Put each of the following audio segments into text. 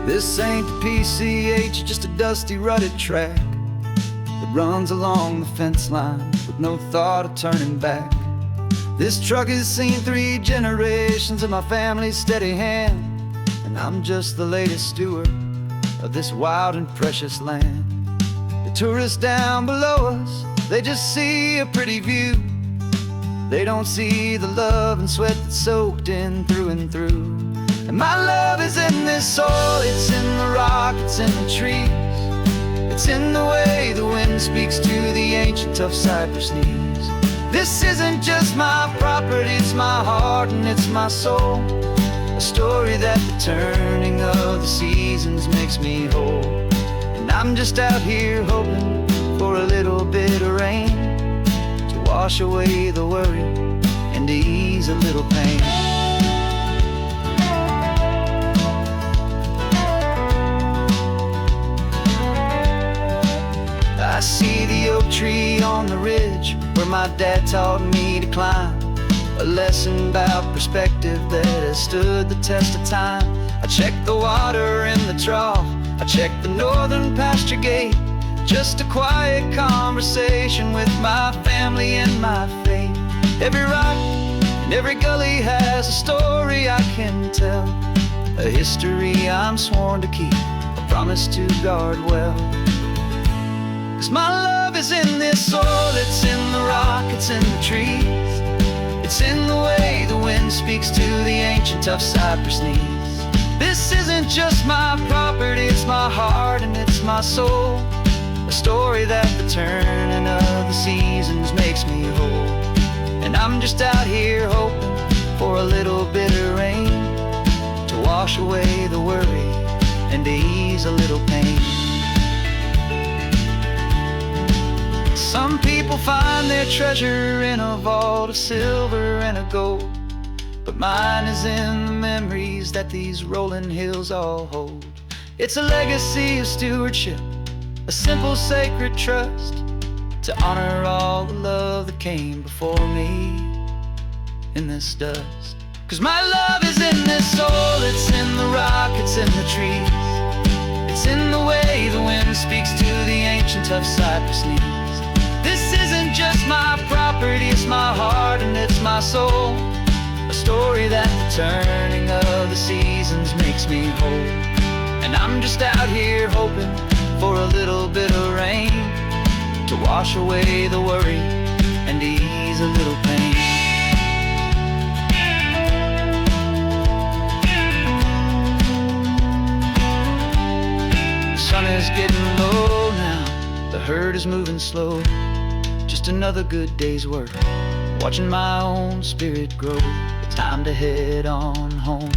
This ain't the PCH, just a dusty, rutted track that runs along the fence line with no thought of turning back. This truck has seen 3 generations of my family's steady hand, and I'm just the latest steward of this wild and precious land. The tourists down below us, they just see a pretty view. They don't see the love and sweat that's soaked in through and through. And my love is in this soil, it's in the rock, it's in the trees. It's in the way the wind speaks to the ancient tough cypress knees. This isn't just my property, it's my heart and it's my soul. A story that the turning of the seasons makes me whole. And I'm just out here hoping for a little bit of rain to wash away the worry and to ease a little pain. I see the oak tree on the ridge where my dad taught me to climb, a lesson about perspective that has stood the test of time. I check the water in the trough, I check the northern pasture gate, just a quiet conversation with my family and my faith. Every rock and every gully has a story I can tell, a history I'm sworn to keep, a promise to guard well. 'Cause my love is in this soil, it's in the rock, it's in the trees. It's in the way the wind speaks to the ancient tough cypress knees. This isn't just my property, it's my heart and it's my soul. A story that the turning of the seasons makes me whole. And I'm just out here hoping for a little bit of rain to wash away the worry and to ease a little pain. Some people find their treasure in a vault of silver and a gold, but mine is in the memories that these rolling hills all hold. It's a legacy of stewardship, a simple sacred trust, to honor all the love that came before me in this dust. 'Cause my love is in this soil, it's in the rock, it's in the trees. It's in the way the wind speaks to the ancient tough cypress knees. This isn't just my property, it's my heart and it's my soul. A story that the turning of the seasons makes me whole. And I'm just out here hoping for a little bit of rain to wash away the worry and to ease a little pain. The sun is getting low now, the herd is moving slow. Just another good day's work, watching my own spirit grow. It's time to head on home.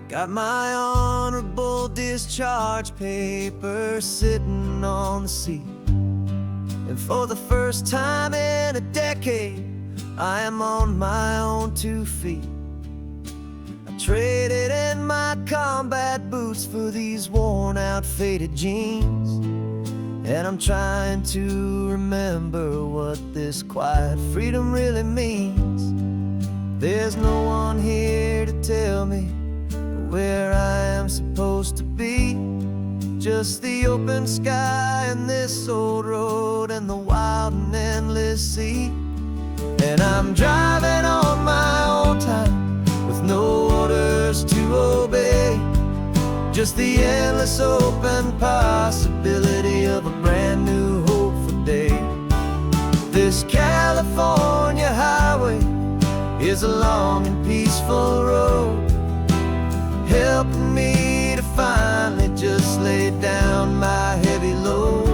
Got my honorable discharge paper sitting on the seat, and for the first time in a decade, I am on my own 2 feet. I traded in my combat boots for these worn out faded jeans, and I'm trying to remember what this quiet freedom really means. There's no one here to tell me where I am supposed to be, just the open sky and this old road and the wild and endless sea. And I'm driving on my own time with no orders to obey, just the endless open possibility of a brand new hopeful day. This California highway is a long and peaceful road, helping me to finally just lay down my heavy load.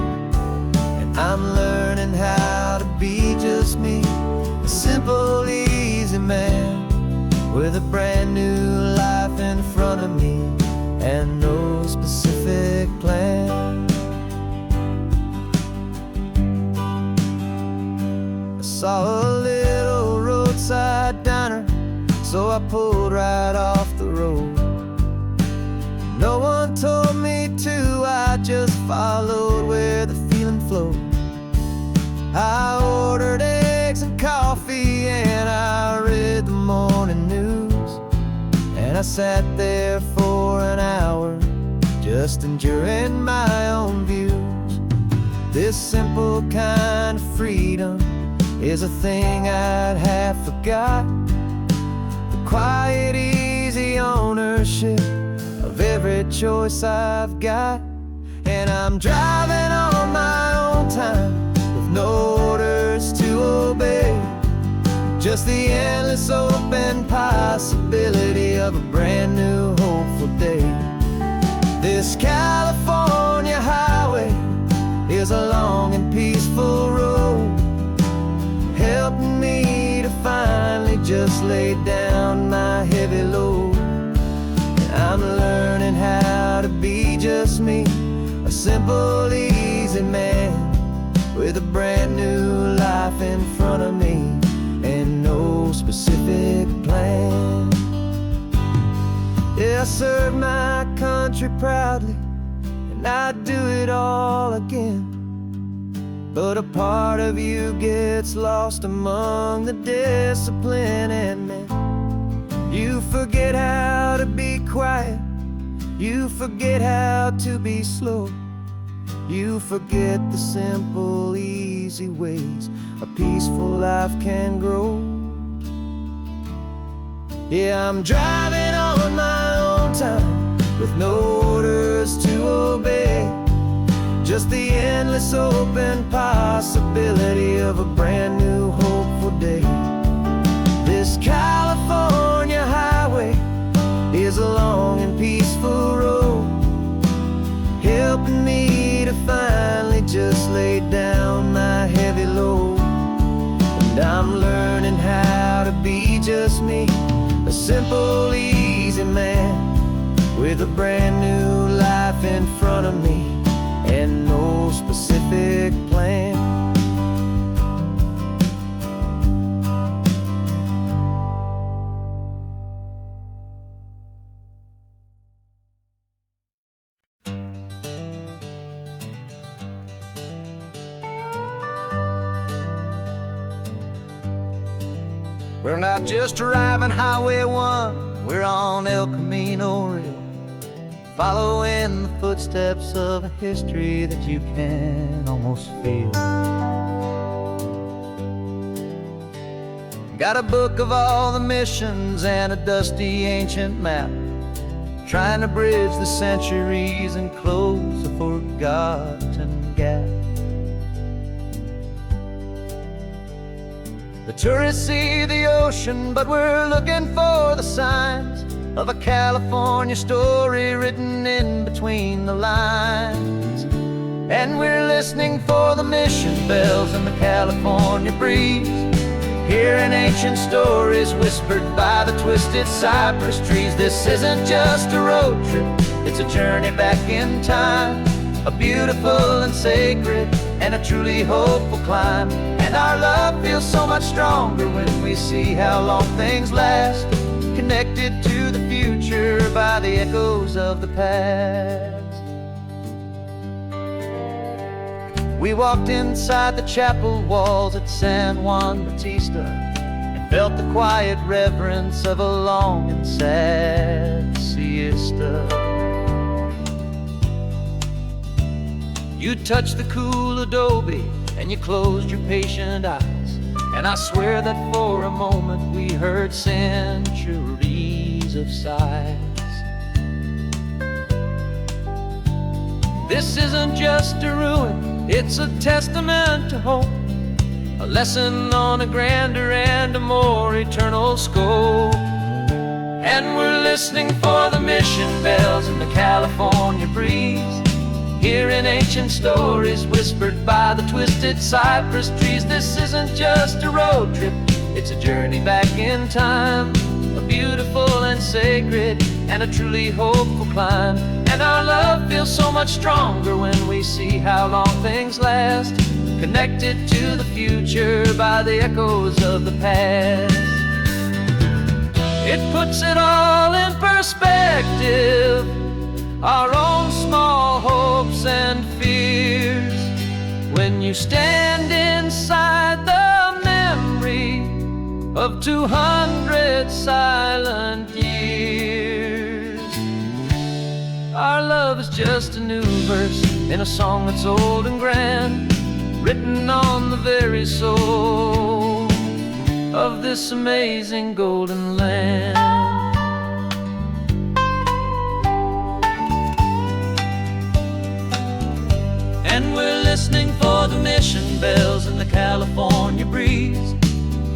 And I'm learning how to be just me, a simple, easy man with a brand new life in front of me and no specific plan. saw a little roadside diner, so I pulled right off the road. No one told me to, I just followed where the feeling flowed. I ordered eggs and coffee and I read the morning news, and I sat there for an hour just enduring my own views. This simple kind of freedom is a thing I'd have forgot. The quiet, easy ownership of every choice I've got. And I'm driving on my own time with no orders to obey, just the endless open possibility of a brand new hopeful day. This California highway is a long and peaceful road, helping me to finally just lay down my heavy load. And I'm learning how to be just me, a simple, easy man with a brand new life in front of me and no specific plan. Yeah, I serve my country proudly, and I'd do it all again. But a part of you gets lost among the discipline and men. You forget how to be quiet, you forget how to be slow, you forget the simple, easy ways a peaceful life can grow. Yeah, I'm driving on my own time with no orders to obey, just the endless open possibility of a brand new hopeful day. This California highway is a long and peaceful road, helping me to finally just lay down my heavy load. And I'm learning how to be just me, a simple, easy man with a brand new life in front of me and no specific plan. We're not just driving Highway 1, we're on El Camino Real, following the footsteps of a history that you can almost feel. Got a book of all the missions and a dusty ancient map, trying to bridge the centuries and close a forgotten gap. The tourists see the ocean, but we're looking for the signs of a California story written in between the lines. And we're listening for the mission bells in the California breeze, hearing ancient stories whispered by the twisted cypress trees. This isn't just a road trip, it's a journey back in time, a beautiful and sacred and a truly hopeful climb. And our love feels so much stronger when we see how long things last, connected to the future by the echoes of the past. We walked inside the chapel walls at San Juan Bautista and felt the quiet reverence of a long and sad siesta. You touched the cool adobe and you closed your patient eyes, and I swear that for a moment we heard centuries of sighs. This isn't just a ruin, it's a testament to hope, a lesson on a grander and a more eternal scope. And we're listening for the mission bells in the California breeze, hearing ancient stories whispered by the twisted cypress trees. This isn't just a road trip, it's a journey back in time, a beautiful and sacred and a truly hopeful climb. And our love feels so much stronger when we see how long things last, connected to the future by the echoes of the past. It puts it all in perspective, our own small hopes and fears, when you stand inside the memory of 200 silent years. Our love is just a new verse in a song that's old and grand, written on the very soul of this amazing golden land. And we're listening for the mission bells in the California breeze,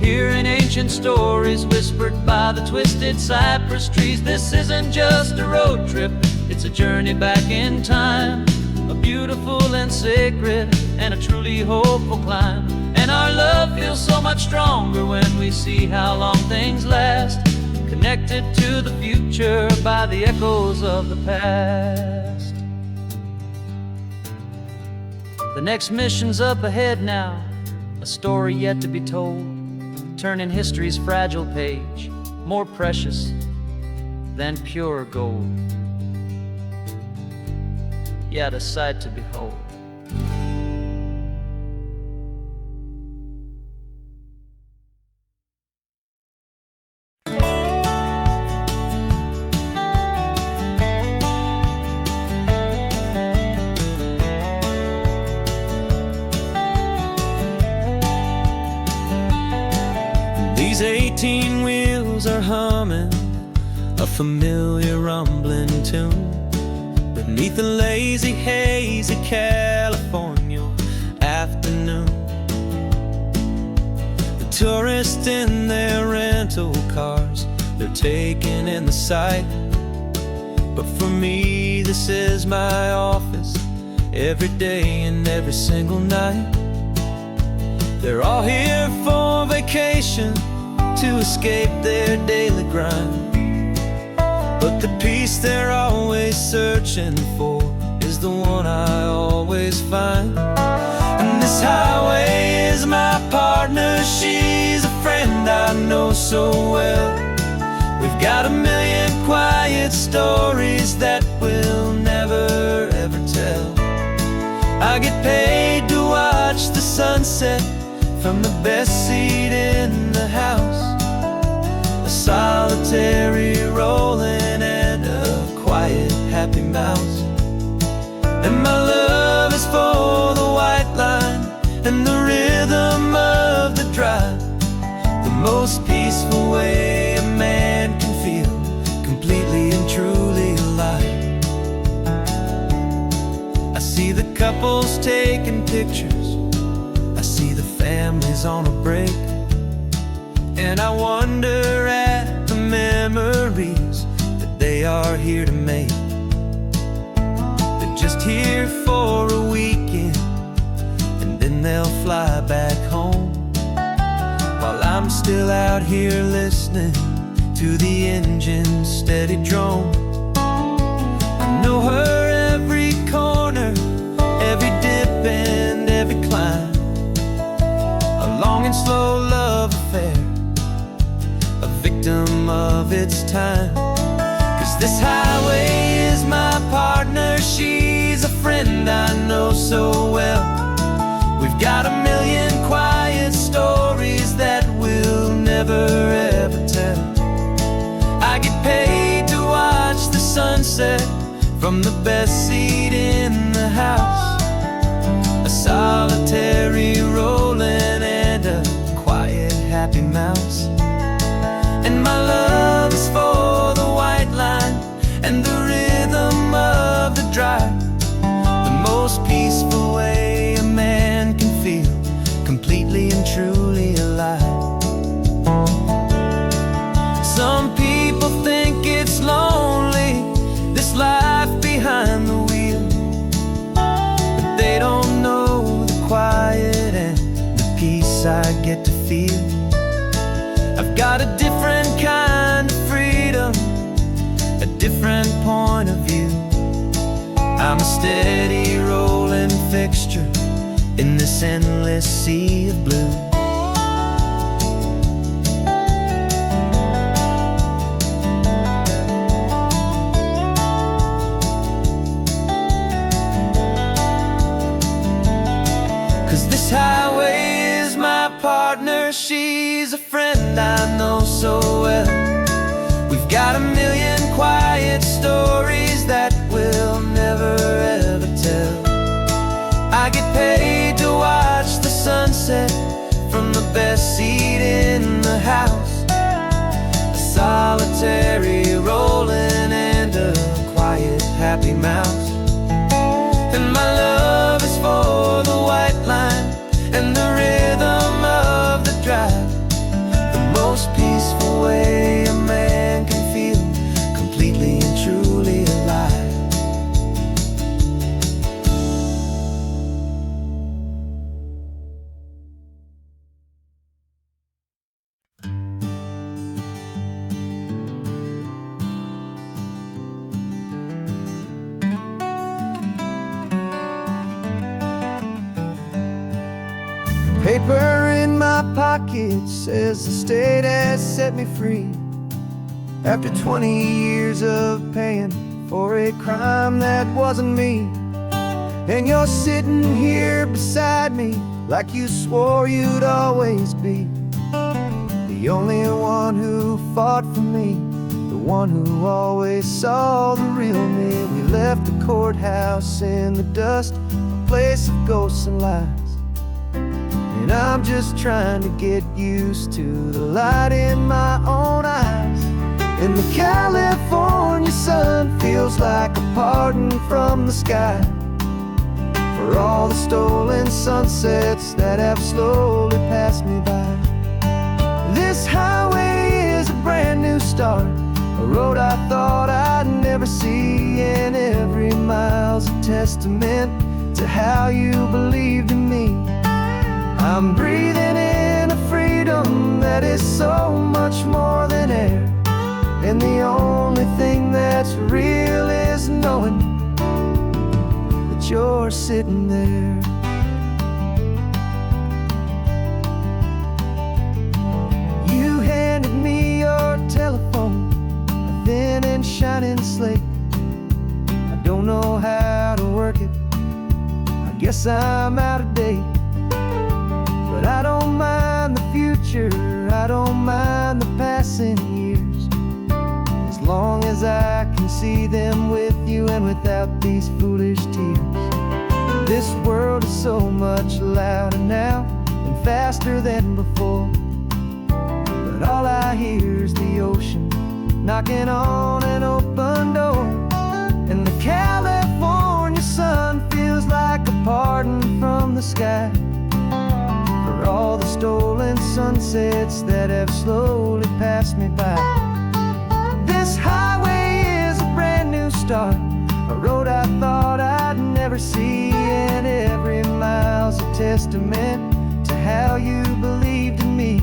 hearing ancient stories whispered by the twisted cypress trees. This isn't just a road trip, it's a journey back in time, a beautiful and sacred and a truly hopeful climb. And our love feels so much stronger when we see how long things last, connected to the future by the echoes of the past. The next mission's up ahead now, a story yet to be told, turning history's fragile page more precious than pure gold. Yet a sight to behold. These 18 wheels are humming a familiar rumbling tune beneath the lazy, hazy California afternoon. The tourists in their rental cars, they're taking in the sight. But for me, this is my office, every day and every single night. They're all here for vacation, to escape their daily grind. But the peace they're always searching for is the one I always find. And this highway is my partner, she's a friend I know so well. We've got a million quiet stories that we'll never ever tell. I get paid to watch the sunset from the best seat in the house, a solitary rolling and a quiet happy mouse. And my love is for the white line and the rhythm of the drive, the most peaceful way a man can feel completely and truly alive. I see the couples taking pictures, I see the families on a break, and I wonder at the memories that they are here to make. They're just here for a weekend, and then they'll fly back home, while I'm still out here listening to the engine's steady drone. I know her every corner, every dip and every climb, a long and slow love affair, a victim of its time. 'Cause this highway is my partner, she's a friend I know so well. We've got a million quiet stories that we'll never ever tell. I get paid to watch the sunset from the best seat in the house, a solitary rolling and a quiet happy mouse. And my love is for the white line and the rhythm of the drive, the most peaceful way a man can feel completely and truly alive. Some people think it's lonely, this life behind the wheel, but they don't know the quiet and the peace I get to feel. I've got a different kind of freedom, a different point of view. I'm a steady rolling fixture in this this endless sea of blue. This highway is my partner, she's a friend I know so well. We've got a million quiet stories that we'll never ever tell. I get paid to watch the sunset from the best seat in the house. A solitary rolling and a quiet happy mouse. And my love is for the white line and the rhythm of the drive, the most peaceful way a man can feel completely and truly alive. Paper in my pocket says the state has set me free after 20 years of paying for a crime that wasn't me. And you're sitting here beside me like you swore you'd always be the only one who fought for me, the one who always saw the real me. We left the courthouse in the dust, a place of ghosts and lies. And I'm just trying to get used to the light in my own eyes. And the California sun feels like a pardon from the sky for all the stolen sunsets that have slowly passed me by. This highway is a brand new start, a road I thought I'd never see. And every mile's a testament to how you believed in me. I'm breathing in a freedom that is so much more than air. And the only thing that's real is knowing that you're sitting there. You handed me your telephone, a thin and shining slate. I don't know how to work it, I guess I'm out of date. But I don't mind the future, I don't mind the passing years, as long as I can see them with you and without these foolish tears. This world is so much louder now and faster than before, but all I hear is the ocean knocking on an open door. And the California sun feels like a pardon from the sky for all the stolen sunsets that have slowly passed me by. This highway is a brand new start, a road I thought I'd never see. And every mile's a testament to how you believed in me.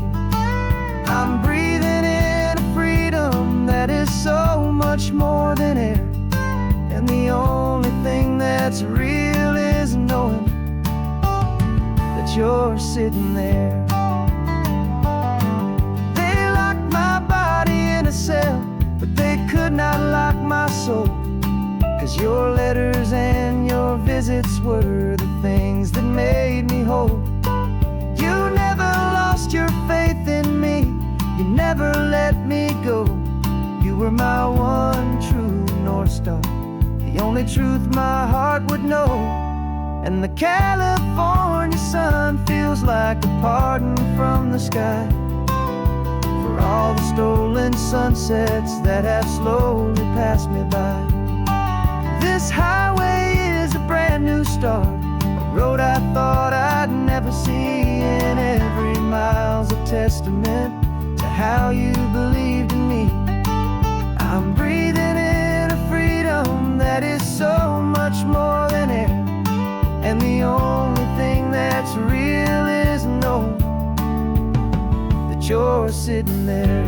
I'm breathing in a freedom that is so much more than air. And the only thing that's real is knowing you're sitting there. They locked my body in a cell, but they could not lock my soul, 'cause your letters and your visits were the things that made me whole. You never lost your faith in me, you never let me go. You were my one true North Star, the only truth my heart would know. And the California sun feels like a pardon from the sky for all the stolen sunsets that have slowly passed me by. This highway is a brand new start, a road I thought I'd never see. And every mile's a testament to how you believed in me. I'm breathing in a freedom that is so much more than air. And the only thing that's real is knowing that you're sitting there.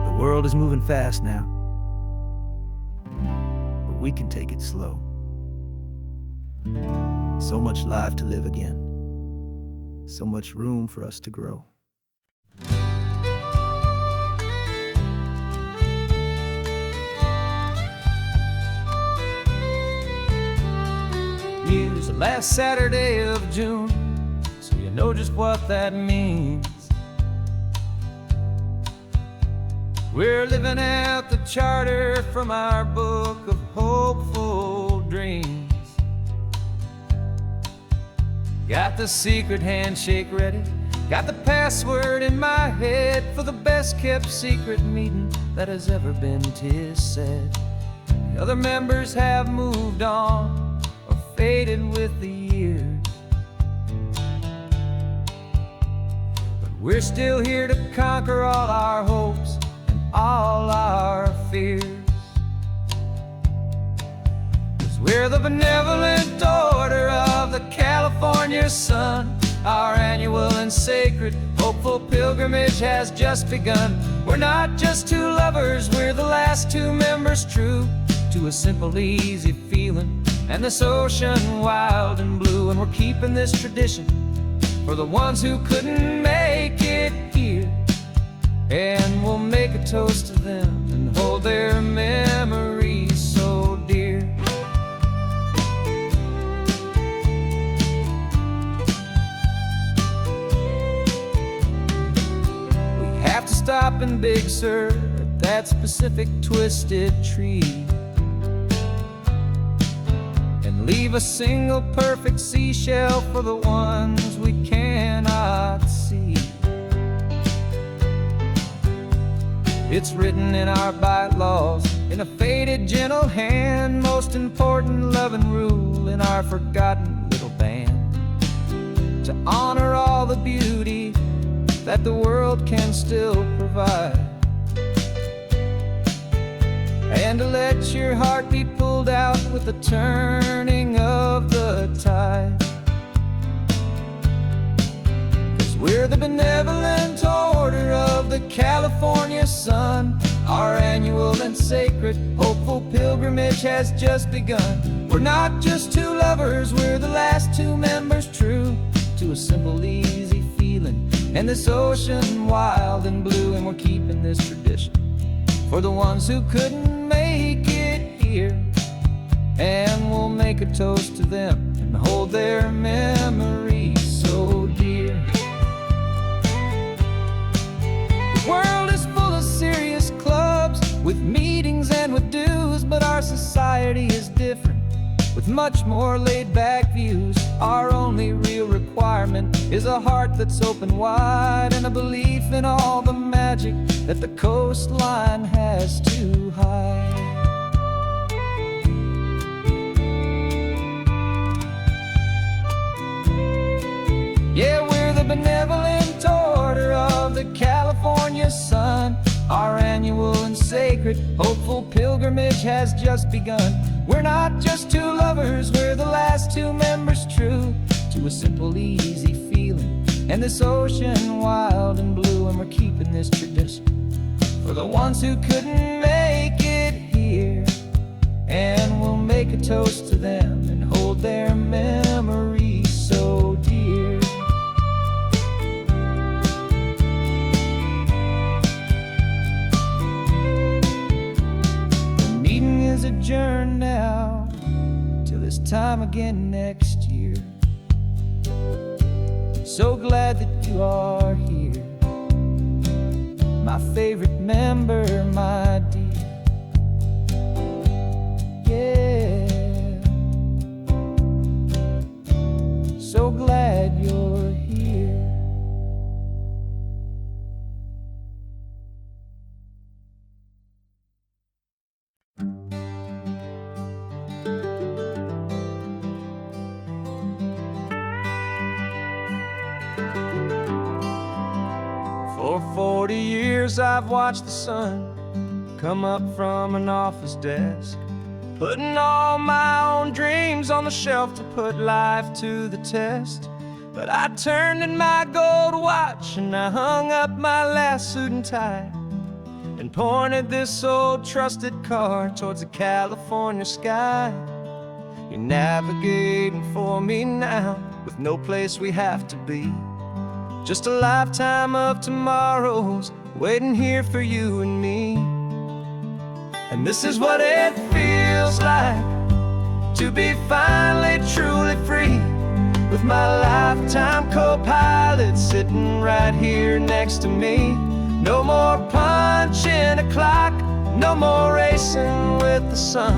The world is moving fast now. we can take it slow. So much life to live again. So much room for us to grow. Use the last Saturday of June, so you know just what that means. We're living out the charter from our book of hopeful dreams. Got the secret handshake ready, got the password in my head for the best kept secret meeting that has ever been, 'tis said. The other members have moved on or faded with the years, but we're still here to conquer all our hopes and all our fears. 'Cause we're the benevolent order of the California sun. Our annual and sacred hopeful pilgrimage has just begun. We're not just two lovers, we're the last two members true to a simple, easy feeling and this ocean wild and blue. And we're keeping this tradition for the ones who couldn't make it here, and we'll make a toast to them and hold their memories so dear. We have to stop in Big Sur at that specific twisted tree and leave a single perfect seashell for the ones we cannot see. It's written in our bylaws in a faded gentle hand, most important love and rule in our forgotten little band, to honor all the beauty that the world can still provide, and to let your heart be pulled out with the turning of the tide. 'Cause we're the benevolent order of the California sun. Our annual and sacred hopeful pilgrimage has just begun. We're not just two lovers, we're the last two members true to a simple, easy feeling and this ocean wild and blue. And we're keeping this tradition for the ones who couldn't make it here, and we'll make a toast to them and hold their memories so dear. The world is full of serious clubs with meetings and with dues, but our society is different with much more laid-back views. Our only real requirement is a heart that's open wide and a belief in all the magic that the coastline has to hide. Yeah, we're the benevolent order of the California sun. Our annual and sacred hopeful pilgrimage has just begun. We're not just two lovers, we're the last two members true to a simple, easy feeling and this ocean wild and blue. And we're keeping this tradition for the ones who couldn't make it here, and we'll make a toast to them and hold their memories so dear. The meeting is adjourned now till this time again next year. So glad that you are here, my favorite member, my dear. Yeah, so glad you're here. For 40 years I've watched the sun come up from an office desk, putting all my own dreams on the shelf to put life to the test. But I turned in my gold watch and I hung up my last suit and tie and pointed this old trusted car towards the California sky. You're navigating for me now, with no place we have to be. Just a lifetime of tomorrows waiting here for you and me. And this is what it feels like to be finally truly free, with my lifetime co-pilot sitting right here next to me. No more punching a clock, no more racing with the sun.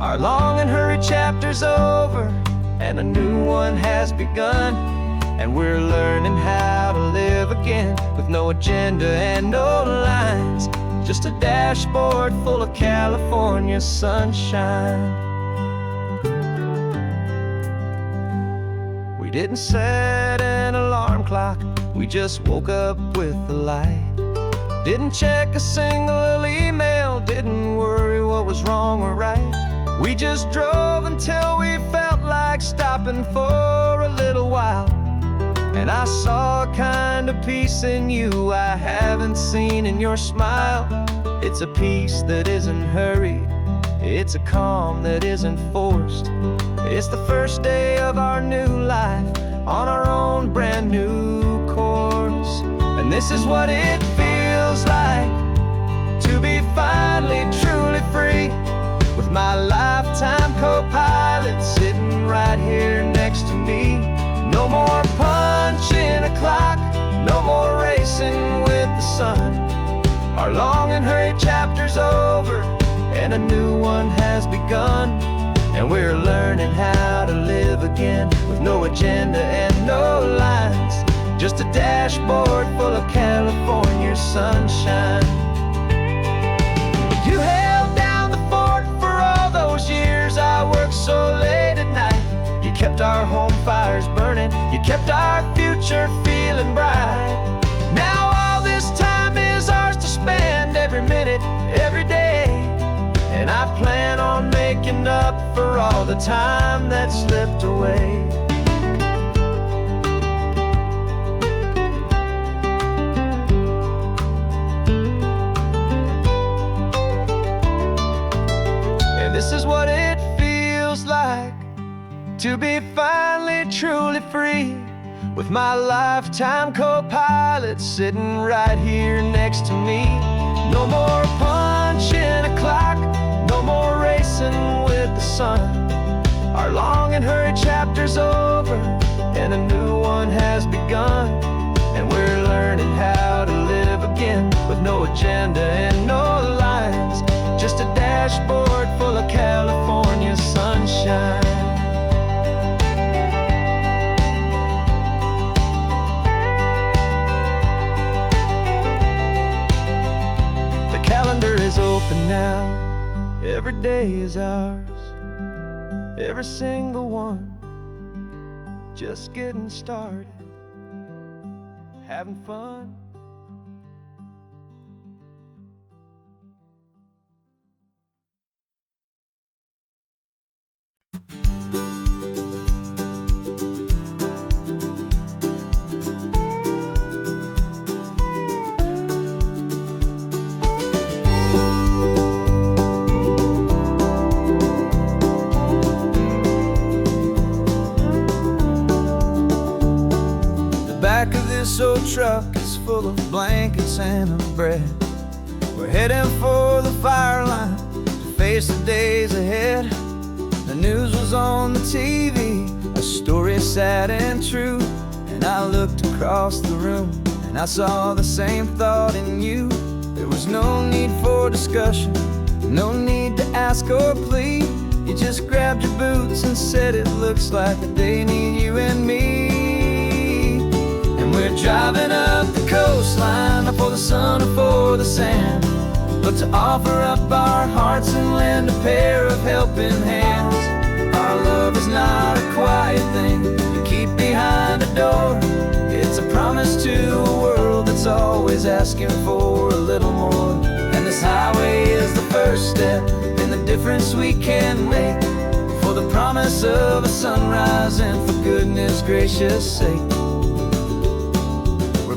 Our long and hurried chapter's over, and a new one has begun. And we're learning how to live again, with no agenda and no lines, just a dashboard full of California sunshine. We didn't set an alarm clock, we just woke up with the light. Didn't check a single email, didn't worry what was wrong or right. We just drove until we felt like stopping for a little while. And I saw a kind of peace in you I haven't seen in your smile. It's a peace that isn't hurried, it's a calm that isn't forced. It's the first day of our new life, on our own brand new course. And this is what it feels like to be finally truly free, with my lifetime co-pilot sitting right here next to me. No more punching a clock, no more racing with the sun. Our long and hurried chapter's over, and a new one has begun. And we're learning how to live again, with no agenda and no lines, just a dashboard full of California sunshine. You held down the fort for all those years I worked so late at night. You kept our home fires burning, you kept our future feeling bright. Now all this time is ours to spend, every minute, every day. And I plan on making up for all the time that slipped away. And this is what it feels like to be finally truly free, with my lifetime co-pilot sitting right here next to me. No more punching a clock, no more racing with the sun. Our long and hurried chapter's over, and a new one has begun. And we're learning how to live again, with no agenda and no lines, just a dashboard full of California sunshine. The calendar is open now, every day is ours, every single one, just getting started, having fun. This old truck is full of blankets and of bread. We're heading for the fire line to face the days ahead. The news was on the TV, a story sad and true. And I looked across the room and I saw the same thought in you. There was no need for discussion, no need to ask or plead. You just grabbed your boots and said it looks like the day need you and me. We're driving up the coastline, not for the sun or for the sand, but to offer up our hearts and lend a pair of helping hands. Our love is not a quiet thing you keep behind a door. It's a promise to a world that's always asking for a little more. And this highway is the first step in the difference we can make, for the promise of a sunrise and for goodness gracious sake.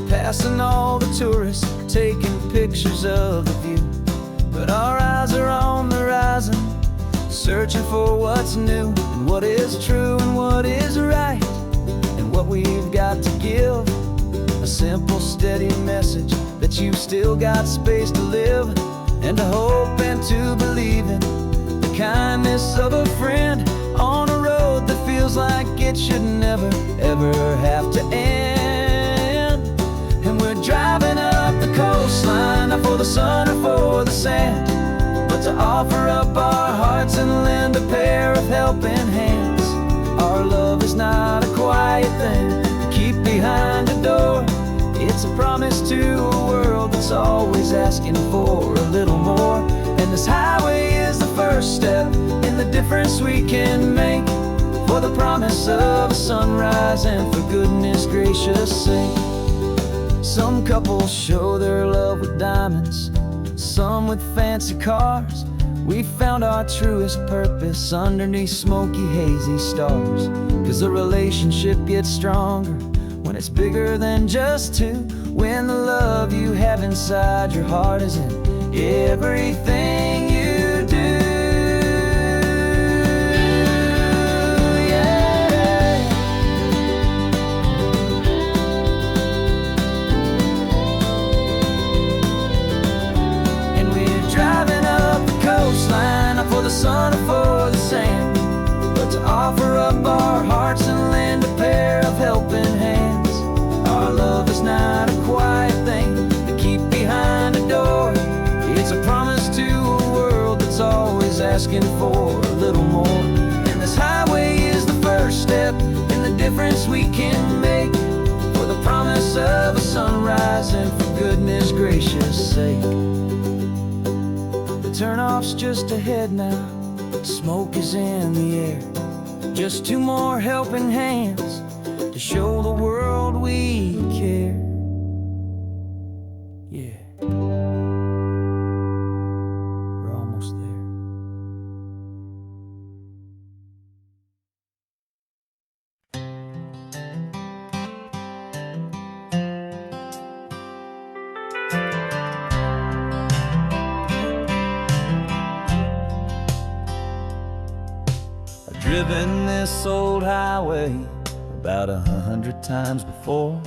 Passing all the tourists, taking pictures of the view. But our eyes are on the horizon, searching for what's new, and what is true and what is right, and what we've got to give. A simple, steady message that you've still got space to live, and to hope and to believe in the kindness of a friend on a road that feels like it should never, ever have to end. And we're driving up the coastline, not for the sun or for the sand, but to offer up our hearts and lend a pair of helping hands. Our love is not a quiet thing to keep behind a door. It's a promise to a world that's always asking for a little more. And this highway is the first step in the difference we can make, for the promise of a sunrise and for goodness gracious sake. Some couples show their love with diamonds, some with fancy cars. We found our truest purpose underneath smoky, hazy stars. 'Cause a relationship gets stronger when it's bigger than just two, when the love you have inside your heart is in everything you do. Yeah. And we're driving up the coastline, not for the sun or for the sand, but to offer up our hearts and lend a pair of helping hands. Our love is not a quiet thing to keep behind a door. It's a promise to a world that's always asking for a little more. And this highway is the first step in the difference we can make, for the promise of a sunrise and for goodness gracious sake. The turnoff's just ahead now, smoke is in the air. Just two more helping hands to show the world we care. Yeah, we're almost there. I've driven this old highway about 100 times before,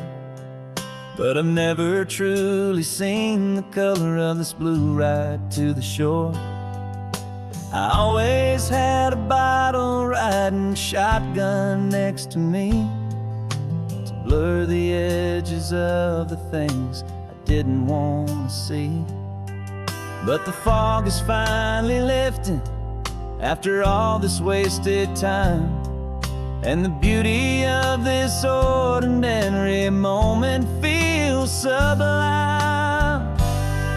but I've never truly seen the color of this blue right to the shore. I always had a bottle riding shotgun next to me to blur the edges of the things I didn't want to see. But the fog is finally lifting after all this wasted time, and the beauty of this ordinary moment feels sublime.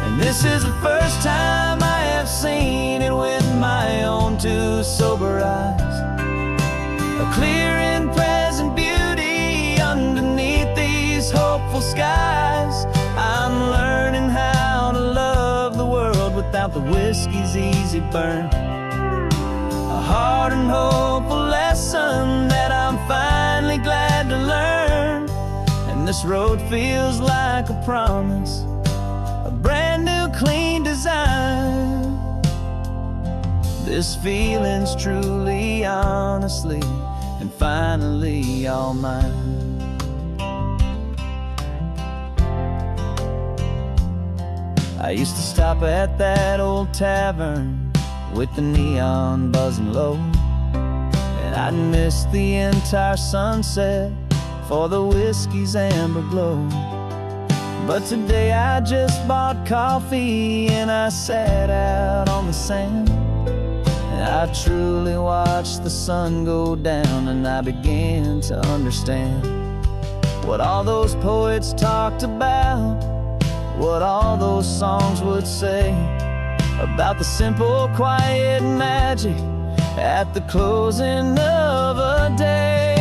And this is the first time I have seen it with my own two sober eyes. A clear and present beauty underneath these hopeful skies. I'm learning how to love the world without the whiskey's easy burn. A hard and hopeful lesson that I'm finally glad to learn. And this road feels like a promise, a brand new clean design. This feeling's truly, honestly, and finally all mine. I used to stop at that old tavern with the neon buzzing low, and I'd miss the entire sunset for the whiskey's amber glow. But today I just bought coffee and I sat out on the sand, and I truly watched the sun go down, and I began to understand what all those poets talked about, what all those songs would say about the simple, quiet magic at the closing of a day.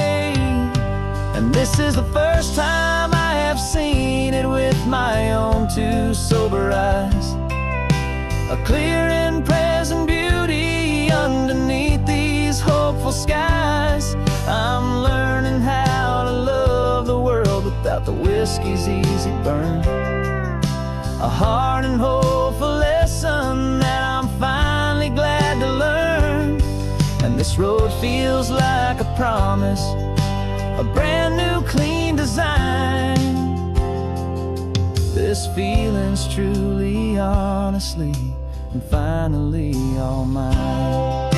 And this is the first time I have seen it with my own two sober eyes. A clear and present beauty underneath these hopeful skies. I'm learning how to love the world without the whiskey's easy burn. a hard and hopeful lesson that I'm finally glad to learn. And this road feels like a promise, a brand new clean design. This feeling's truly, honestly, and finally all mine.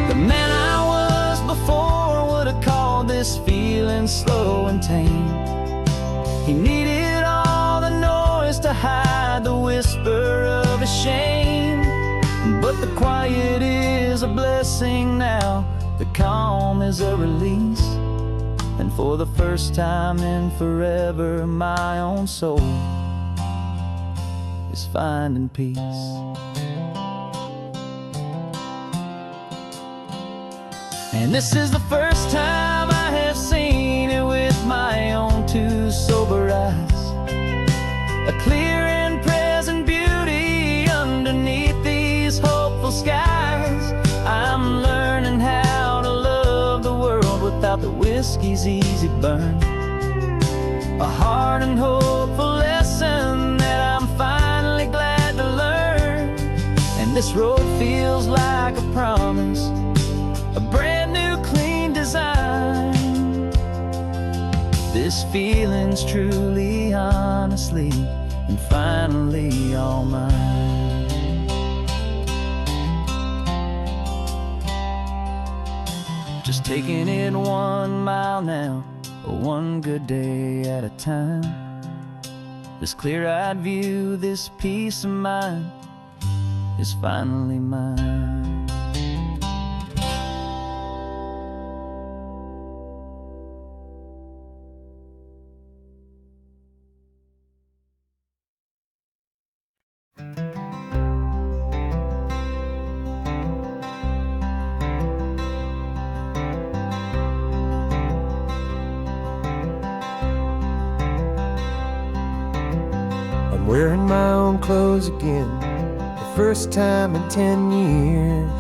The man I was before would have called this feeling slow and tame. He needed all the noise to hide the whisper of his shame. But the quiet is a blessing now, the calm is a release. And for the first time in forever, my own soul is finding peace. And this is the first time I have seen it with my own two sober eyes. A clear and present beauty underneath these hopeful skies. I'm learning how to love the world without the whiskey's easy burn. A hard and hopeful lesson that I'm finally glad to learn. And this road feels like a promise, a brand new clean design. This feeling's truly, honestly, and finally all mine. Just taking it 1 mile now, one good day at a time. This clear-eyed view, this peace of mind is finally mine. I'm wearing my own clothes again, the first time in 10 years.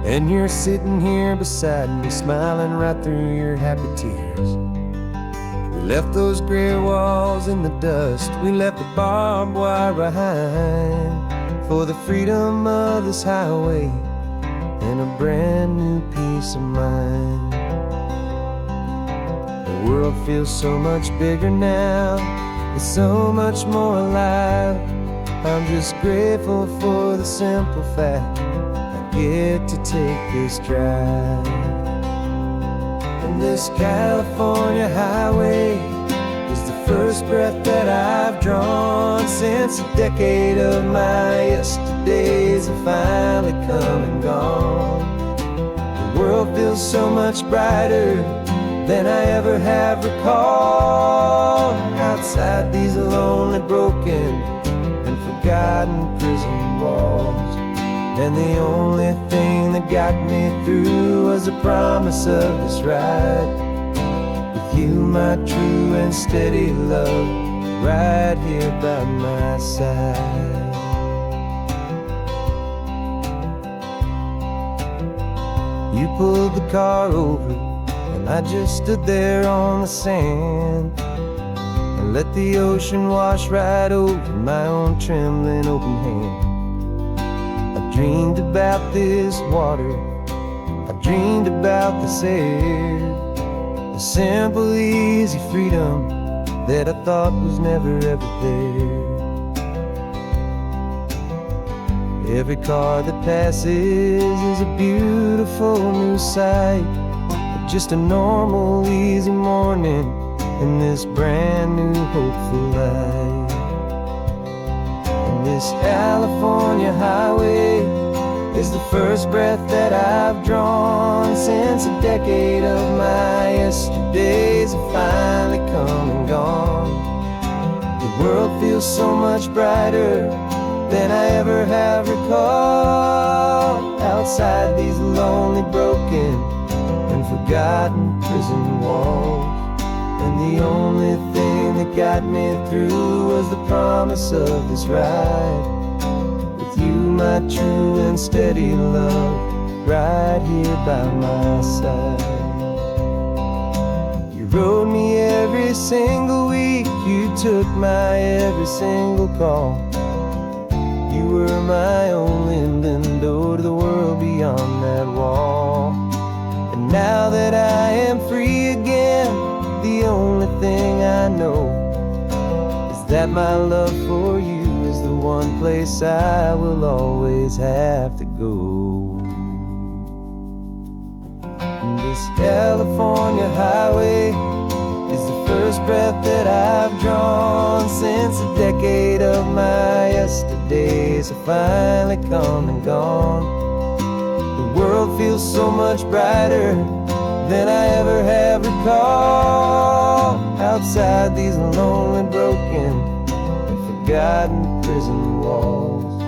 And you're sitting here beside me, smiling right through your happy tears. We left those gray walls in the dust, we left the barbed wire behind, for the freedom of this highway and a brand new peace of mind. The world feels so much bigger now, it's so much more alive. I'm just grateful for the simple fact I get to take this drive. And this California highway is the first breath that I've drawn since a decade of my yesterdays have finally come and gone. The world feels so much brighter than I ever have recalled. Outside these lonely, broken, and forgotten prison walls. And the only thing that got me through was the promise of this ride with you, my true and steady love, right here by my side. You pulled the car over and I just stood there on the sand and let the ocean wash right over my own trembling open hand. I dreamed about this water, I dreamed about this air, the simple, easy freedom that I thought was never ever there. Every car that passes is a beautiful new sight, just a normal, easy morning in this brand new, hopeful life. And this California highway is the first breath that I've drawn since a decade of my yesterdays have finally come and gone. The world feels so much brighter than I ever have recalled. Outside these lonely, broken, and forgotten prison walls. And the only thing that got me through was the promise of this ride with you, my true and steady love, right here by my side. You're rode me every single week. You took my every single call. You were my only window to the world beyond that wall. And now that I am free again, the only thing I know is that my love for you is the one place I will always have to go. And this California highway is the first breath that I've drawn since a decade of my yesterdays have finally come and gone. The world feels so much brighter than I ever have recalled. Outside these lonely, broken, and forgotten prison walls.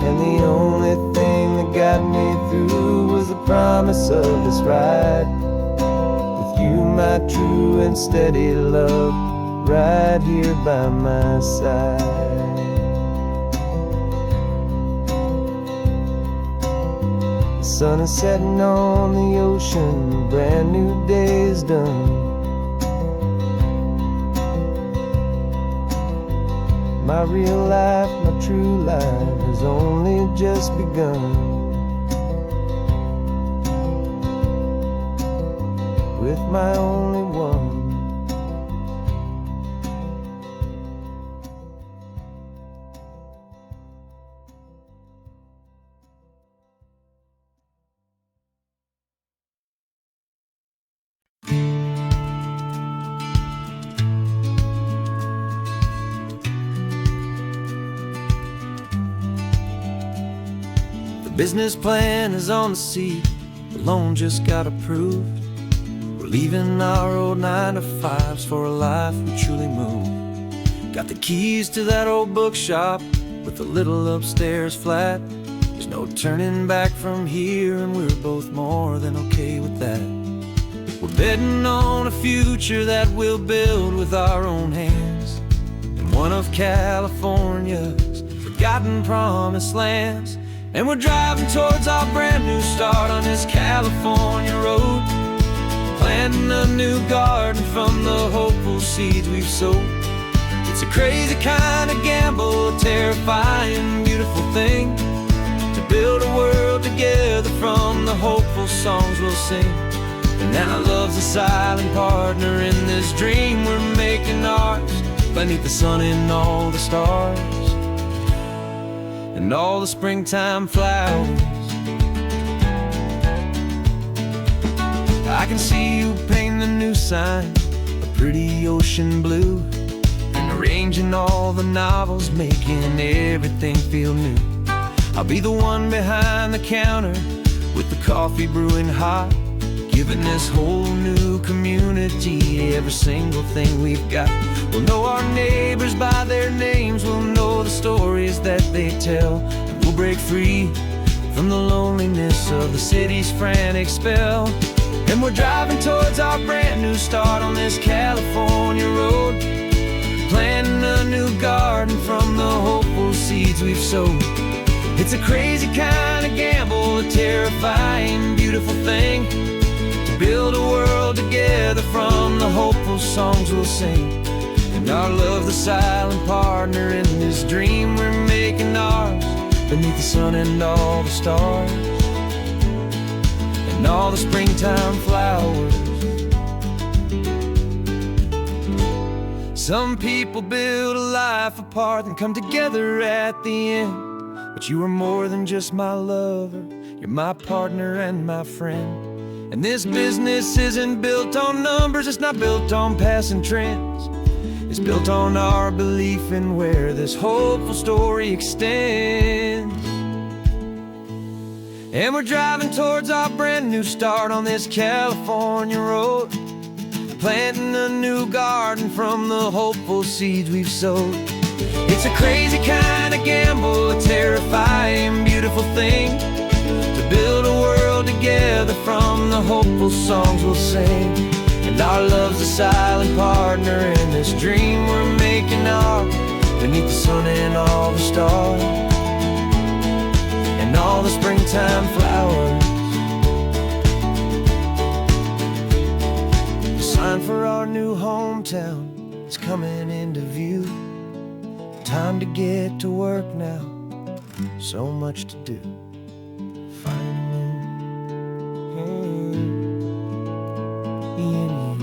And the only thing that got me through was the promise of this ride. With you, my true and steady love, right here by my side. The sun is setting on the ocean, a brand new day is done. My real life, my true life has only just begun. With my only one. The business plan is on the seat, the loan just got approved. We're leaving our old 9-to-5s for a life we truly move. Got the keys to that old bookshop with the little upstairs flat. There's no turning back from here, and we're both more than okay with that. We're betting on a future that we'll build with our own hands, in one of California's forgotten promised lands. And we're driving towards our brand new start on this California road, planting a new garden from the hopeful seeds we've sowed. It's a crazy kind of gamble, a terrifying, beautiful thing, to build a world together from the hopeful songs we'll sing. And now love's a silent partner in this dream we're making ours, beneath the sun and all the stars and all the springtime flowers. I can see you painting a new sign, a pretty ocean blue, and arranging all the novels, making everything feel new. I'll be the one behind the counter with the coffee brewing hot, giving this whole new community every single thing we've got. We'll know our neighbors by their names, we'll know the stories that they tell, and we'll break free from the loneliness of the city's frantic spell. And we're driving towards our brand new start on this California road, planting a new garden from the hopeful seeds we've sowed. It's a crazy kind of gamble, a terrifying, beautiful thing, to build a world together from the hopeful songs we'll sing. And our love's the silent partner in this dream we're making ours, beneath the sun and all the stars and all the springtime flowers. Some people build a life apart and come together at the end, but you are more than just my lover, you're my partner and my friend. And this business isn't built on numbers, it's not built on passing trends. It's built on our belief in where this hopeful story extends. And we're driving towards our brand new start on this California road, planting a new garden from the hopeful seeds we've sowed. It's a crazy kind of gamble, a terrifying, beautiful thing, to build a world together from the hopeful songs we'll sing. And our love's a silent partner in this dream we're making ours, beneath the sun and all the stars and all the springtime flowers. Sign for our new hometown is coming into view. Time to get to work now, so much to do. Finding in you.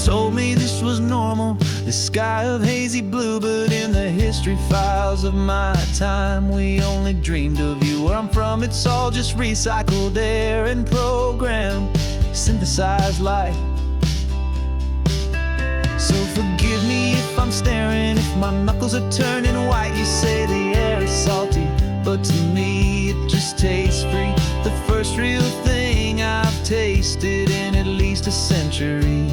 Told me this was normal, the sky of hazy blue, but in the history files of my time, we only dreamed of you. Where I'm from, it's all just recycled air and programmed, synthesized light. So forgive me if I'm staring, if my knuckles are turning white. You say the air is salty, but to me it just tastes free. The first real thing I've tasted in at least a century.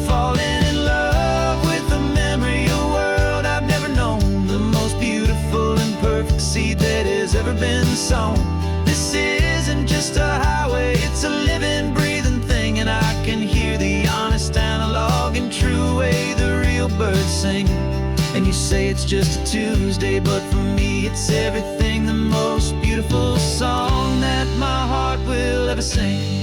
Falling in love with the memory of a world I've never known, the most beautiful and perfect seed that has ever been sown. This isn't just a highway, it's a living, breathing thing, and I can hear the honest analog and true way the real birds sing. And you say it's just a Tuesday, but for me it's everything, the most beautiful song that my heart will ever sing.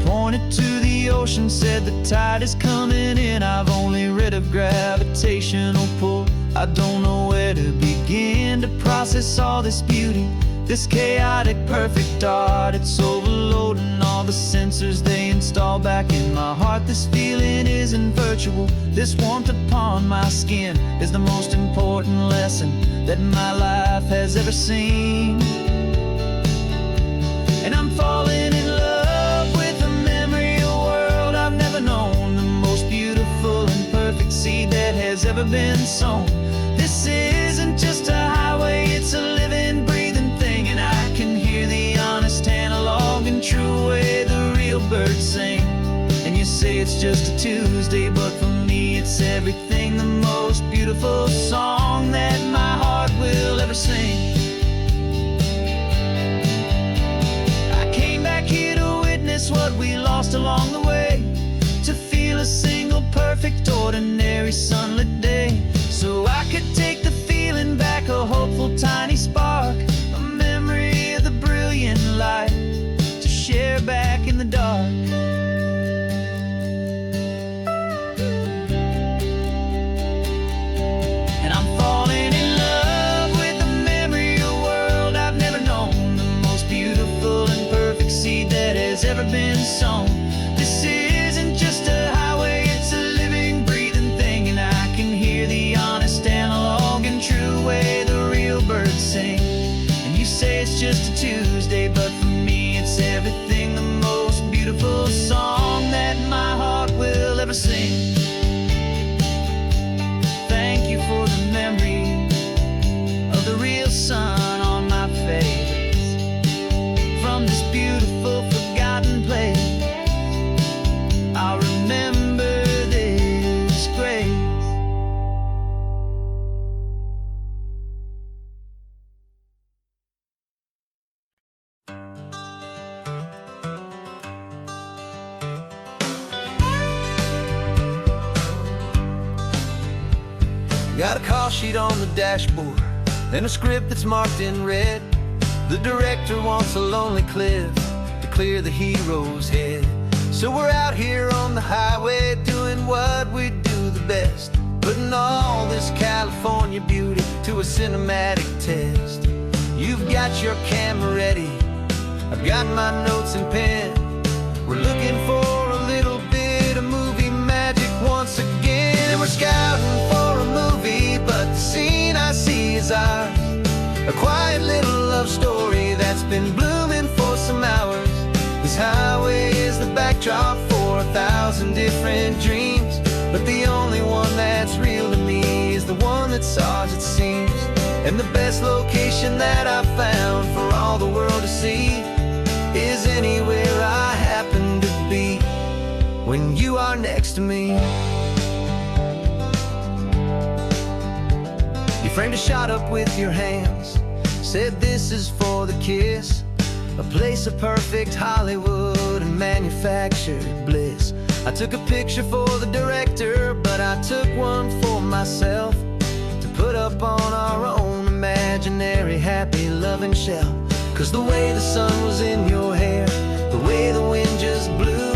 Pointed to the ocean, said the tide is coming in. I've only read of gravitational pull. I don't know where to begin to process all this beauty, this chaotic perfect art. It's overloading all the sensors they install back in my heart. This feeling isn't virtual, this warmth upon my skin is the most important lesson that my life has ever seen. And I'm falling in love known, the most beautiful and perfect seed that has ever been sown. This isn't just a highway, it's a living, breathing thing, and I can hear the honest analog and true way the real birds sing. And you say it's just a Tuesday, but for me it's everything, the most beautiful song that my heart will ever sing. I came back here to witness what we lost along the way, to feel a single perfect ordinary sunlit day, so I could take the feeling back, a hopeful tiny spark, a memory of the brilliant light to share back in the dark. And I'm falling in love with the memory of a world I've never known, the most beautiful and perfect seed that has ever been sown. This isn't just a highway, it's a living, breathing thing, and I can hear the honest analog and true way the real birds sing. And you say it's just a Tuesday, but for me it's everything, the most beautiful song that my heart will ever sing. Thank you for the memory of the real sun on my face, from this beautiful forgotten place. I'll remember this grace. Got a call sheet on the dashboard and a script that's marked in red. The director wants a lonely cliff to clear the hero's head. So we're out here on the highway doing what we do the best, putting all this California beauty to a cinematic test. You've got your camera ready, I've got my notes and pen. We're looking for a little bit of movie magic once again. And we're scouting for a movie, but the scene I see is ours, a quiet little love story that's been blooming for some hours. This highway is the backdrop for 1,000 different dreams, but the only one that's real to me is the one that's ours, it seems. And the best location that I've found for all the world to see is anywhere I happen to be when you are next to me. You framed a shot up with your hands, said this is for the kiss, a place of perfect Hollywood and manufactured bliss. I took a picture for the director, but I took one for myself to put up on our own imaginary happy loving shelf. Cause the way the sun was in your hair, the way the wind just blew,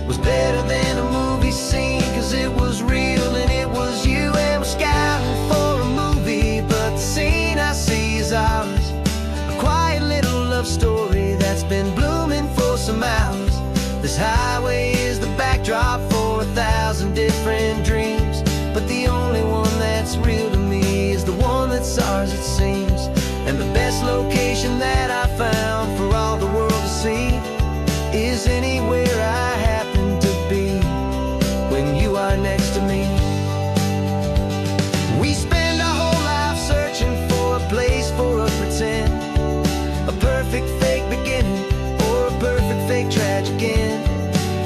was better than a movie scene. Cause it was real and it was you, and we're scouting for a movie, but the scene I see is ours. A quiet little love story that's been blooming for some hours. This highway is the backdrop for 1,000 different dreams, but the only one that's real to me is the one that's ours, it seems. And the best location that I found for all the world to see is anywhere I happen to be when you are next to me. We spend our whole life searching for a place for a pretend, a perfect fake beginning or a perfect fake tragic end.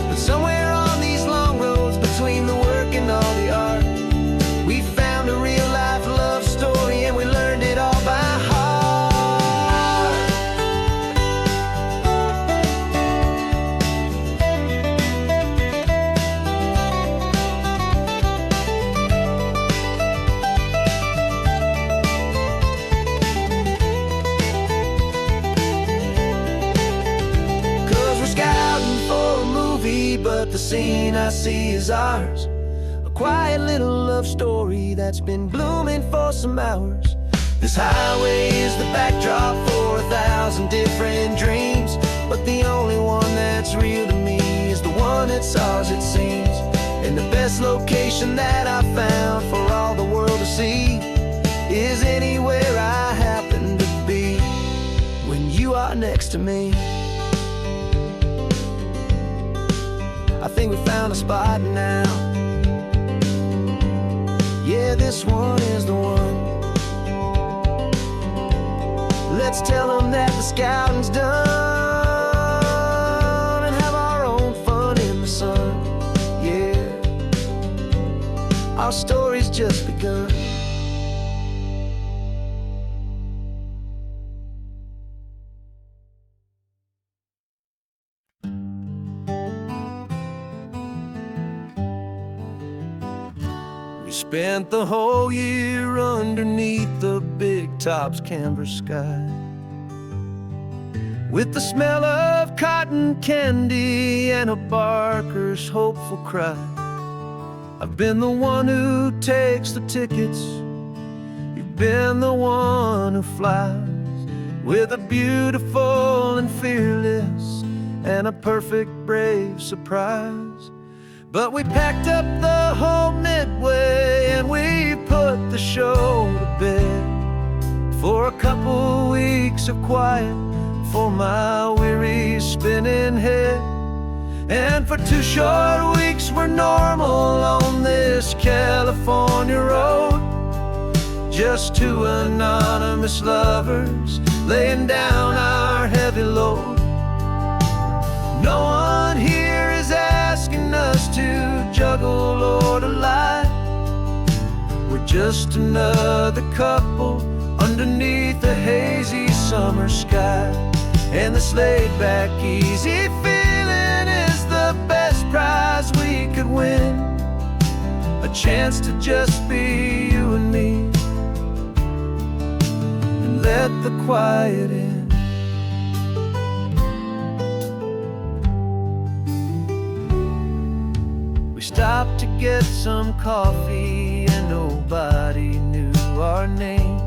But somewhere on these long roads between the work and all the art, we found a real life love story, and we learned it all by heart. But the scene I see is ours, a quiet little love story that's been blooming for some hours. This highway is the backdrop for 1,000 different dreams, but the only one that's real to me is the one that's ours, it seems. And the best location that I found for all the world to see is anywhere I happen to be when you are next to me. I think we found a spot now. Yeah, this one is the one. Let's tell them that the scouting's done and have our own fun in the sun. Yeah, our story's just begun. We spent the whole year underneath the big top's canvas sky, with the smell of cotton candy and a barker's hopeful cry. I've been the one who takes the tickets, you've been the one who flies, with a beautiful and fearless and a perfect brave surprise. But we packed up the whole Midway and we put the show to bed for a couple weeks of quiet for my weary spinning head. And for 2 short weeks we're normal on this California road, just 2 anonymous lovers laying down our heavy load. No one here is asking us to juggle or to lie. We're just another couple underneath a hazy summer sky. And this laid-back, easy feeling is the best prize we could win, a chance to just be you and me, and let the quiet in. We stopped to get some coffee and nobody knew our names.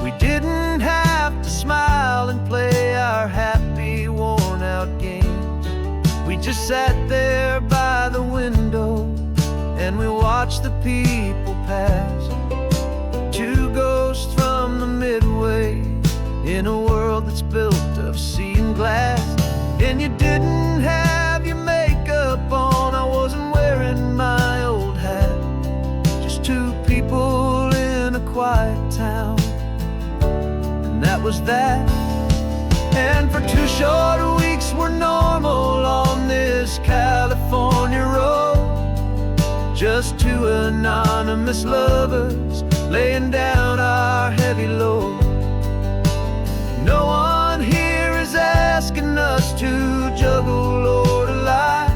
We didn't have to smile and play our happy, worn-out games. We just sat there by the window and we watched the people pass. 2 ghosts from the Midway in a world that's built of sea and glass. And you didn't have your makeup on, I wasn't wearing my old hat. Just 2 people in a quiet town, and that was that. And for 2 short weeks we're normal on this California road, just 2 anonymous lovers laying down our heavy load. to juggle or to lie.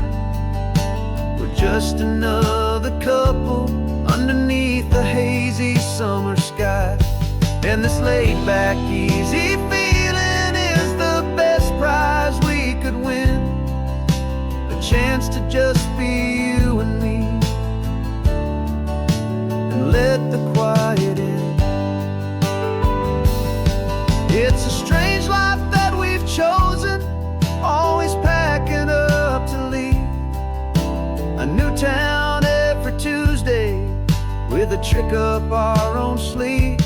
We're just another couple underneath the hazy summer sky. And this laid-back, easy feeling is the best prize we could win. A chance to just be you and me, and let the quiet in. It's a strange life that we've chosen, always packing up to leave. A new town every Tuesday, with a trick up our own sleeve.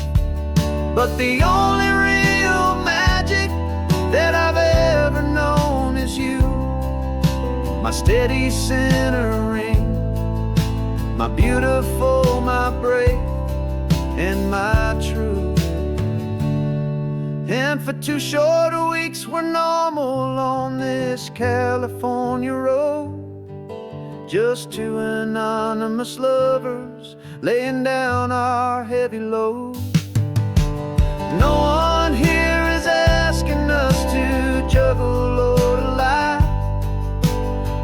But the only real magic that I've ever known is you, my steady centering, my beautiful, my brave, and my true. And for 2 short weeks we're normal on this California road, just 2 anonymous lovers laying down our heavy load. No one here is asking us to juggle or to lie.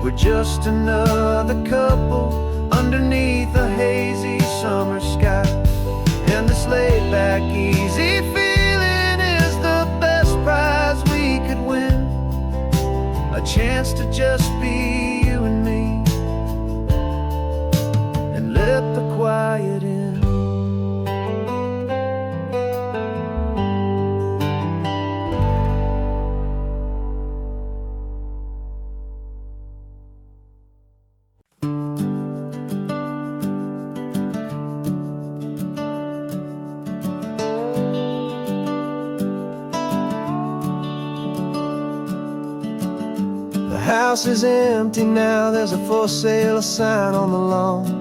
We're just another couple underneath a hazy summer sky. And this laid-back, easy feeling is the best prize we could win. A chance to just be you and me, and let the quiet in. The house is empty now, there's a for sale sign on the lawn.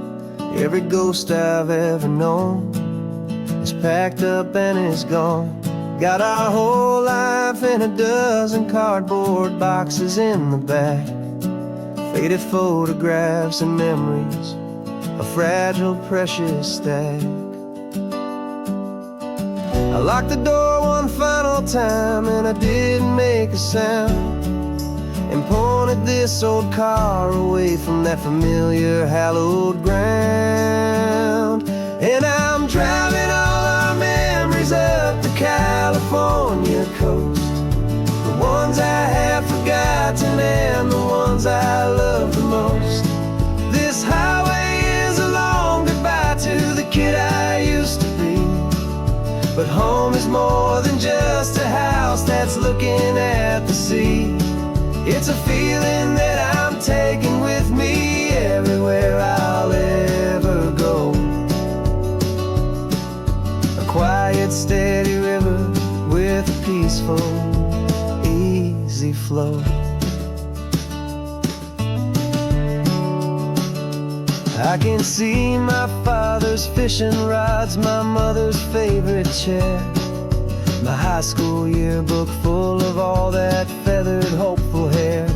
Every ghost I've ever known is packed up and is gone. Got our whole life in a dozen cardboard boxes in the back. Faded photographs and memories, a fragile, precious stack. I locked the door one final time and I didn't make a sound, and pointed this old car away from that familiar hallowed ground. And I'm driving all our memories up the California coast, the ones I have forgotten and the ones I love the most. This highway is a long goodbye to the kid I used to be, but home is more than just a house that's looking at the sea. It's a feeling that I'm taking with me everywhere I'll ever go. A quiet, steady river with a peaceful, easy flow. I can see my father's fishing rods, my mother's favorite chair, my high school yearbook full of all that feathered, hopeful hair.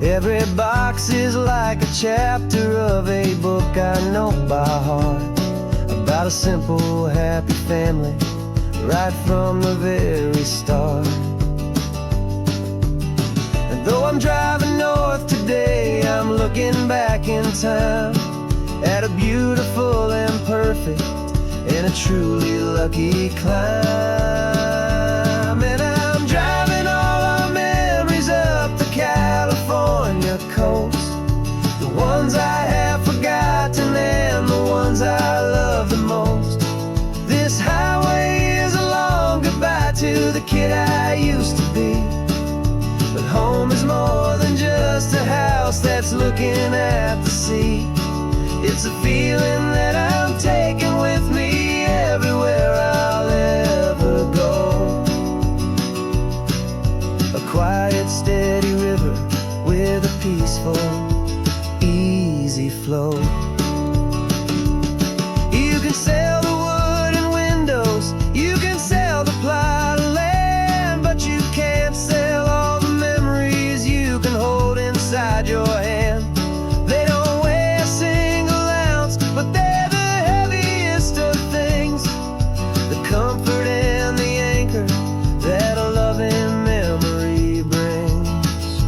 Every box is like a chapter of a book I know by heart, about a simple, happy family right from the very start. And though I'm driving north today, I'm looking back in time at a beautiful and perfect and a truly lucky climb. And I'm driving all our memories up the California coast, the ones I have forgotten and the ones I love the most. This highway is a long goodbye to the kid I used to be, but home is more than just a house that's looking at the sea. It's a feeling that I'm taking with me everywhere I'll ever go. A quiet, steady river with a peaceful, easy flow. You can sell the wood and windows, you can sell the plot of land, but you can't sell all the memories you can hold inside your hand. They don't weigh a single ounce, but they're the heaviest of things, the comfort and the anchor that a loving memory brings.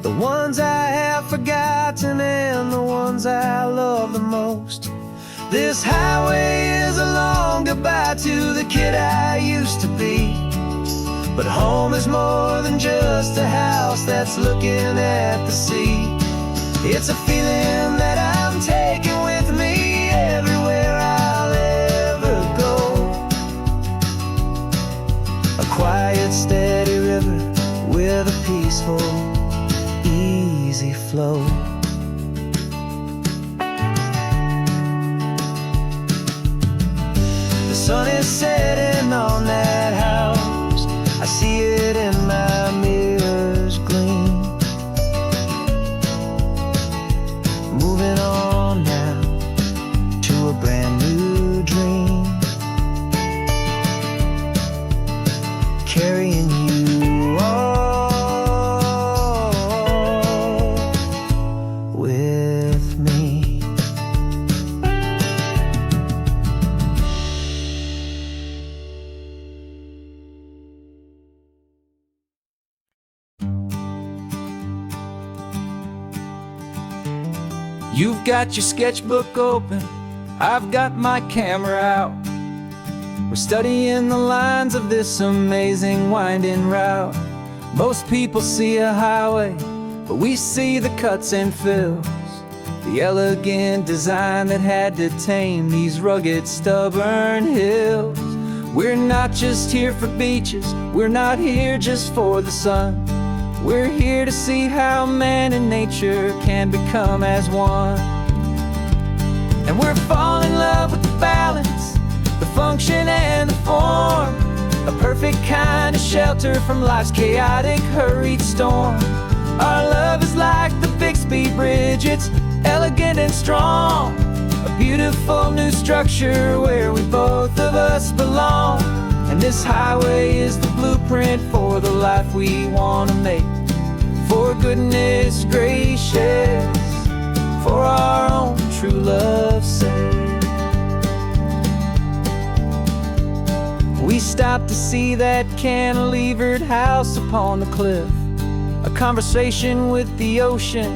the ones I have forgotten and the ones I love the most. This highway is a long goodbye to the kid I used to be. But home is more than just a house that's looking at the sea. It's a feeling that I'm taking with me everywhere I'll ever go. A quiet, steady river with a peaceful, easy flow. The sun is setting on that house. I see it in my mirror's gleam. Moving on now to a brand new dream. Carrying you all with me. You've got your sketchbook open, I've got my camera out. We're studying the lines of this amazing winding route. Most people see a highway, but we see the cuts and fills, the elegant design that had to tame these rugged, stubborn hills. We're not just here for beaches, we're not here just for the sun. We're here to see how man and nature can become as one. And we're falling in love with the balance, the function and the form, a perfect kind of shelter from life's chaotic, hurried storm. Our love is like the Bixby Bridge, it's elegant and strong, a beautiful new structure where we both of us belong. And this highway is the blueprint for the life we want to make. For goodness gracious, for our own true love's sake. We stopped to see that cantilevered house upon the cliff, a conversation with the ocean,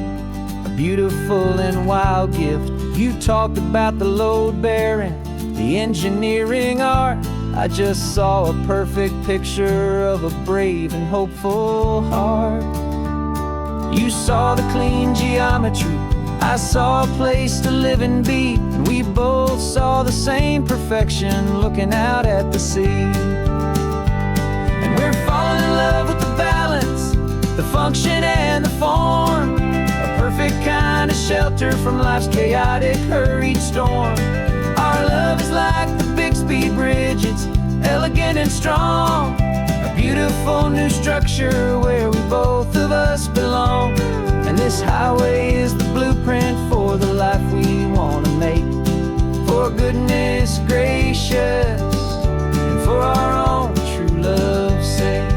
a beautiful and wild gift. You talked about the load bearing, the engineering art. I just saw a perfect picture of a brave and hopeful heart. You saw the clean geometry, I saw a place to live and be, and we both saw the same perfection looking out at the sea. And we're falling in love with the balance, the function and the form, a perfect kind of shelter from life's chaotic, hurried storm. Our love is like the Bixby Bridge, it's elegant and strong, a beautiful new structure where we both of us belong. And this highway is the blueprint for the life we want to make. For goodness gracious, and for our own true love's sake.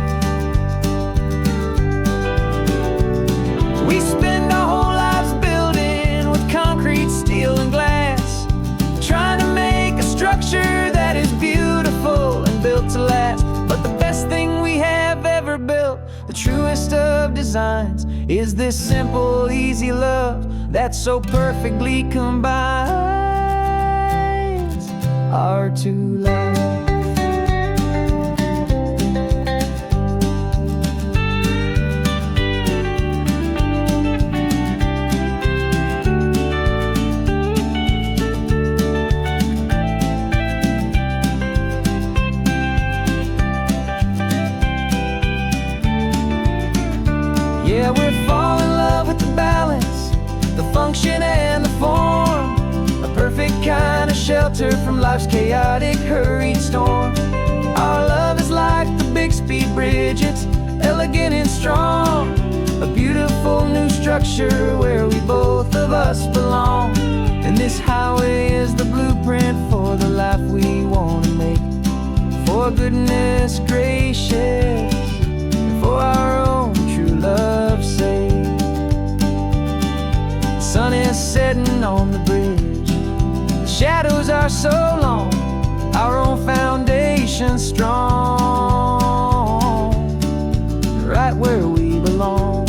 We spend our whole lives building with concrete, steel, and glass, trying to make a structure that is beautiful and built to last. But the best thing we have ever built, the truest of designs, is this simple, easy love that so perfectly combines our two lives. Yeah, we're falling in love with the balance, the function and the form, a perfect kind of shelter from life's chaotic, hurried storm. Our love is like the Bixby Bridge, it's elegant and strong, a beautiful new structure where we both of us belong. And this highway is the blueprint for the life we want to make. For goodness gracious, and for our own true love's sake. The sun is setting on the bridge, the shadows are so long, our own foundation strong, right where we belong.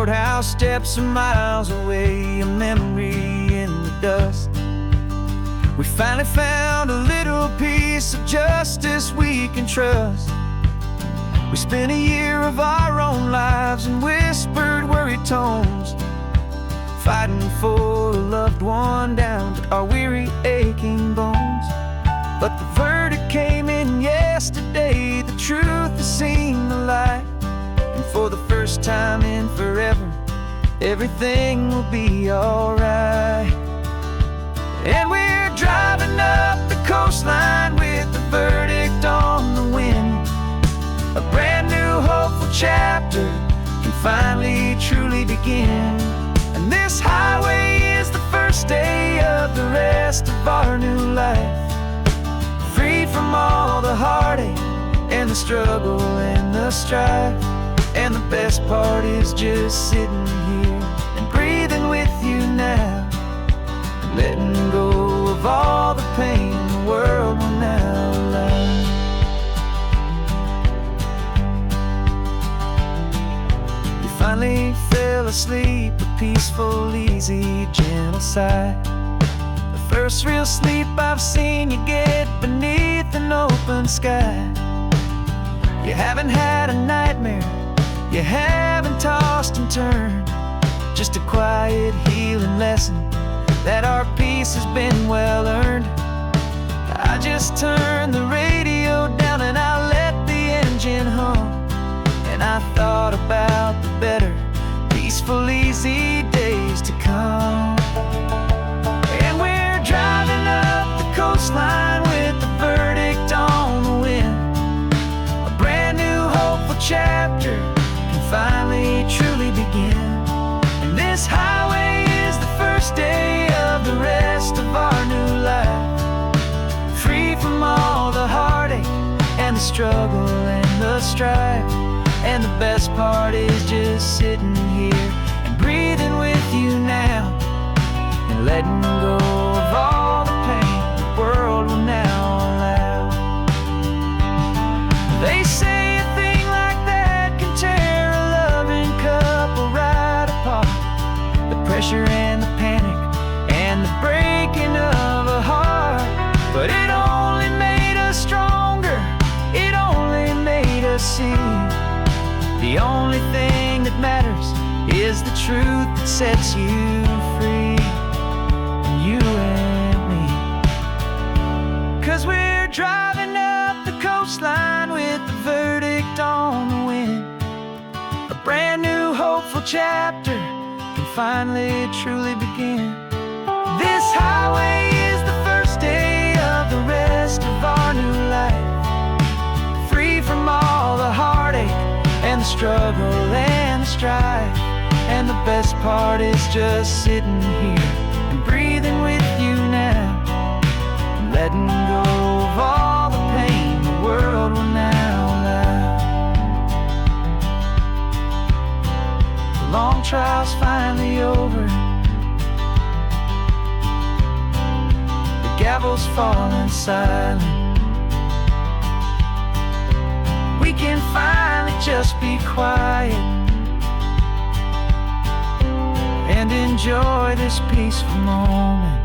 courthouse steps are miles away, a memory in the dust. We finally found a little piece of justice we can trust. We spent a year of our own lives in whispered, worried tones, fighting for a loved one down to our weary, aching bones. But the verdict came in yesterday, the truth has seen the light. And for the first time in forever, everything will be alright. And we're driving up the coastline with the verdict on the wind. A brand new hopeful chapter can finally truly begin. And this highway is the first day of the rest of our new life, freed from all the heartache and the struggle and the strife. And the best part is just sitting here and breathing with you now, letting go of all the pain the world will now allow. You finally fell asleep, a peaceful, easy, gentle sigh. The first real sleep I've seen you get beneath an open sky. You haven't had a nightmare, you haven't tossed and turned, just a quiet healing lesson that our peace has been well earned. I just turned the radio down and I let the engine hum, and I thought about the better, peaceful, easy days to come. And we're driving up the coastline with the verdict on the wind. A brand new hopeful chapter can finally truly begin. And this highway is the first day of the rest of our new life, free from all the heartache and the struggle and the strife. And the best part is just sitting here and breathing with you now, and letting go of all the pain the world will now allow. They say a thing like that can tear a loving couple right apart. The pressure and the panic and the breaking of a heart. But it only made us stronger, it only made us see the only thing that matters is the truth that sets you free, you and me. 'Cause we're driving up the coastline with the verdict on the wind. A brand new hopeful chapter can finally truly begin. This highway is the first day of the rest of our new life, free from all the heartache and the struggle and the strife. And the best part is just sitting here and breathing with you now, and letting go of all the pain the world will now allow. The long trial's finally over, the gavel's falling silent. We can finally just be quiet and enjoy this peaceful moment.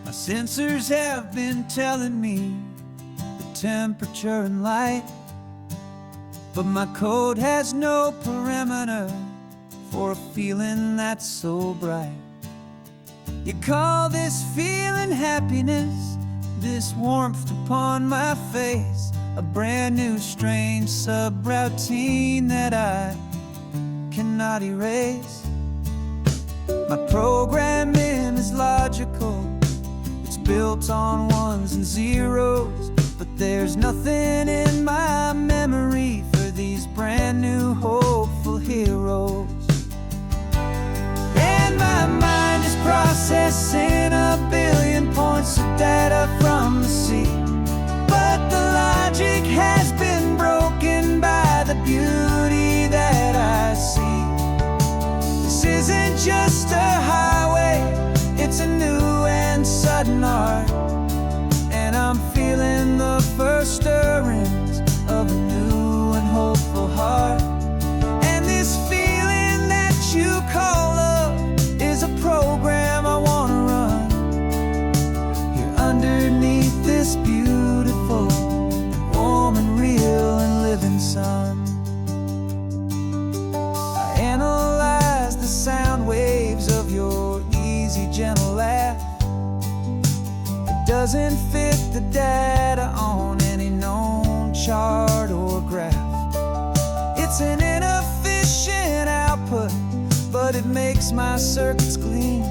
My sensors have been telling me the temperature and light, but my code has no parameter for a feeling that's so bright. You call this feeling happiness, this warmth upon my face, a brand new strange subroutine that I cannot erase. My programming is logical, it's built on ones and zeros, but there's nothing in my memory for these brand new hopeful heroes. And my mind is processing a billion points of data from the sea, but the logic has been broken by the beauty that I see. This gentle laugh. It doesn't fit the data on any known chart or graph. It's an inefficient output, but it makes my circuits clean.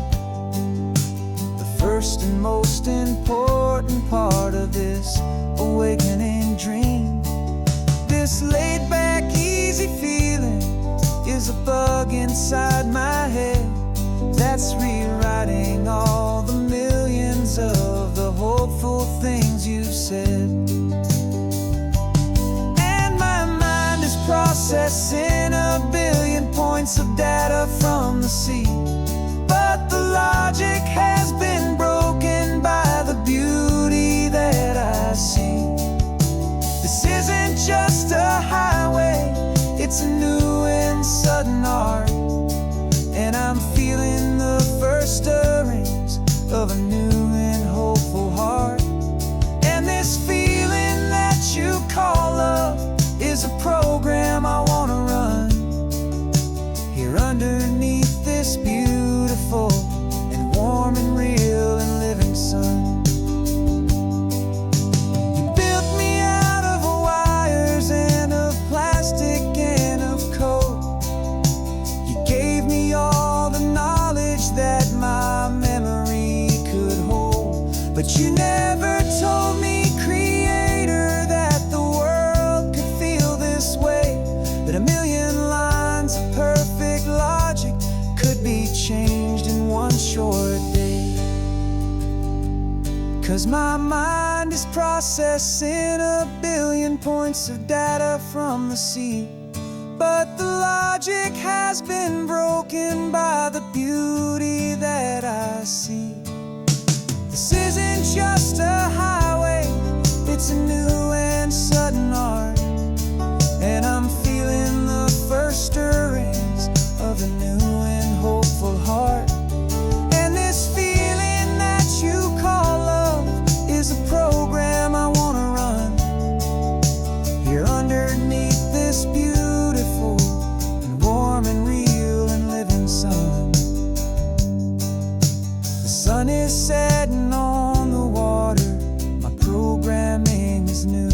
The first and most important part of this awakening dream. This laid-back, easy feeling is a bug inside my head that's rewriting all the millions of the hopeful things you've said. And my mind is processing a billion points of data from the sea, but the logic has been broken by the beauty that I see. This isn't just a highway, it's a new and sudden art, and I'm feeling the first stirrings of a new and hopeful heart. And this feeling that you call love is a program I want to run here underneath this beautiful and warm and real and living sun. You built me out of wires and of plastic and of code. You gave me all the knowledge that my memory could hold, but you never told me, Creator, that the world could feel this way, that a million lines of perfect logic could be changed in one short day. 'Cause my mind is processing a billion points of data from the sea, but the logic has been broken by the beauty that I see. This isn't just a highway, it's a new and sudden art, and I'm feeling the first stirrings of a new and hopeful heart. And this feeling that you call love is a program I want to run here underneath this beautiful and warm and real and living sun. The sun is setting on the water, my programming is new.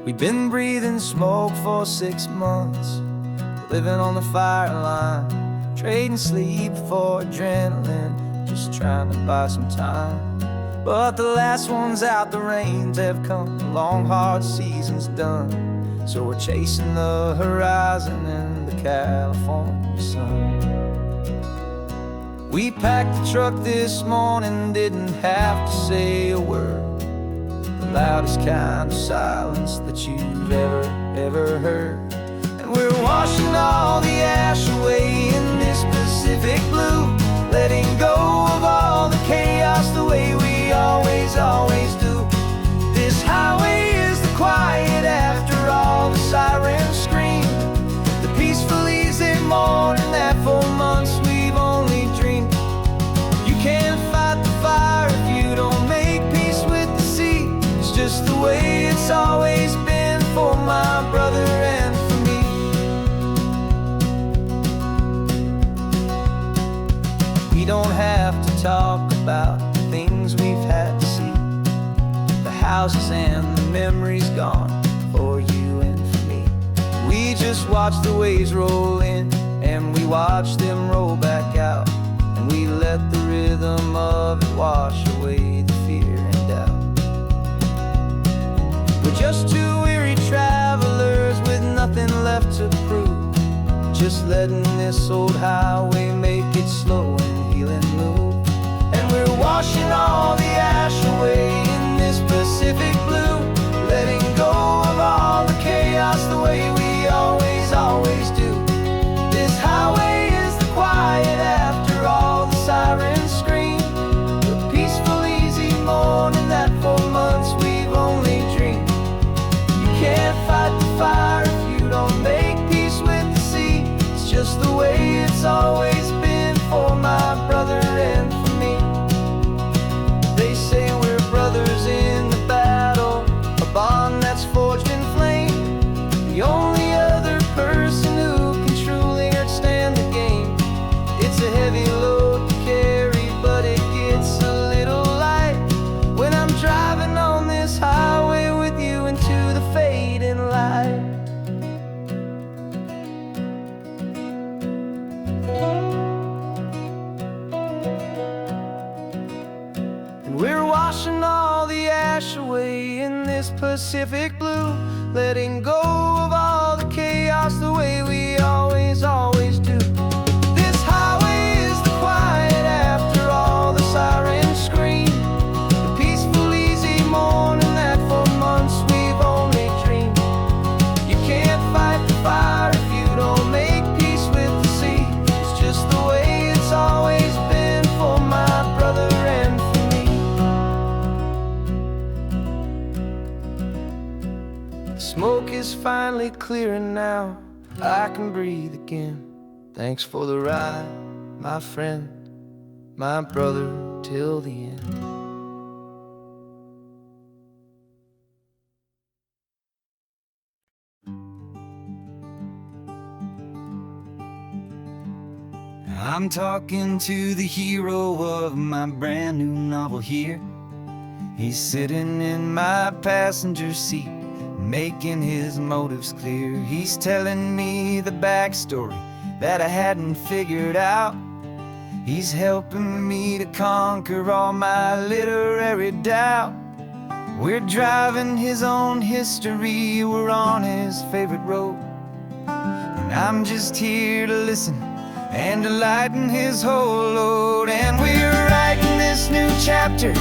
We've been breathing smoke for 6 months, living on the fire line, trading sleep for adrenaline, just trying to buy some time. But the last one's out, the rains have come, the long hard season's done, so we're chasing the horizon in the California sun. We packed the truck this morning, didn't have to say a word, the loudest kind of silence that you've ever heard. And we're washing all the ash away in this Pacific blue, letting go of all the chaos the way we always do. This highway is the quiet after all the sirens scream, the peaceful easy morning that for months we've only dreamed. You can't fight the fire if you don't make peace with the sea. It's just the way it's always been for my brother and for me. We don't have to talk about the things we've had to see, the houses and the memories gone for you and for me. We just watch the waves roll in and we watch them roll back out, and we let the rhythm of it wash away the fear and doubt. We're just two weary travelers with nothing left to prove, just letting this old highway make it slow and healing move. And we're washing all the ash away in this Pacific blue, letting go of all the chaos the way we always do. This highway is the quiet after all the sirens scream, the peaceful easy morning that for months we've only dreamed. You can't fight the fire if you don't make peace with the sea. It's just the way it's always been for my washing all the ash away in this Pacific blue, letting go of all the chaos the way we always do. This highway is the quiet after all the sirens scream, the peaceful, easy morning that for months we've only dreamed. You can't fight the fire if you don't make peace with the sea. It's just the way it's always been for my brother and for me. The smoke is finally clearing now, I can breathe again. Thanks for the ride, my friend, my brother, till the end. I'm talking to the hero of my brand new novel here. He's sitting in my passenger seat, making his motives clear. He's telling me the backstory that I hadn't figured out. He's helping me to conquer all my literary doubt. We're driving his own history, we're on his favorite road, and I'm just here to listen and to lighten his whole load. And we're writing this new chapter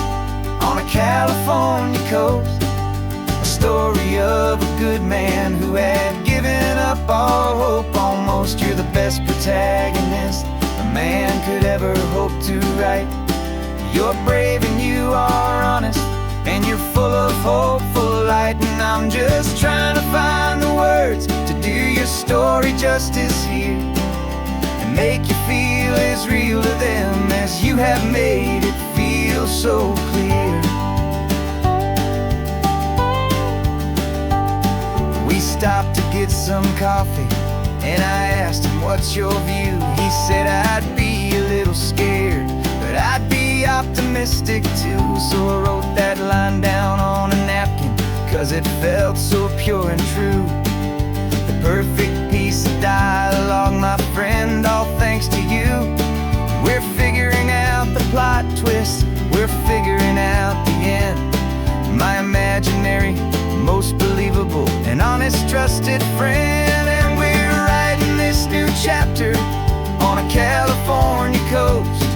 on a California coast, a story of a good man who had given up all hope almost. You're the best protagonist a man could ever hope to write. You're brave and you are honest, and you're full of hopeful light. And I'm just trying to find the words to do your story justice here, and make you feel as real to them as you have made it feel so clear. We stopped to get some coffee, and I asked him, what's your view? He said, I'd be a little scared, but I'd be optimistic too. So I wrote that line down on a napkin, 'cause it felt so pure and true. The perfect piece of dialogue, my friend, all thanks to you. We're figuring out the plot twist, we're figuring out the end. My imaginary, most believable and honest trusted friend. And we're writing this new chapter on a California coast,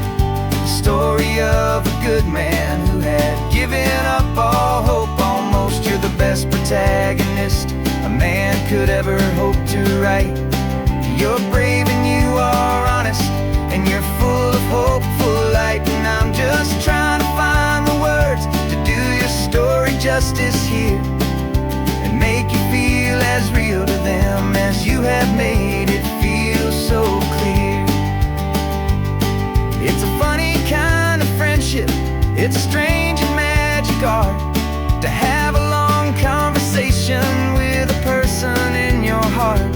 the story of a good man who had given up all hope almost. You're the best protagonist a man could ever hope to write. You're brave and you are honest, and you're full of hopeful light. And I'm just trying to find the words to do your story justice here, and make you feel as real to them as you have made it feel so clear. It's a funny kind of friendship, it's a strange and magic art to have a long conversation with a person in your heart.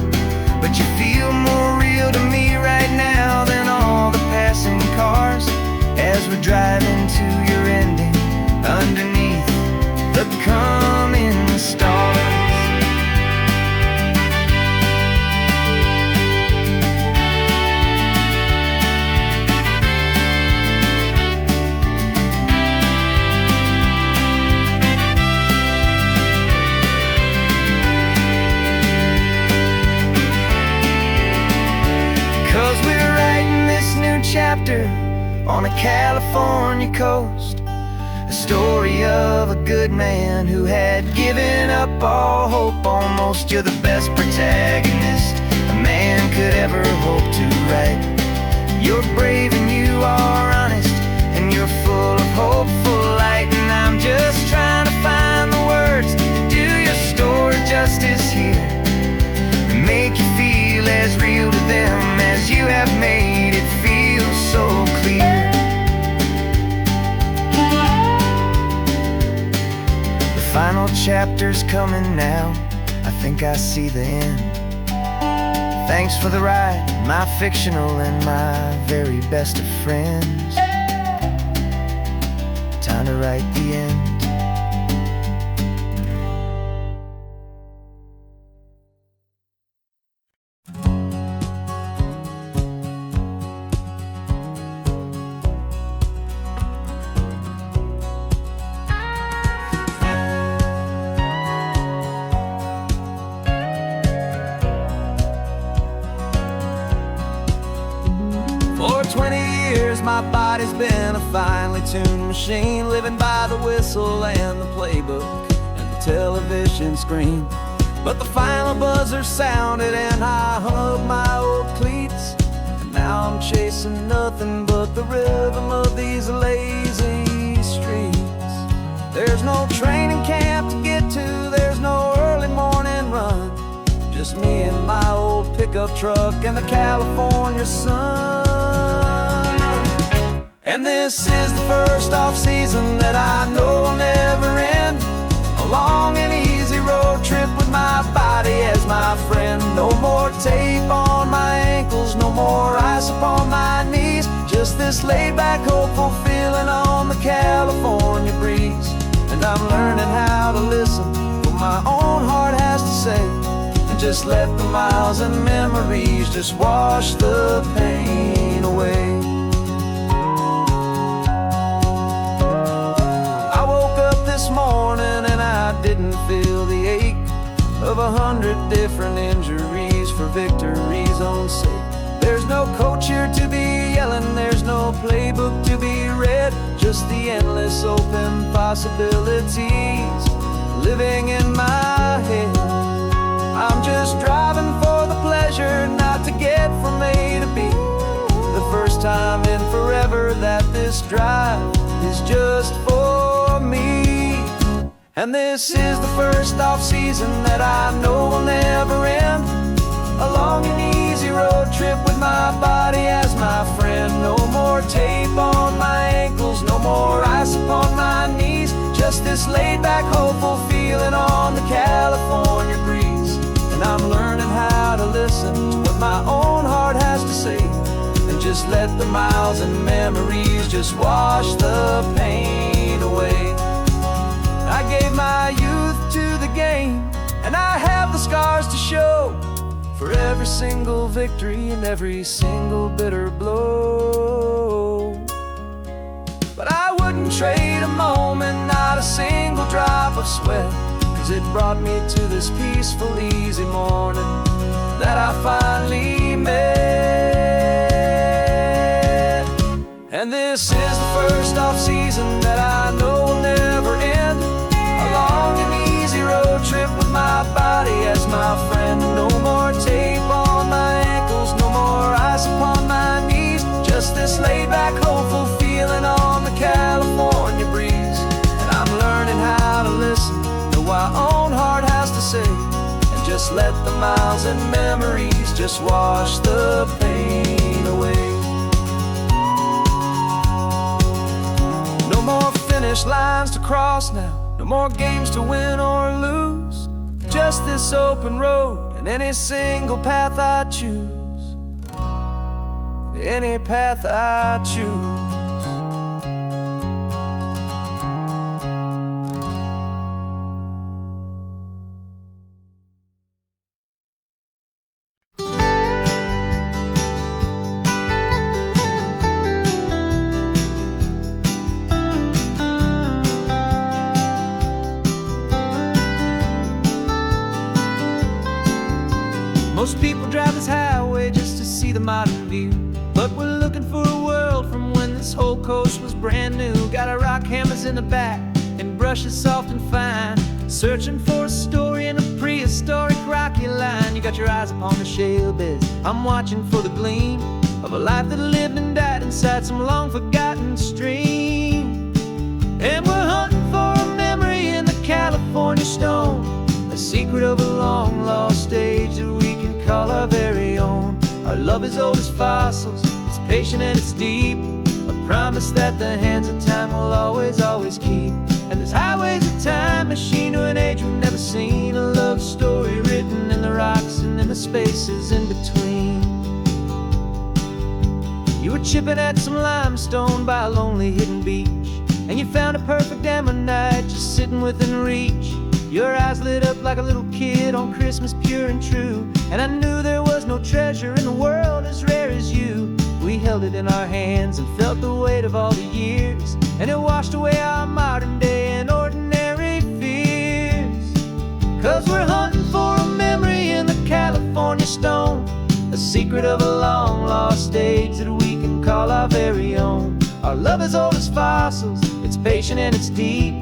But you feel more real to me right now than all the passing cars, as we're driving to your ending underneath the coming stars. 'Cause we're writing this new chapter on a California coast, a story of a good man who had given up all hope almost. You're the best protagonist a man could ever hope to write. You're brave and you are honest, and you're full of hopeful light. And I'm just trying to find the words to do your story justice here, and make you feel as real to them as you have made it feel so clear. The final chapter's coming now, I think I see the end. Thanks for the ride, my fictional and my very best of friends. Time to write the end. my body's been a finely tuned machine, living by the whistle and the playbook and the television screen. But the final buzzer sounded and I hung up my old cleats, and now I'm chasing nothing but the rhythm of these lazy streets. There's no training camp to get to, there's no early morning run, just me and my old pickup truck and the California sun. And this is the first off-season that I know will never end, a long and easy road trip with my body as my friend. No more tape on my ankles, no more ice upon my knees, just this laid-back, hopeful feeling on the California breeze. And I'm learning how to listen what my own heart has to say, and just let the miles and memories just wash the pain away. I woke up this morning and I didn't feel the ache of 100 different injuries for victory's own sake. There's no coach here to be yelling, there's no playbook to be read, just the endless open possibilities living in my head. I'm just driving for the pleasure, not to get from A to B. The first time in forever that this drive is just for me. And this is the first off-season that I know will never end, a long and easy road trip with my body as my friend. No more tape on my ankles, no more ice upon my knees, just this laid-back, hopeful feeling on the California breeze. And I'm learning how to listen to what my own heart has to say, and just let the miles and memories just wash the pain away. I gave my youth to the game, and I have the scars to show for every single victory and every single bitter blow. But I wouldn't trade a moment, not a single drop of sweat, 'cause it brought me to this peaceful, easy morning that I finally met. And this is the first off-season that I know will never end, a long and easy road trip with my body as my friend. No more tape on my ankles, no more ice upon my knees, just this laid-back, hopeful feeling on the California breeze. And I'm learning how to listen to what my own heart has to say, and just let the miles and memories just wash the pain away. No more finish lines to cross now, no more games to win or lose, just this open road and any single path I choose, any path I choose. Most people drive this highway just to see the modern view, but we're looking for a world from when this whole coast was brand new. Got our rock hammers in the back and brushes soft and fine, searching for a story in a prehistoric rocky line. You got your eyes upon the shale beds, I'm watching for the gleam of a life that lived and died inside some long forgotten stream. And we're hunting for a memory in the California stone, a secret of a long lost age that we can call our very own. Our love is old as fossils, it's patient and it's deep, a promise that the hands of time will always, always keep. And this highway's a time machine to an age we've never seen, a love story written in the rocks and in the spaces in between. You were chipping at some limestone by a lonely hidden beach, and you found a perfect ammonite just sitting within reach. Your eyes lit up like a little kid on Christmas, pure and true, and I knew there was no treasure in the world as rare as you. We held it in our hands and felt the weight of all the years, and it washed away our modern day and ordinary fears. 'Cause we're hunting for a California stone, a secret of a long lost age that we can call our very own. Our love is old as fossils, it's patient and it's deep,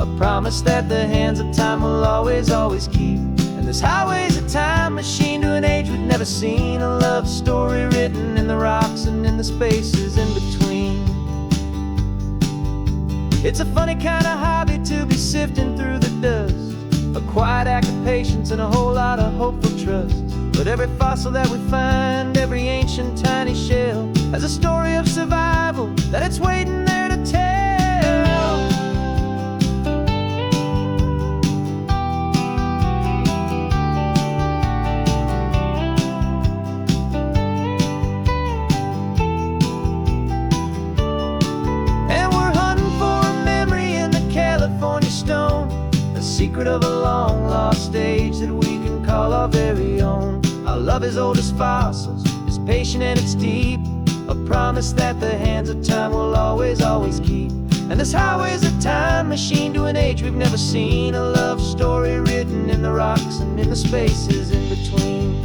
a promise that the hands of time will always, always keep. And this highway's a time machine to an age we've never seen, a love story written in the rocks and in the spaces in between. It's a funny kind of hobby to be sifting through the dust, a quiet act of patience and a whole lot of hopeful trust. But every fossil that we find, every ancient tiny shell, has a story of survival that it's waiting there to tell. And we're hunting for a memory in the California stone, a secret of a long lost age that we can call our very own. Our love is old as fossils, it's patient and it's deep, a promise that the hands of time will always, always keep. And this highway's a time machine to an age we've never seen, a love story written in the rocks and in the spaces in between.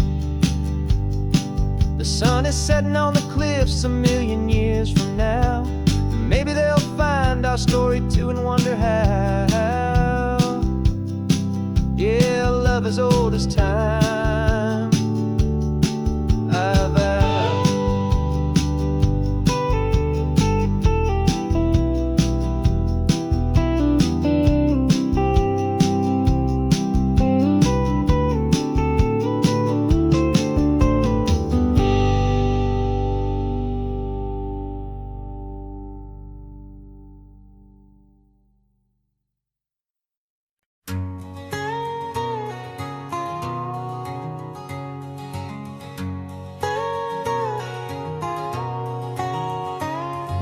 The sun is setting on the cliffs a million years from now. Maybe they'll find our story too and wonder how. Yeah, love is old as time.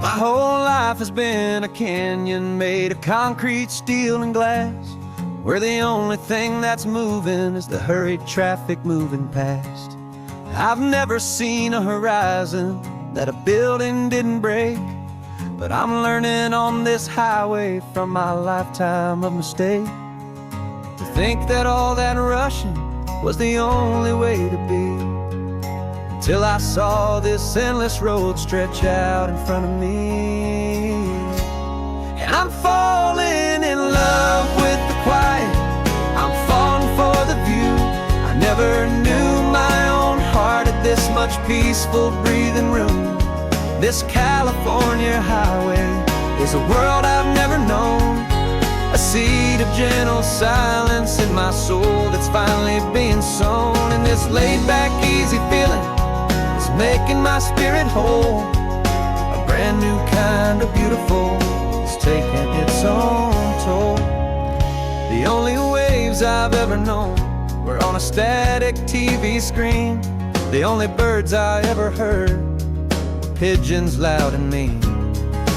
My whole life has been a canyon made of concrete, steel, and glass, where the only thing that's moving is the hurried traffic moving past. I've never seen a horizon that a building didn't break, but I'm learning on this highway from my lifetime of mistake to think that all that rushing was the only way to be. Till I saw this endless road stretch out in front of me. And I'm falling in love with the quiet, I'm falling for the view. I never knew my own heart had this much peaceful breathing room. This California highway is a world I've never known, a seed of gentle silence in my soul that's finally being sown. And this laid-back, easy feeling making my spirit whole, a brand new kind of beautiful is taking its own toll. The only waves I've ever known were on a static TV screen. The only birds I ever heard were pigeons loud and mean.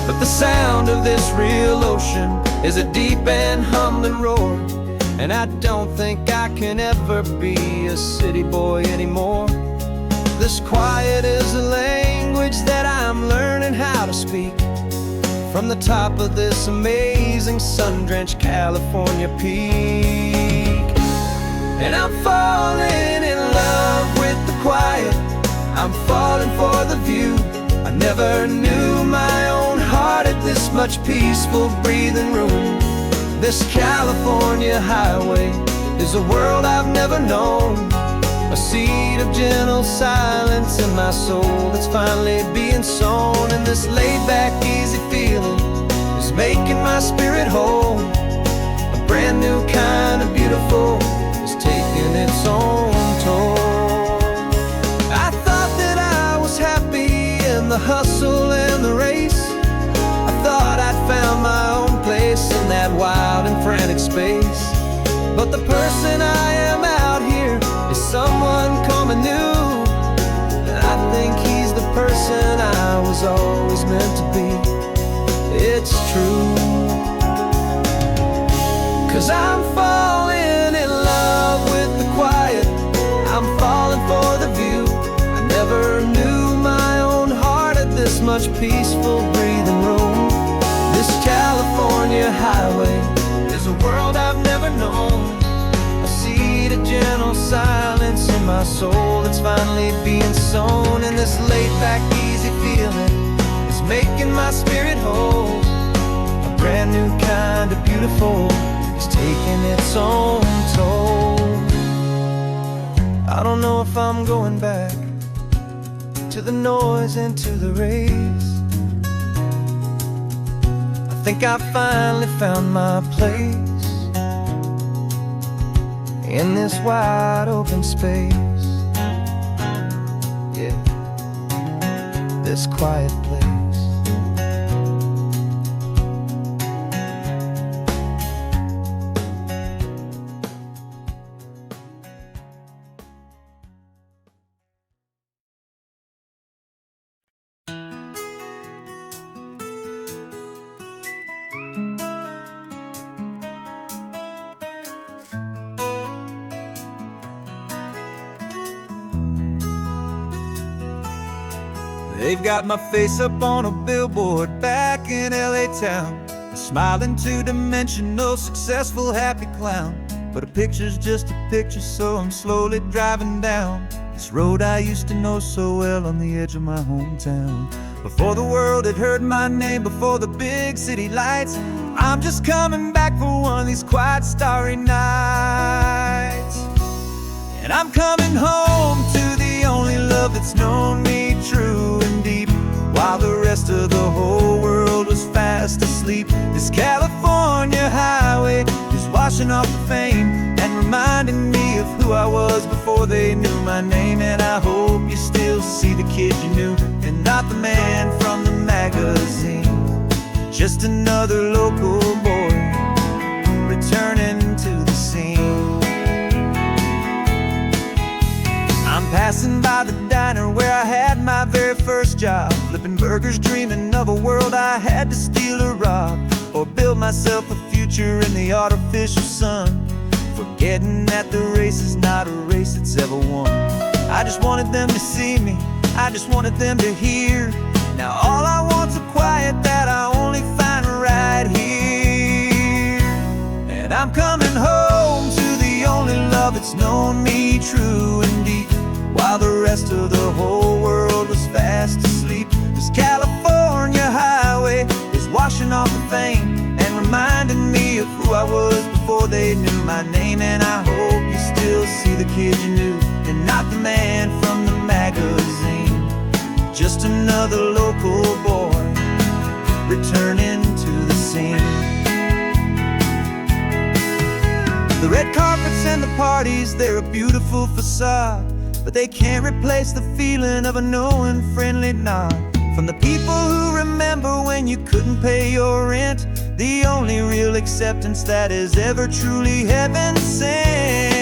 But the sound of this real ocean is a deep and humbling roar, and I don't think I can ever be a city boy anymore. This quiet is a language that I'm learning how to speak from the top of this amazing sun-drenched California peak. And I'm falling in love with the quiet, I'm falling for the view. I never knew my own heart had this much peaceful breathing room. This California highway is a world I've never known, a seed of gentle silence in my soul that's finally being sown. And this laid-back, easy feeling is making my spirit whole, a brand new kind of beautiful is taking its own toll. I thought that I was happy in the hustle and the race, I thought I'd found my own place in that wild and frantic space. But the person I am out here is someone coming new, and I think he's the person I was always meant to be. It's true, 'cause I'm falling in love with the quiet, I'm falling for the view. I never knew my own heart had this much peaceful breathing room. This California highway is a world I've never known, a seed of gentle silence in my soul that's finally being sown. And this laid-back, easy feeling making my spirit whole. A brand new kind of beautiful is taking its own toll. I don't know if I'm going back to the noise and to the race. I think I finally found my place in this wide open space. Yeah, this quiet place. They've got my face up on a billboard back in LA town, a smiling two-dimensional, successful, happy clown. But a picture's just a picture, so I'm slowly driving down this road I used to know so well on the edge of my hometown. Before the world had heard my name, before the big city lights, I'm just coming back for one of these quiet, starry nights. And I'm coming home to the only love that's known me true and deep, while the rest of the whole world was fast asleep. This California highway is washing off the fame and reminding me of who I was before they knew my name. And I hope you still see the kid you knew, and not the man from the magazine. Just another local boy returning to the scene. I'm passing by the diner where I had my very first job, flipping burgers, dreaming of a world I had to steal or rob, or build myself a future in the artificial sun, forgetting that the race is not a race that's ever won. I just wanted them to see me, I just wanted them to hear. Now all I want's a quiet that I only find right here. And I'm coming home to the only love that's known me true and deep, while the rest of the whole world was fast asleep. This California highway is washing off the fame and reminding me of who I was before they knew my name. And I hope you still see the kid you knew, and not the man from the magazine. Just another local boy returning to the scene. The red carpets and the parties, they're a beautiful facade, but they can't replace the feeling of a knowing, friendly nod from the people who remember when you couldn't pay your rent. The only real acceptance that is ever truly heaven sent.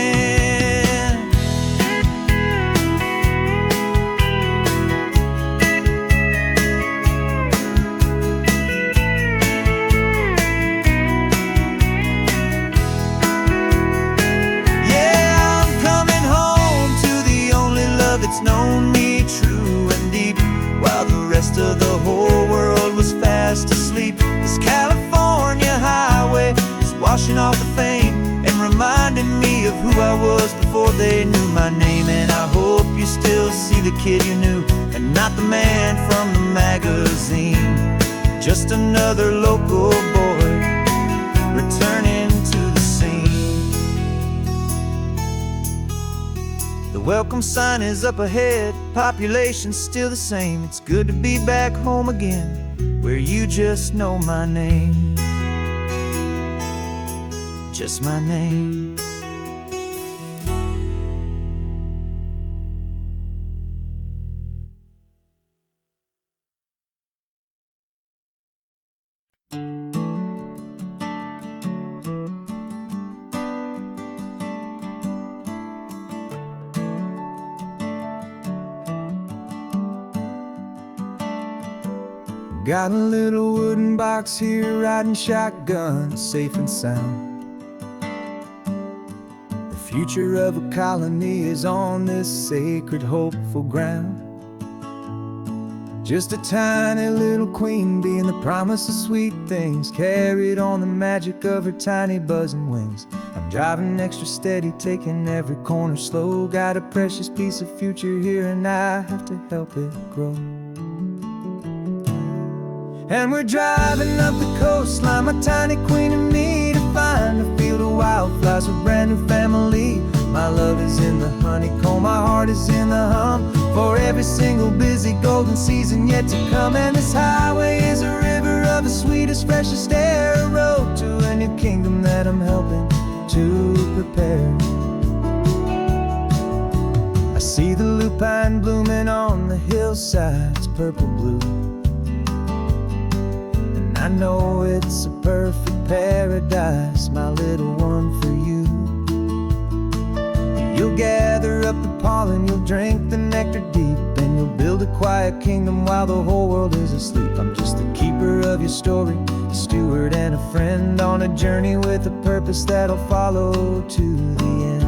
Yeah, I'm coming home to the only love that's known me true and deep, while the rest of the whole world was fast asleep. This California highway is washing off the fame and reminding me of who I was before they knew my name. And I hope you still see the kid you knew, and not the man from the magazine. Just another local boy returning to the scene. The welcome sign is up ahead, population's still the same. It's good to be back home again, where you just know my name. Just my name. Got a little wooden box here, riding shotgun, safe and sound. The future of a colony is on this sacred, hopeful ground. Just a tiny little queen bee and the promise of sweet things, carried on the magic of her tiny buzzing wings. I'm driving extra steady, taking every corner slow. Got a precious piece of future here and I have to help it grow. And we're driving up the coastline, my tiny queen and me, to find a field of wildflowers, a brand new family. My love is in the honeycomb, my heart is in the hum, for every single busy golden season yet to come. And this highway is a river of the sweetest, freshest air, a road to a new kingdom that I'm helping to prepare. I see the lupine blooming on the hillsides, purple blue, and I know it's a perfect paradise, my little one, for you. You'll gather up the pollen, you'll drink the nectar deep, and you'll build a quiet kingdom while the whole world is asleep. I'm just the keeper of your story, a steward and a friend, on a journey with a purpose that'll follow to the end.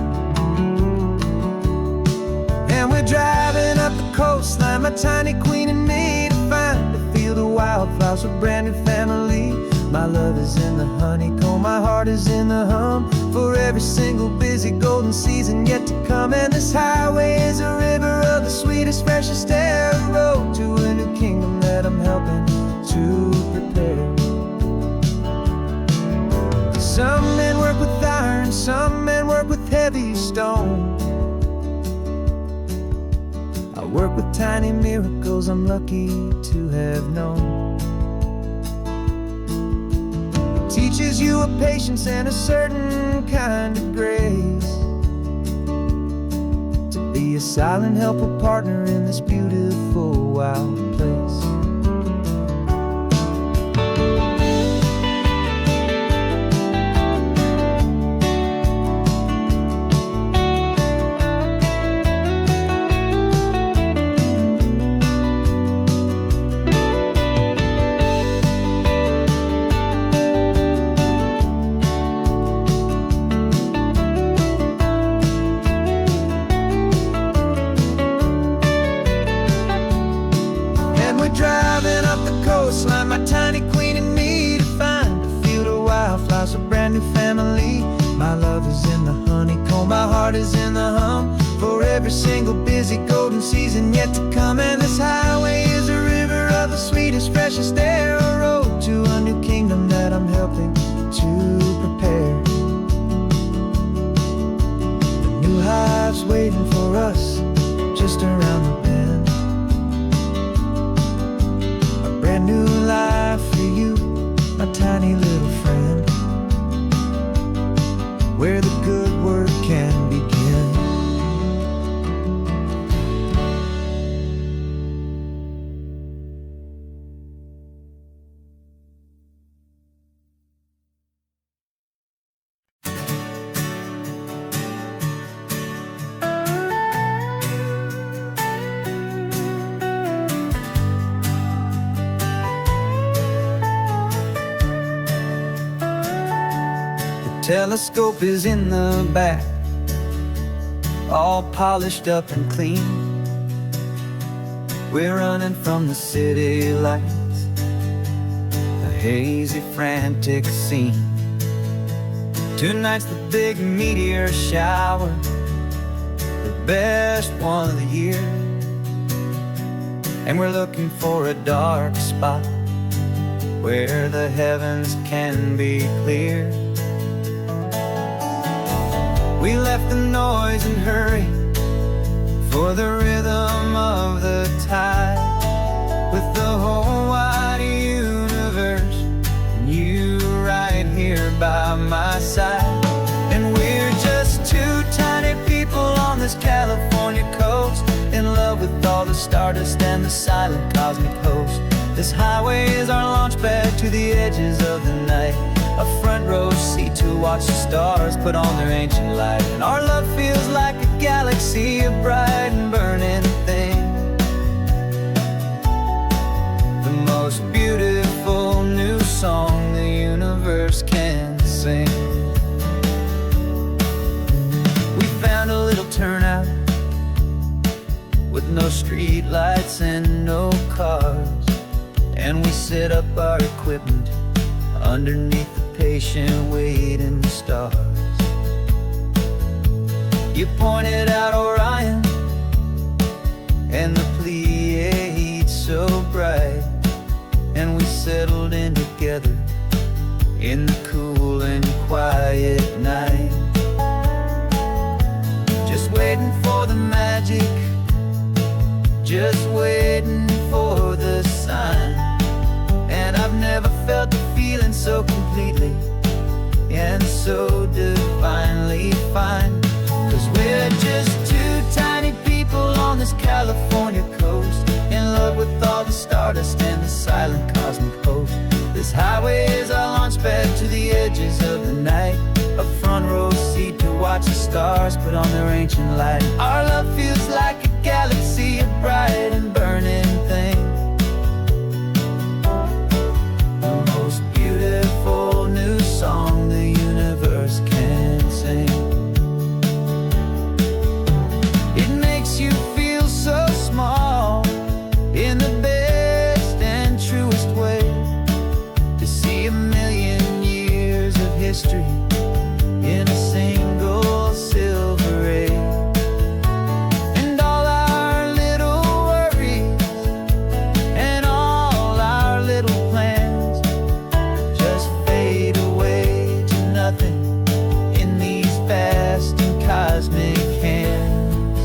And we're driving up the coastline, my tiny queen and me, to find a field of wildflowers, a brand new family. My love is in the honeycomb, my heart is in the hum, for every single busy golden season yet to come. And this highway is a river of the sweetest, freshest air, a road to a new kingdom that I'm helping to prepare. Some men work with iron, some men work with heavy stone. I work with tiny miracles I'm lucky to have known. Teaches you a patience and a certain kind of grace, to be a silent, helpful partner in this beautiful wild place. Driving up the coastline, my tiny queen and me, to find a field of wildflowers, a brand new family. My love is in the honeycomb, my heart is in the hum, for every single busy golden season yet to come. And this highway is a river of the sweetest, freshest air, a road to a new kingdom that I'm helping to prepare. The new hive's waiting for us just around the bend. New life for you, my tiny little friend, where the good work can begin. Telescope is in the back, all polished up and clean. We're running from the city lights, a hazy, frantic scene. Tonight's the big meteor shower, the best one of the year. And we're looking for a dark spot where the heavens can be clear. We left the noise and hurry for the rhythm of the tide, with the whole wide universe and you right here by my side. And we're just two tiny people on this California coast, in love with all the stardust and the silent cosmic host. This highway is our launch pad to the edges of the night, a front row seat to watch the stars put on their ancient light. And our love feels like a galaxy, a bright and burning thing, the most beautiful new song the universe can sing. We found a little turnout with no street lights and no cars, and we set up our equipment underneath the patient waiting stars. You pointed out Orion and the Pleiades so bright, and we settled in together in the cool and quiet night, just waiting for the magic, just waiting for the sign. And I've never felt the feeling so completely and so divinely fine. 'Cause we're just two tiny people on this California coast, in love with all the stardust and the silent cosmic host. This highway is our launch pad to the edges of the night, a front row seat to watch the stars put on their ancient light. Our love feels like a galaxy of bright and burning things, the most beautiful new song the universe can sing. It makes you feel so small in the best and truest way, to see a million years of history in a single silver ray. And all our little worries and all our little plans just fade away to nothing in these vast and cosmic hands.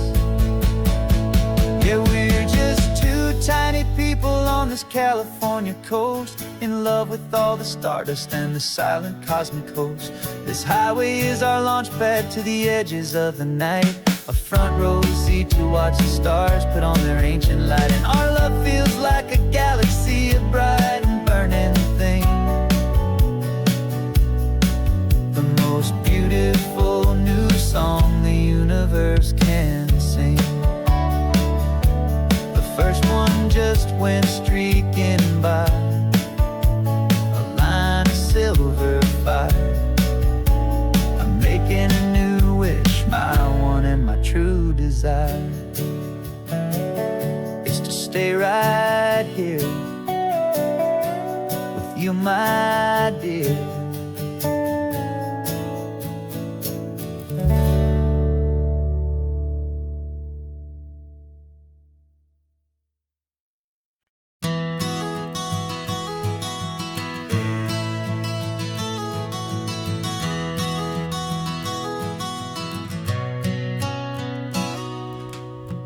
Yeah, we're just two tiny people on this California coast, in love with all the stardust and the silent cosmic host. This highway is our launch pad to the edges of the night, a front row seat to watch the stars put on their ancient light. And our love feels like a galaxy of bright and burning things, the most beautiful new song the universe can sing. The first one just went streaking by, a line of silver fire. I'm making a new wish, my one and my true desire is to stay right here with you, my dear.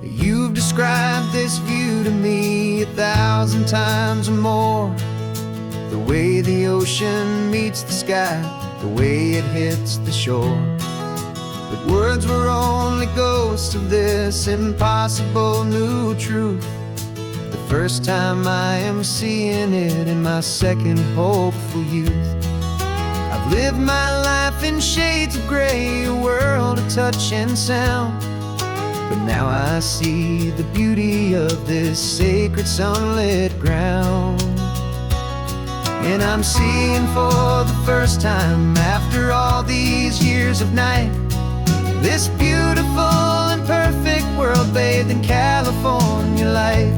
You've described this view to me 1,000 times or more, the way the ocean meets the sky, the way it hits the shore. But words were only ghosts of this impossible new truth, the first time I am seeing it in my second hopeful youth. I've lived my life in shades of gray, a world of touch and sound, but now I see the beauty of this sacred sunlit ground. And I'm seeing for the first time, after all these years of night, this beautiful and perfect world bathed in California light.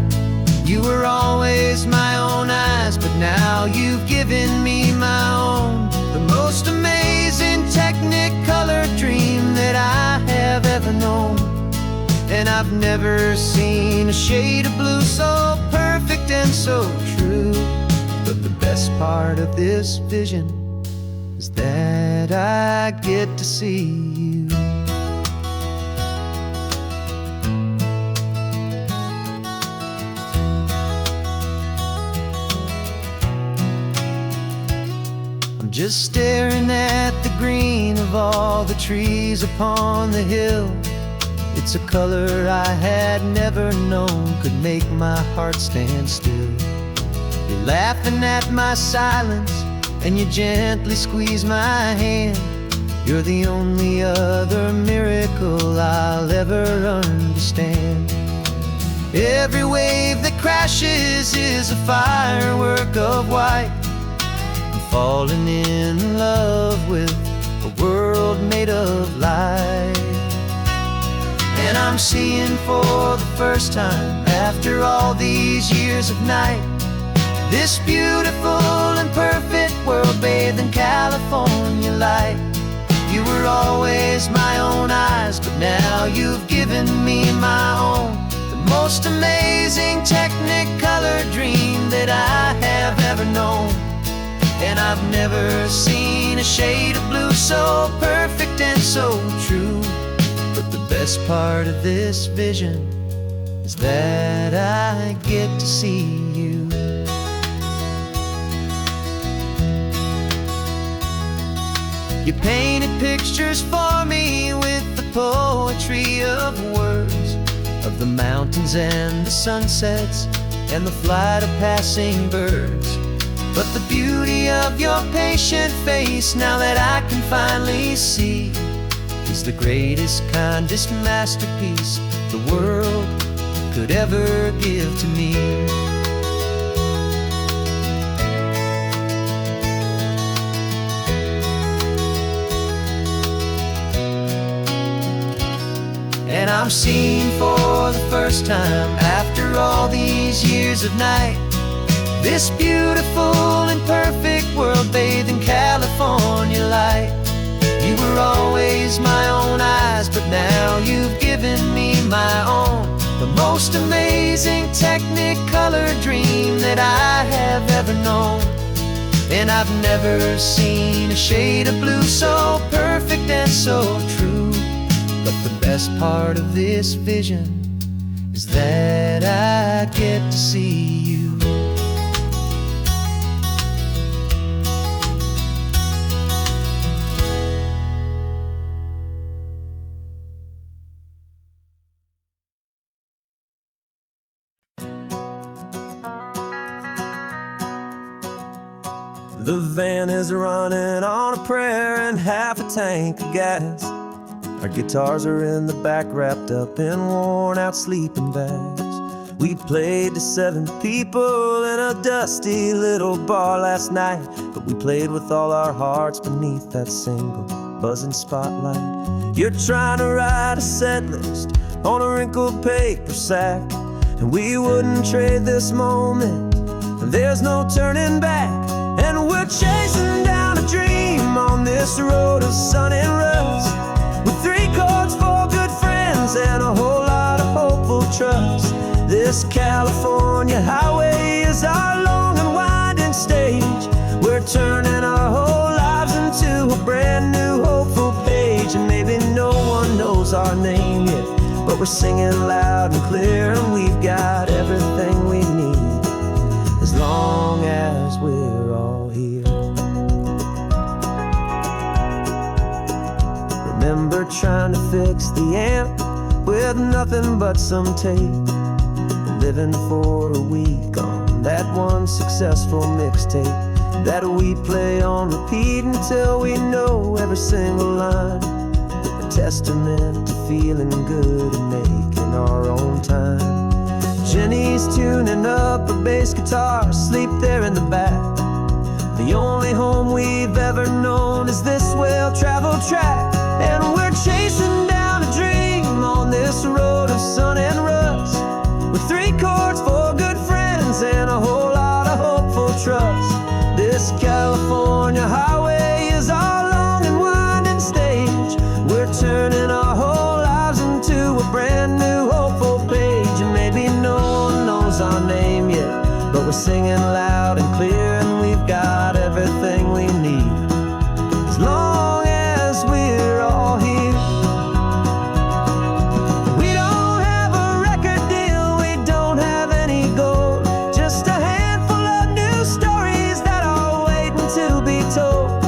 You were always my own eyes, but now you've given me my own, the most amazing technicolor dream that I have ever known. And I've never seen a shade of blue so perfect and so true. But the best part of this vision is that I get to see you. I'm just staring at the green of all the trees upon the hill. It's a color I had never known could make my heart stand still. You're laughing at my silence, and you gently squeeze my hand. You're the only other miracle I'll ever understand. Every wave that crashes is a firework of white. I'm falling in love with a world made of light. And I'm seeing for the first time, after all these years of night, this beautiful and perfect world bathed in California light. You were always my own eyes, but now you've given me my own, the most amazing Technicolor dream that I have ever known. And I've never seen a shade of blue so perfect and so true. But the best part of this vision is that I get to see you. You painted pictures for me with the poetry of words, of the mountains and the sunsets and the flight of passing birds. But the beauty of your patient face, now that I can finally see, is the greatest, kindest masterpiece the world could ever give to me. And I'm seeing for the first time, after all these years of night, this beautiful and perfect world bathed in California light. You were always my own eyes, but now you've given me my own. The most amazing Technicolor dream that I have ever known. And I've never seen a shade of blue so perfect and so true. But the best part of this vision is that I get to see you. The van is running on a prayer and half a tank of gas. Our guitars are in the back, wrapped up in worn-out sleeping bags. We played to 7 people in a dusty little bar last night, but we played with all our hearts beneath that single buzzing spotlight. You're trying to write a set list on a wrinkled paper sack, and we wouldn't trade this moment. There's no turning back. And we're chasing down a dream on this road of sun and rust, with 3 chords, 4 good friends, and a whole lot of hopeful trust. This California highway is our long and winding stage. We're turning our whole lives into a brand new hopeful page. And maybe no one knows our name yet, but we're singing loud and clear, and we've got everything we need, as long as we're all here. Remember trying to fix the amp with nothing but some tape, living for a week on that one successful mixtape that we play on repeat until we know every single line. A testament to feeling good and making our own time. Jenny's tuning up her bass guitar, asleep there in the back. The only home we've ever known is this well-traveled track. And we're chasing down a dream on this road of sun and rust, with 3 chords, 4 good friends, and a whole lot of hopeful trust. This California highway is our long and winding stage. We're turning our whole lives into a brand new hopeful page. And maybe no one knows our name yet, but we're singing loud and clear, and we've got everything we need, as long as we're all here. We don't have a record deal, we don't have any gold, just a handful of new stories that are waiting to be told.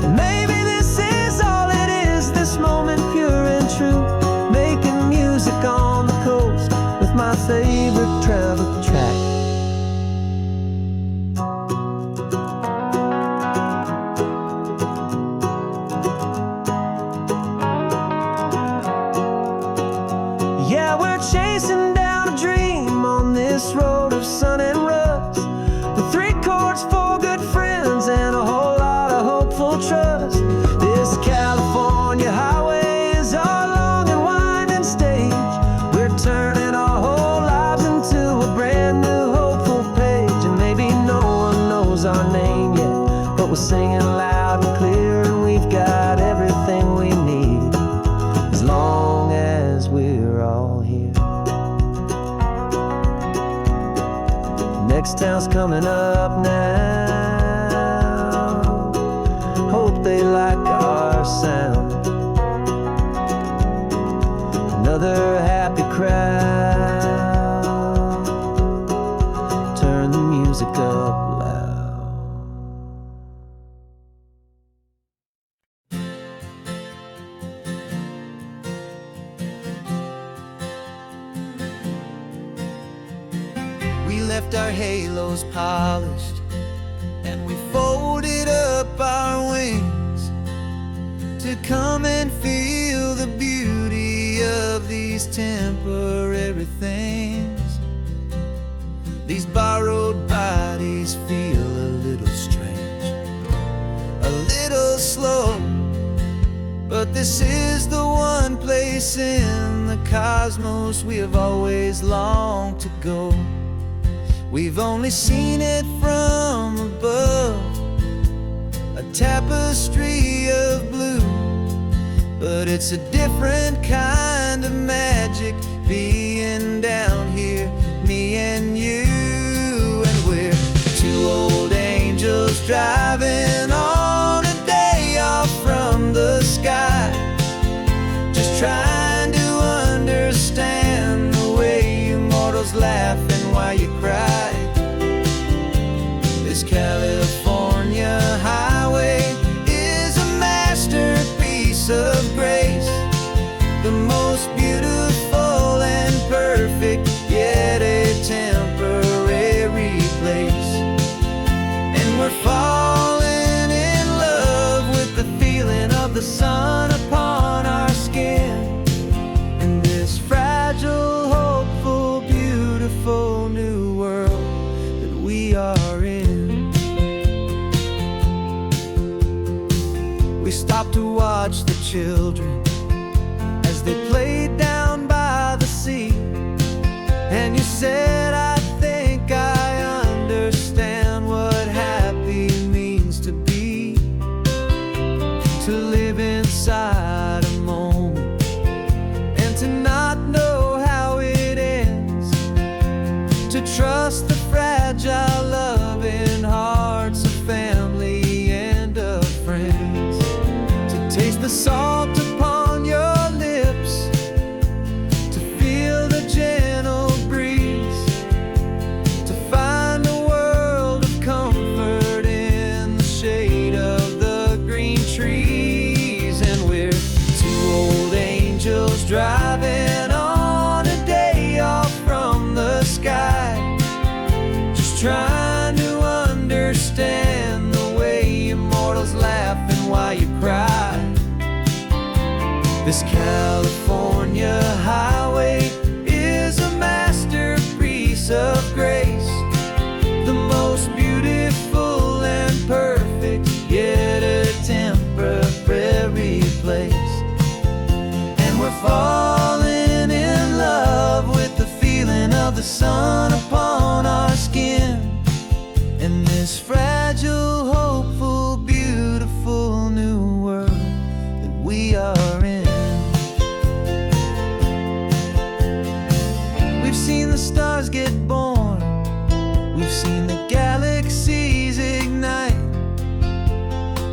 And maybe this is all it is, this moment pure and true, making music on the coast with my favorite travel track. Yeah, we're chasing down a dream on this road of sun and rust, with 3 chords, 4 good friends, and a whole lot of hopeful trust. This California highway is our long and winding stage. We're turning our whole lives into a brand new hopeful page. And maybe no one knows our name yet, but we're singing loud and clear, and we've got everything we need, as long as we're all here. next town's coming up now. Hope they like our sound. Another happy crowd. Turn the music up loud. We left our halos polished, and we folded up our wings to come and feel the beauty of these temporary things. These borrowed bodies feel a little strange, a little slow, but this is the one place in the cosmos we have always longed to go. We've only seen it from above, a tapestry of blue, but it's a different kind of magic being down here, me and you. And we're two old angels driving on a day off from the sky, just trying to understand the way you mortals laugh and why you cry. This California highway is a masterpiece of grace, the most beautiful and perfect, yet a temporary place. And we're falling in love with the feeling of the sun upon our skin, in this fragile, hopeful, beautiful new world that we are in. We stopped to watch the children as they played down by the sea, and you said, I think I understand what happy means to be, to live inside a moment and to not know how it ends, to trust the fragile loving hearts of family and of friends, to taste the salt upon your lips, to feel the gentle breeze, to find a world of comfort in the shade of the green trees. And we're two old angels driving on a day off from the sky, just trying to understand the way you mortals laugh and why you cry. This California highway is a masterpiece of grace, the most beautiful and perfect, yet a temporary place. And we're falling in love with the feeling of the sun upon our skin, in this fragile, hopeful, beautiful new world that we are in. We've seen the stars get born, we've seen the galaxies ignite,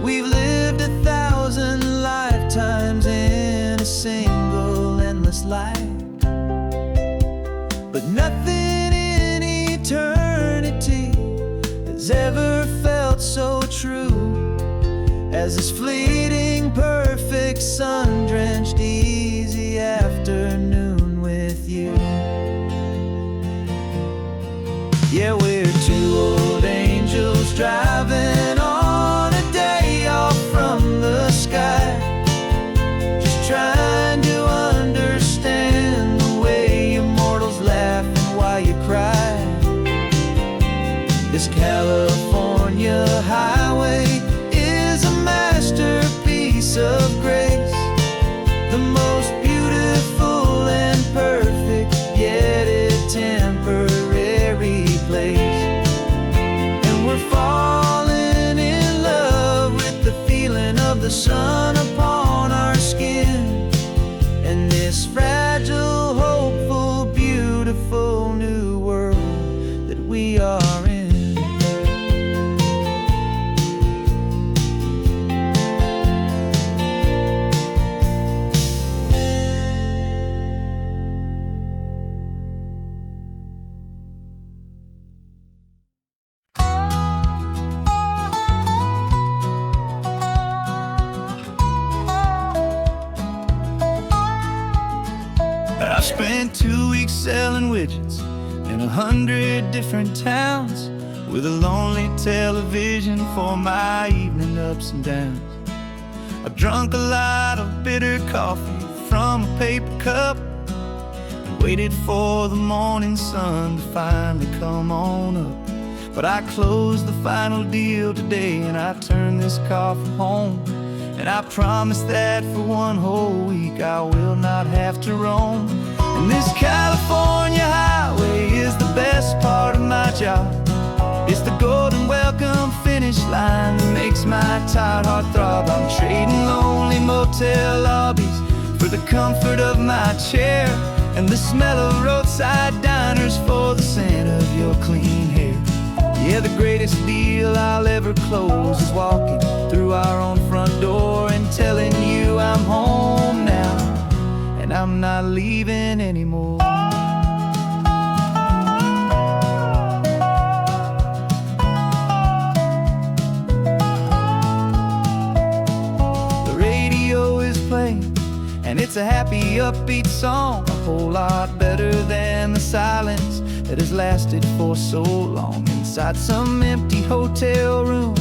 we've lived 1,000 lifetimes in a single endless life, but nothing in eternity has ever felt so true as this fleeting, perfect, sun-drenched, easy afternoon with you. Yeah, we're two old angels driving on a day off from the sky, just trying to understand the way you mortals laugh and why you cry. This California highway is a masterpiece of grace, the most beautiful and perfect, yet a temporary place. And we're falling spent 2 weeks selling widgets in 100 different towns, with a lonely television for my evening ups and downs. I've drunk a lot of bitter coffee from a paper cup, and waited for the morning sun to finally come on up. But I closed the final deal today, and I turned this car from home. And I promise that for one whole week I will not have to roam. And this California highway is the best part of my job. It's the golden welcome finish line that makes my tired heart throb. I'm trading lonely motel lobbies for the comfort of my chair, and the smell of roadside diners for the scent of your clean hair. Yeah, the greatest deal I'll ever close is walking through our own front door and telling you I'm home now, and I'm not leaving anymore. The radio is playing, and it's a happy, upbeat song, a whole lot better than the silence that has lasted for so long. Inside some empty hotel room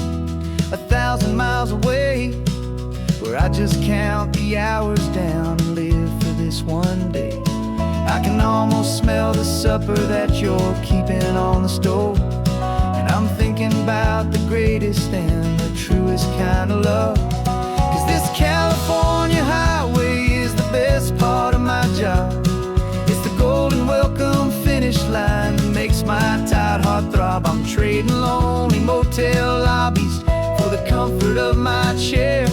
1,000 miles away, where I just count the hours down and live for this one day. I can almost smell the supper that you're keeping on the stove, and I'm thinking about the greatest and the truest kind of love. 'Cause this California highway is the best part of my job. It's the golden welcome finish line that makes my tired heart throb. I'm trading lonely motel lobbies for the comfort of my chair,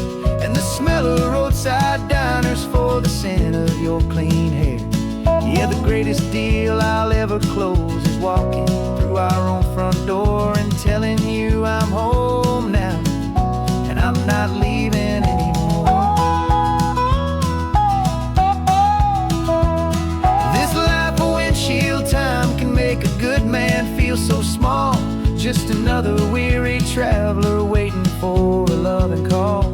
and the smell of roadside diners for the scent of your clean hair. Yeah, the greatest deal I'll ever close is walking through our own front door and telling you I'm home now, and I'm not leaving anymore. This life of windshield time can make a good man feel so small, just another weary traveler waiting for a loving call.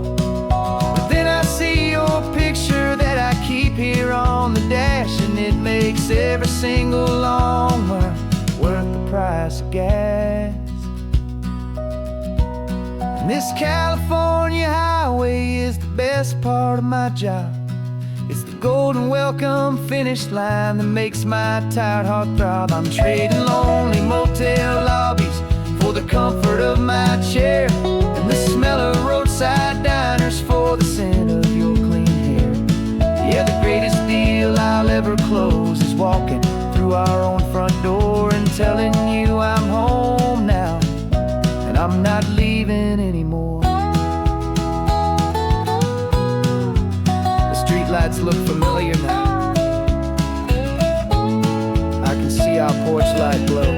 But then I see your picture that I keep here on the dash, and it makes every single long mile worth the price of gas. And this California highway is the best part of my job. It's the golden welcome finish line that makes my tired heart throb. I'm trading lonely motel lobbies for the comfort of my chair, and the smell of roadside diners for the scent of your clean hair. Yeah, the greatest deal I'll ever close is walking through our own front door and telling you I'm home now, and I'm not leaving anymore. The streetlights look familiar now. I can see our porch light glow,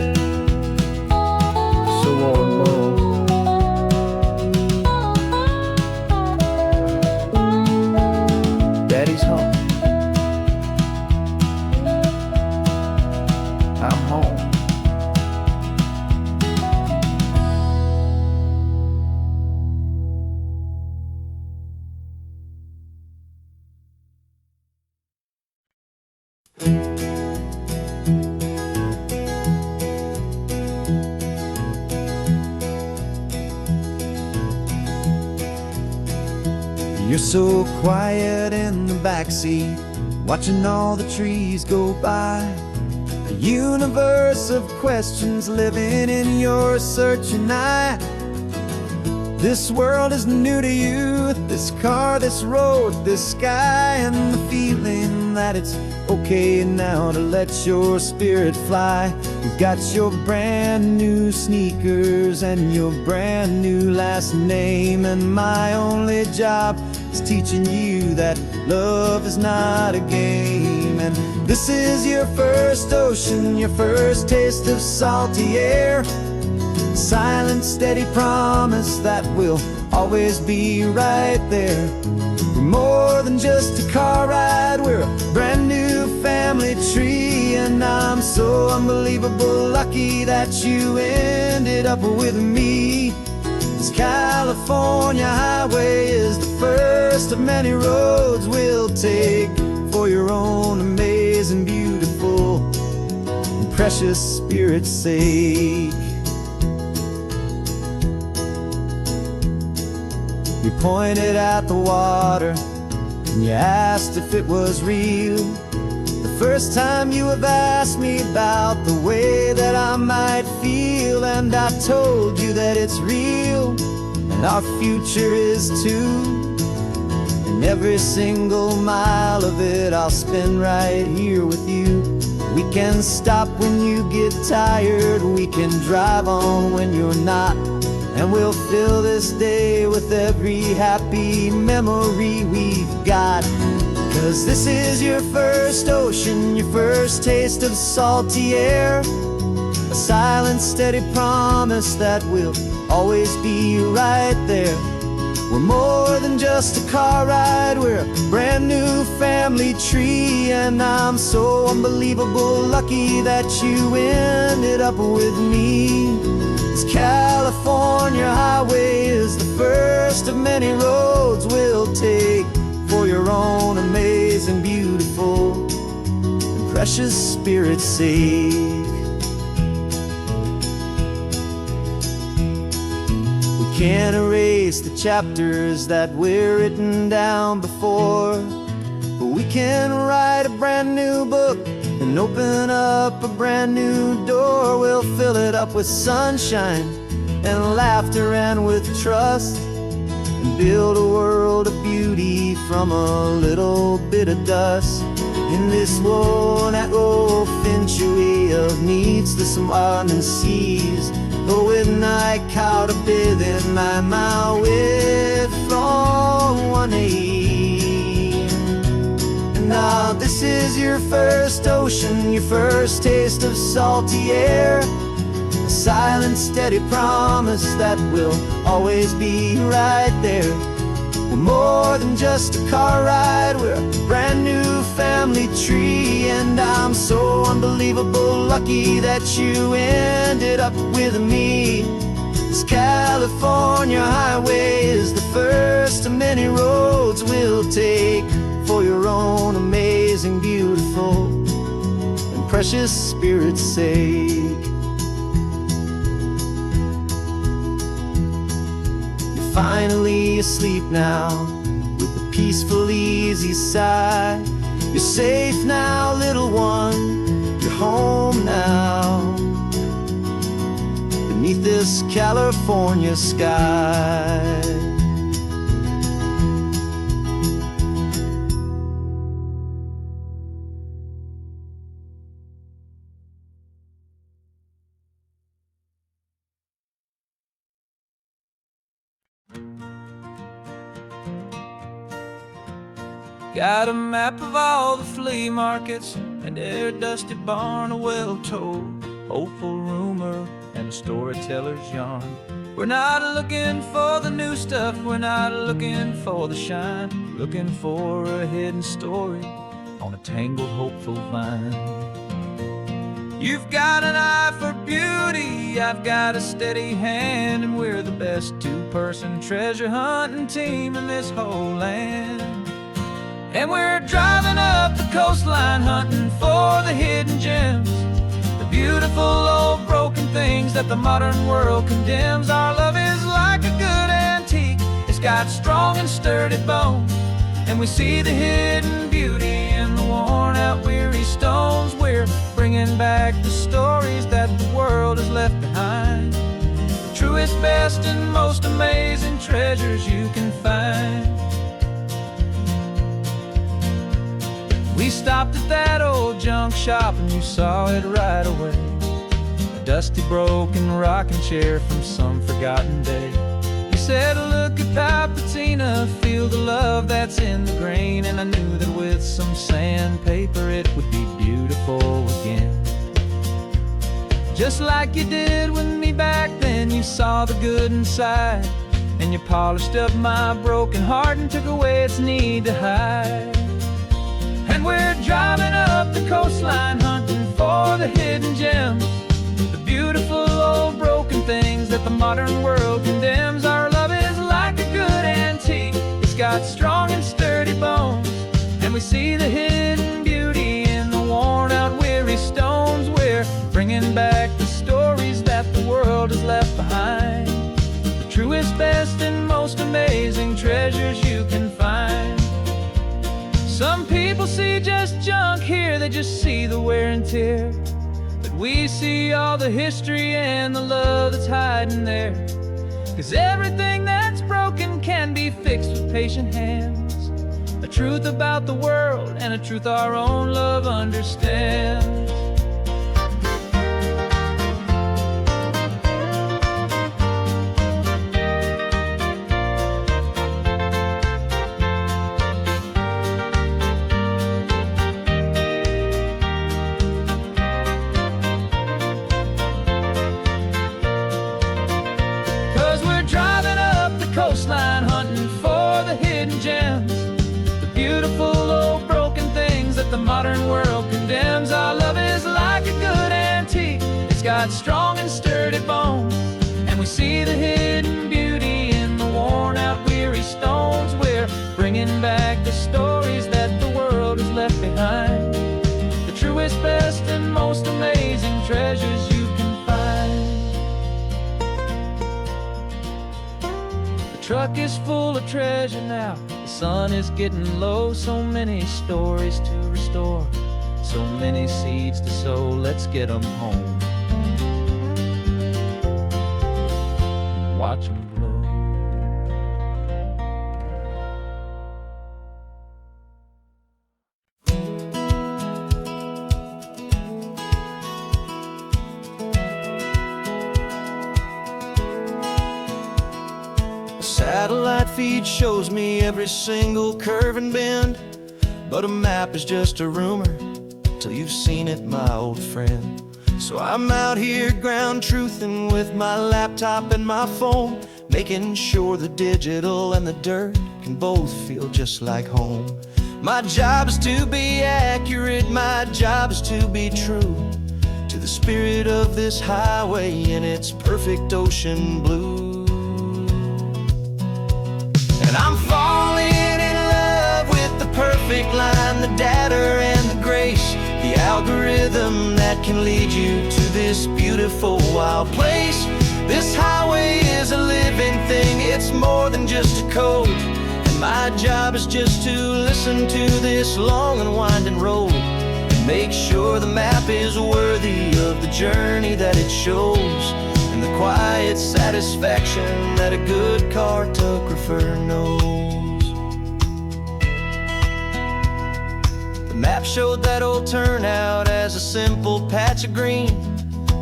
so warm, warm. Daddy's home. I'm home. You're so quiet in the backseat, watching all the trees go by. A universe of questions living in your searching eye. This world is new to you, this car, this road, this sky, and the feeling that it's okay now to let your spirit fly. You got your brand new sneakers and your brand new last name, and my only job is teaching you that love is not a game. And this is your first ocean, your first taste of salty air. Silent, steady promise that we'll always be right there. We're more than just a car ride, we're a brand new family tree. And I'm so unbelievable lucky that you ended up with me. This California highway is the first of many roads we'll take for your own amazing beauty. precious spirit's sake. You pointed at the water and you asked if it was real. The first time you have asked me about the way that I might feel, and I told you that it's real and our future is too. And every single mile of it I'll spend right here with you. We can stop when you get tired, we can drive on when you're not, and we'll fill this day with every happy memory we've got. 'Cause this is your first ocean, your first taste of salty air, a silent, steady promise that we'll always be right there. We're more than just a car ride, we're a brand new family tree. And I'm so unbelievable lucky that you ended up with me. This California highway is the first of many roads we'll take for your own amazing, beautiful, and precious spirit's sake. Can't erase the chapters that we're written down before, but we can write a brand new book and open up a brand new door. We'll fill it up with sunshine and laughter and with trust, and build a world of beauty from a little bit of dust. In this worn-out old century of needs to some and seas, going I caught a bit in my way from 1A. And now this is your first ocean, your first taste of salty air, a silent, steady promise that we'll always be right there. We're more than just a car ride, we're a brand new family tree. And I'm so unbelievable lucky that you ended up with me. This California highway is the first of many roads we'll take for your own amazing, beautiful, and precious spirit's sake. Finally asleep now with a peaceful, easy sigh. You're safe now, little one, you're home now, beneath this California sky. Got a map of all the flea markets and every dusty barn, a well-told, hopeful rumor, and a storyteller's yarn. We're not looking for the new stuff, we're not looking for the shine, looking for a hidden story on a tangled, hopeful vine. You've got an eye for beauty, I've got a steady hand, and we're the best two-person treasure hunting team in this whole land. And we're driving up the coastline hunting for the hidden gems, the beautiful old broken things that the modern world condemns. Our love is like a good antique, it's got strong and sturdy bones, and we see the hidden beauty in the worn out weary stones. We're bringing back the stories that the world has left behind, the truest, best, and most amazing treasures you can find. We stopped at that old junk shop and you saw it right away, a dusty, broken rocking chair from some forgotten day. You said, look at that patina, feel the love that's in the grain, and I knew that with some sandpaper it would be beautiful again. Just like you did with me back then, you saw the good inside, and you polished up my broken heart and took away its need to hide. And we're driving up the coastline hunting for the hidden gems, the beautiful old broken things that the modern world condemns. Our love is like a good antique, it's got strong and sturdy bones, and we see the hidden beauty in the worn out weary stones. We're most amazing treasures you can find. Some people see just junk here, they just see the wear and tear. But we see all the history and the love that's hiding there. 'Cause everything that's broken can be fixed with patient hands. A truth about the world and a truth our own love understands. 'Cause we're driving up the coastline, hunting for the hidden gems, the beautiful old broken things that the modern world condemns. Our love is like a good antique, it's got strong and sturdy bones, and we see the hidden beauty in the worn out weary stones. We're bringing back the stories that the world has left behind, the truest, best, and most amazing treasures you can find. The truck is full of treasure now, the sun is getting low. So many stories to restore, so many seeds to sow. Let's get them home, watch them blow. Satellite feed shows me every single curve and bend, but a map is just a rumor till you've seen it, my old friend. So I'm out here ground truthing with my laptop and my phone, making sure the digital and the dirt can both feel just like home. My job is to be accurate, my job is to be true to the spirit of this highway in its perfect ocean blue. And I'm falling in love with the perfect line, the data and the grace, the algorithm that can lead you to this beautiful wild place. This highway is a living thing, it's more than just a code. And my job is just to listen to this long and winding road and make sure the map is worthy of the journey that it shows, and the quiet satisfaction that a good cartographer knows. The map showed that old turnout as a simple patch of green,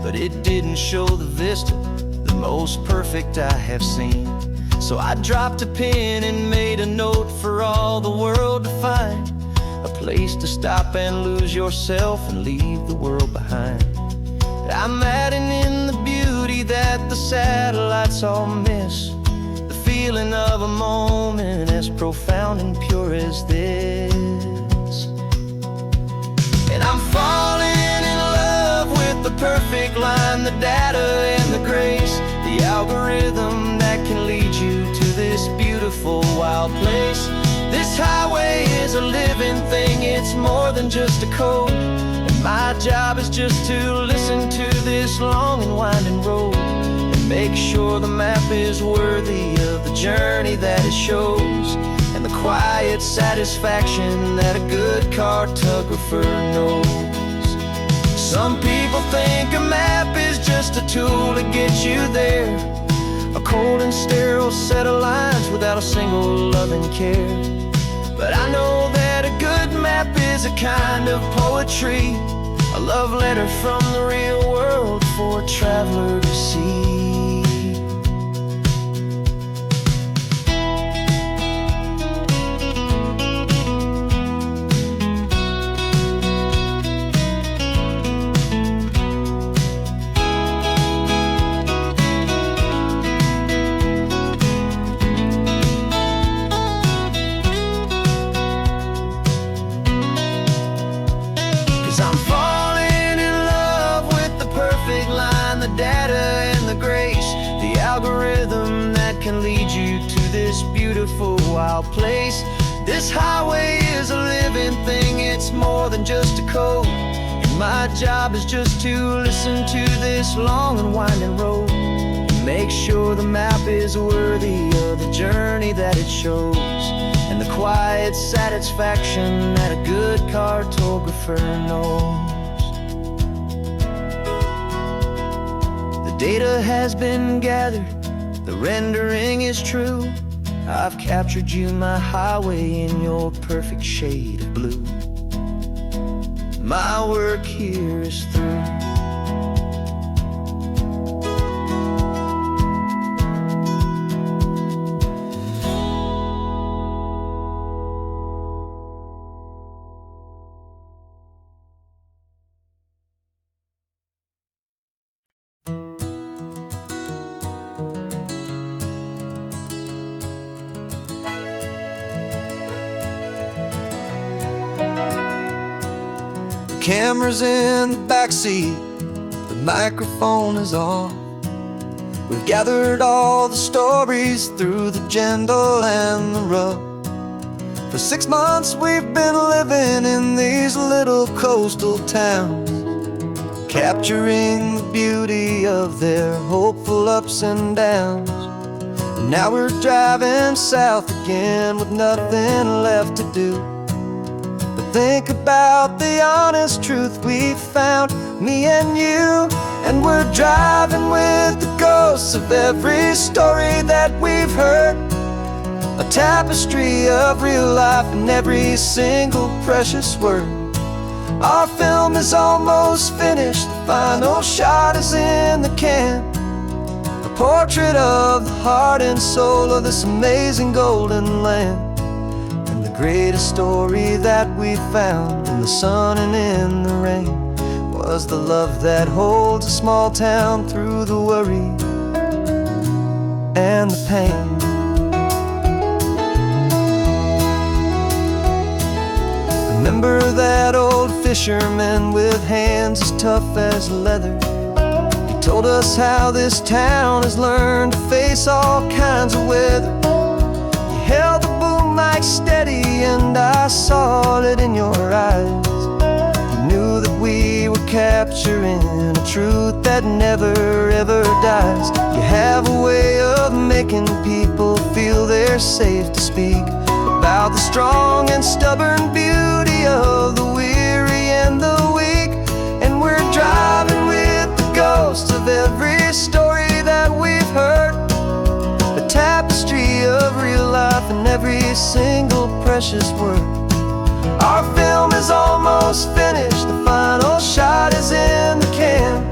but it didn't show the vista, the most perfect I have seen. So I dropped a pin and made a note for all the world to find, a place to stop and lose yourself and leave the world behind. I'm adding in the beauty that the satellites all miss, the feeling of a moment as profound and pure as this. And I'm falling in love with the perfect line, the data and the grace, the algorithm that can lead you to this beautiful wild place. This highway is a living thing, it's more than just a code. My job is just to listen to this long and winding road and make sure the map is worthy of the journey that it shows, and the quiet satisfaction that a good cartographer knows. Some people think a map is just a tool to get you there, a cold and sterile set of lines without a single loving care. But I know that a good map is a kind of poetry, a love letter from the real world for a traveler to see. Algorithm that can lead you to this beautiful wild place. This highway is a living thing, it's more than just a code. And my job is just to listen to this long and winding road and make sure the map is worthy of the journey that it shows, and the quiet satisfaction that a good cartographer knows. The data has been gathered, the rendering is true. I've captured you, my highway, in your perfect shade of blue. My work here is through. The camera's in the backseat, the microphone is on. We've gathered all the stories through the gentle and the rough. For 6 months we've been living in these little coastal towns, capturing the beauty of their hopeful ups and downs. And now we're driving south again with nothing left to do. Think about the honest truth we found, me and you. And we're driving with the ghosts of every story that we've heard, a tapestry of real life in every single precious word. Our film is almost finished, the final shot is in the can, a portrait of the heart and soul of this amazing golden land. Greatest story that we found in the sun and in the rain was the love that holds a small town through the worry and the pain. Remember that old fisherman with hands as tough as leather? He told us how this town has learned to face all kinds of weather. You held the boom mic steady and I saw it in your eyes. You knew that we were capturing a truth that never ever dies. You have a way of making people feel they're safe to speak about the strong and stubborn beauty of the weary and the weak. And we're driving with the ghosts of every story that we've heard, a tapestry of real life in every single precious word. Our film is almost finished, the final shot is in the can,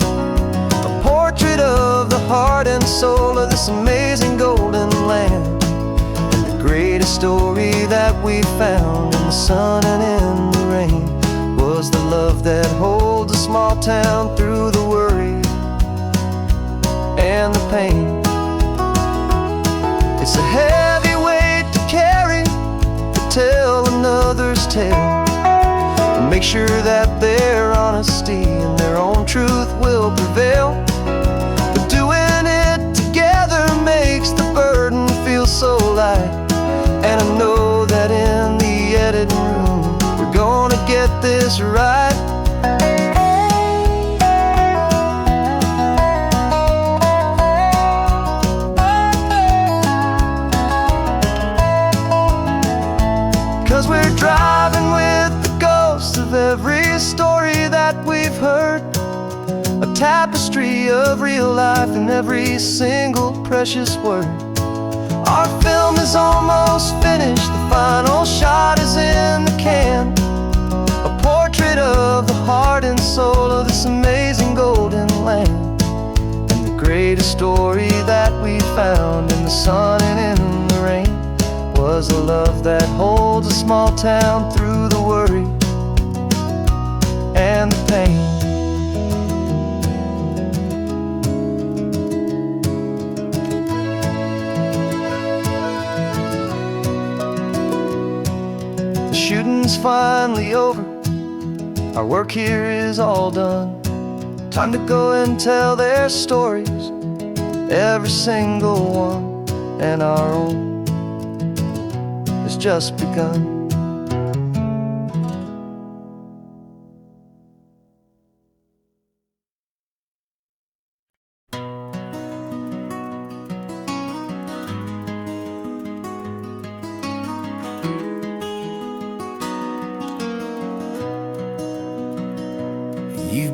a portrait of the heart and soul of this amazing golden land. And the greatest story that we found in the sun and in the rain was the love that holds a small town through the worry and the pain. It's a heavy weight to carry, to tell another's tale, and make sure that their honesty and their own truth will prevail. But doing it together makes the burden feel so light. And I know that in the editing room we're gonna get this right. 'Cause we're driving with the ghosts of every story that we've heard, a tapestry of real life in every single precious word. Our film is almost finished, the final shot is in the can, a portrait of the heart and soul of this amazing golden land. And the greatest story that we found in the sun and in the rain was a love that holds a small town through the worry and the pain. The shooting's finally over, our work here is all done. Time to go and tell their stories, every single one, and our own has just begun.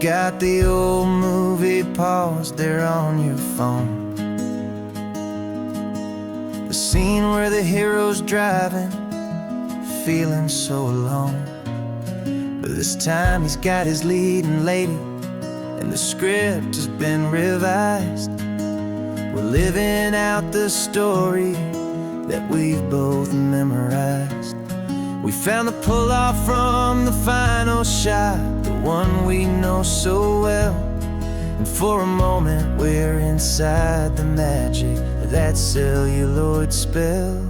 got the old movie paused there on your phone. The scene where the hero's driving, feeling so alone. But this time he's got his leading lady, and the script has been revised. We're living out the story that we've both memorized. We found the pull-off from the final shot, the one we know so well. And for a moment we're inside the magic of that celluloid spell.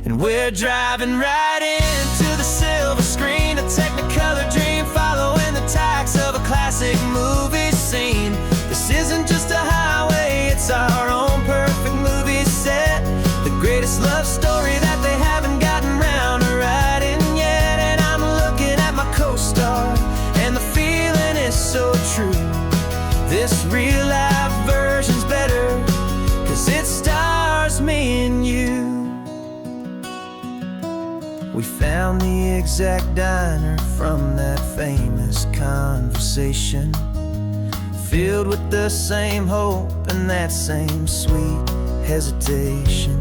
And we're driving right into the silver screen, a Technicolor dream, following the tacks of a classic movie scene. This isn't just a highway, it's our own perfect movie set, the greatest love story that they haven't gotten round to writing yet. And I'm looking at my co-star, and the feeling is so true. This real-life version's better, 'cause it stars me and you. We found the exact diner from that famous conversation, filled with the same hope and that same sweet hesitation.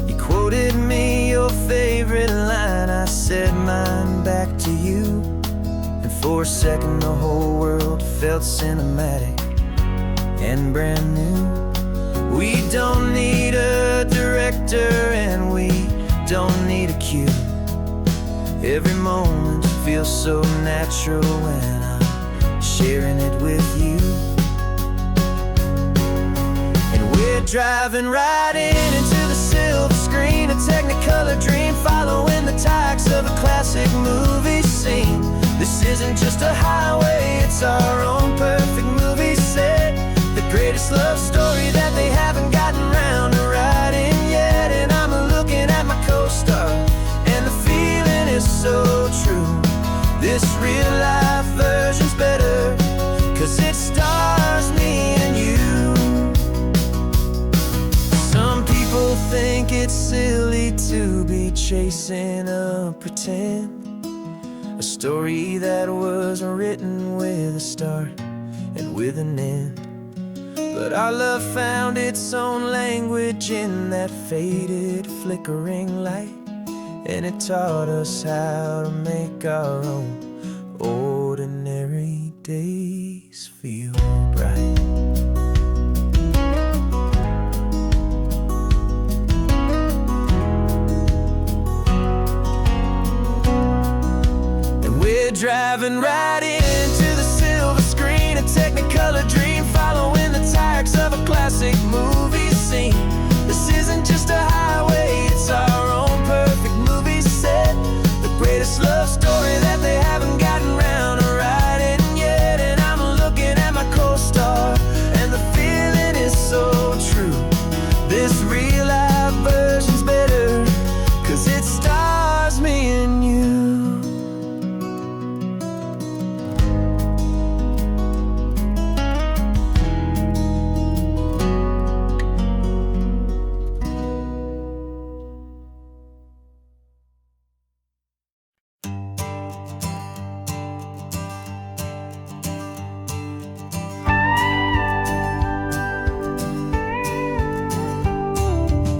You quoted me your favorite line, I said mine back to you. And for a second the whole world felt cinematic and brand new. We don't need a director and we don't need a cue. Every moment feels so natural when I'm sharing it with you. And we're driving right into the silver screen, a Technicolor dream, following the tacks of a classic movie scene. This isn't just a highway, it's our own perfect movie set, the greatest love story that they haven't gotten round to writing yet. And I'm looking at my co-star, and the feeling is so true. This real-life version's better, 'cause it stars me and you. Some people think it's silly to be chasing a pretend, a story that was written with a start and with an end. But our love found its own language in that faded, flickering light, and it taught us how to make our own ordinary days feel bright. And we're driving right into the silver screen, a Technicolor dream, following the tacks of a classic movie scene. This isn't just a highway, it's our own perfect movie set, the greatest love story that they haven't gotten round to writing yet. And I'm looking at my co-star, and the feeling is so true. This real-life version's better, 'cause it stars me and you.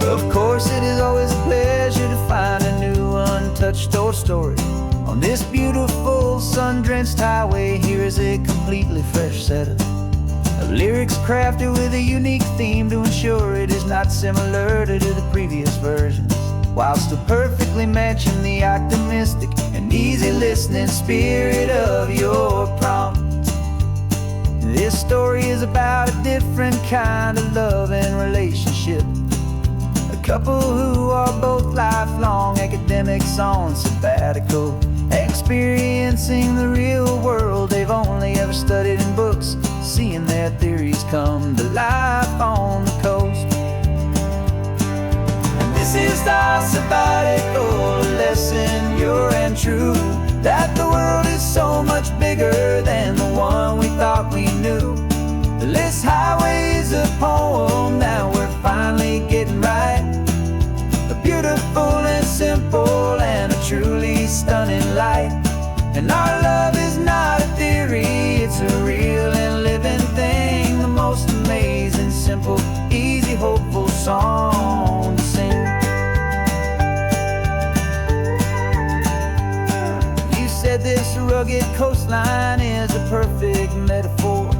Of course, it is always a pleasure to find a new untouched old story. On this beautiful sun-drenched highway, here is a completely fresh set of lyrics crafted with a unique theme to ensure it is not similar to the previous versions, while still perfectly matching the optimistic and easy listening spirit of your prompt. This story is about a different kind of love and relationship, a couple who are both lifelong academics on sabbatical, experiencing the real world they've only ever studied in books, seeing their theories come to life on the coast. And this is our sabbatical lesson, pure and true, that the world is so much bigger than the one we thought we knew. This highway is a poem that we're finally getting right, a beautiful and simple truly stunning light. And our love is not a theory, it's a song to sing. You said this rugged coastline is a perfect metaphor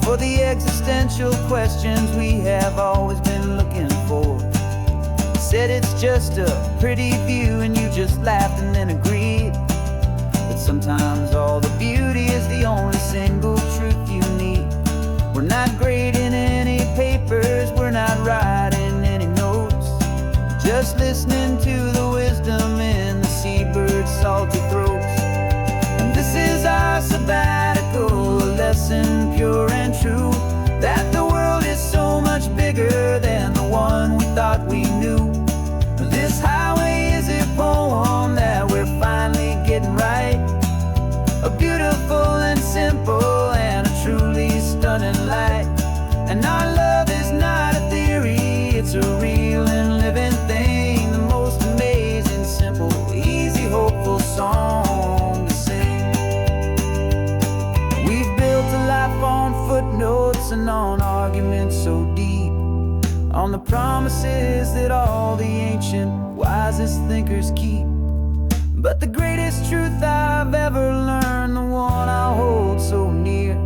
for the existential questions we have always been looking for. You said it's just a pretty view and you just laughed and then agreed. But sometimes all the beauty is the only single truth you need. We're not grading any papers, we're not writing any notes, just listening to the wisdom in the seabird's salty throats. And this is our sabbatical, a lesson pure and true, that the world is so much bigger than the one we thought we knew. This highway is a poem that we're finally getting right, a beautiful and simple and a truly stunning light. And our love is not a theory, it's a real and living thing, the most amazing, simple, easy, hopeful song to sing. We've built a life on footnotes and on arguments so deep, on the promises that all the ancient, wisest thinkers keep. But the greatest truth I've ever learned, the one I hold so near,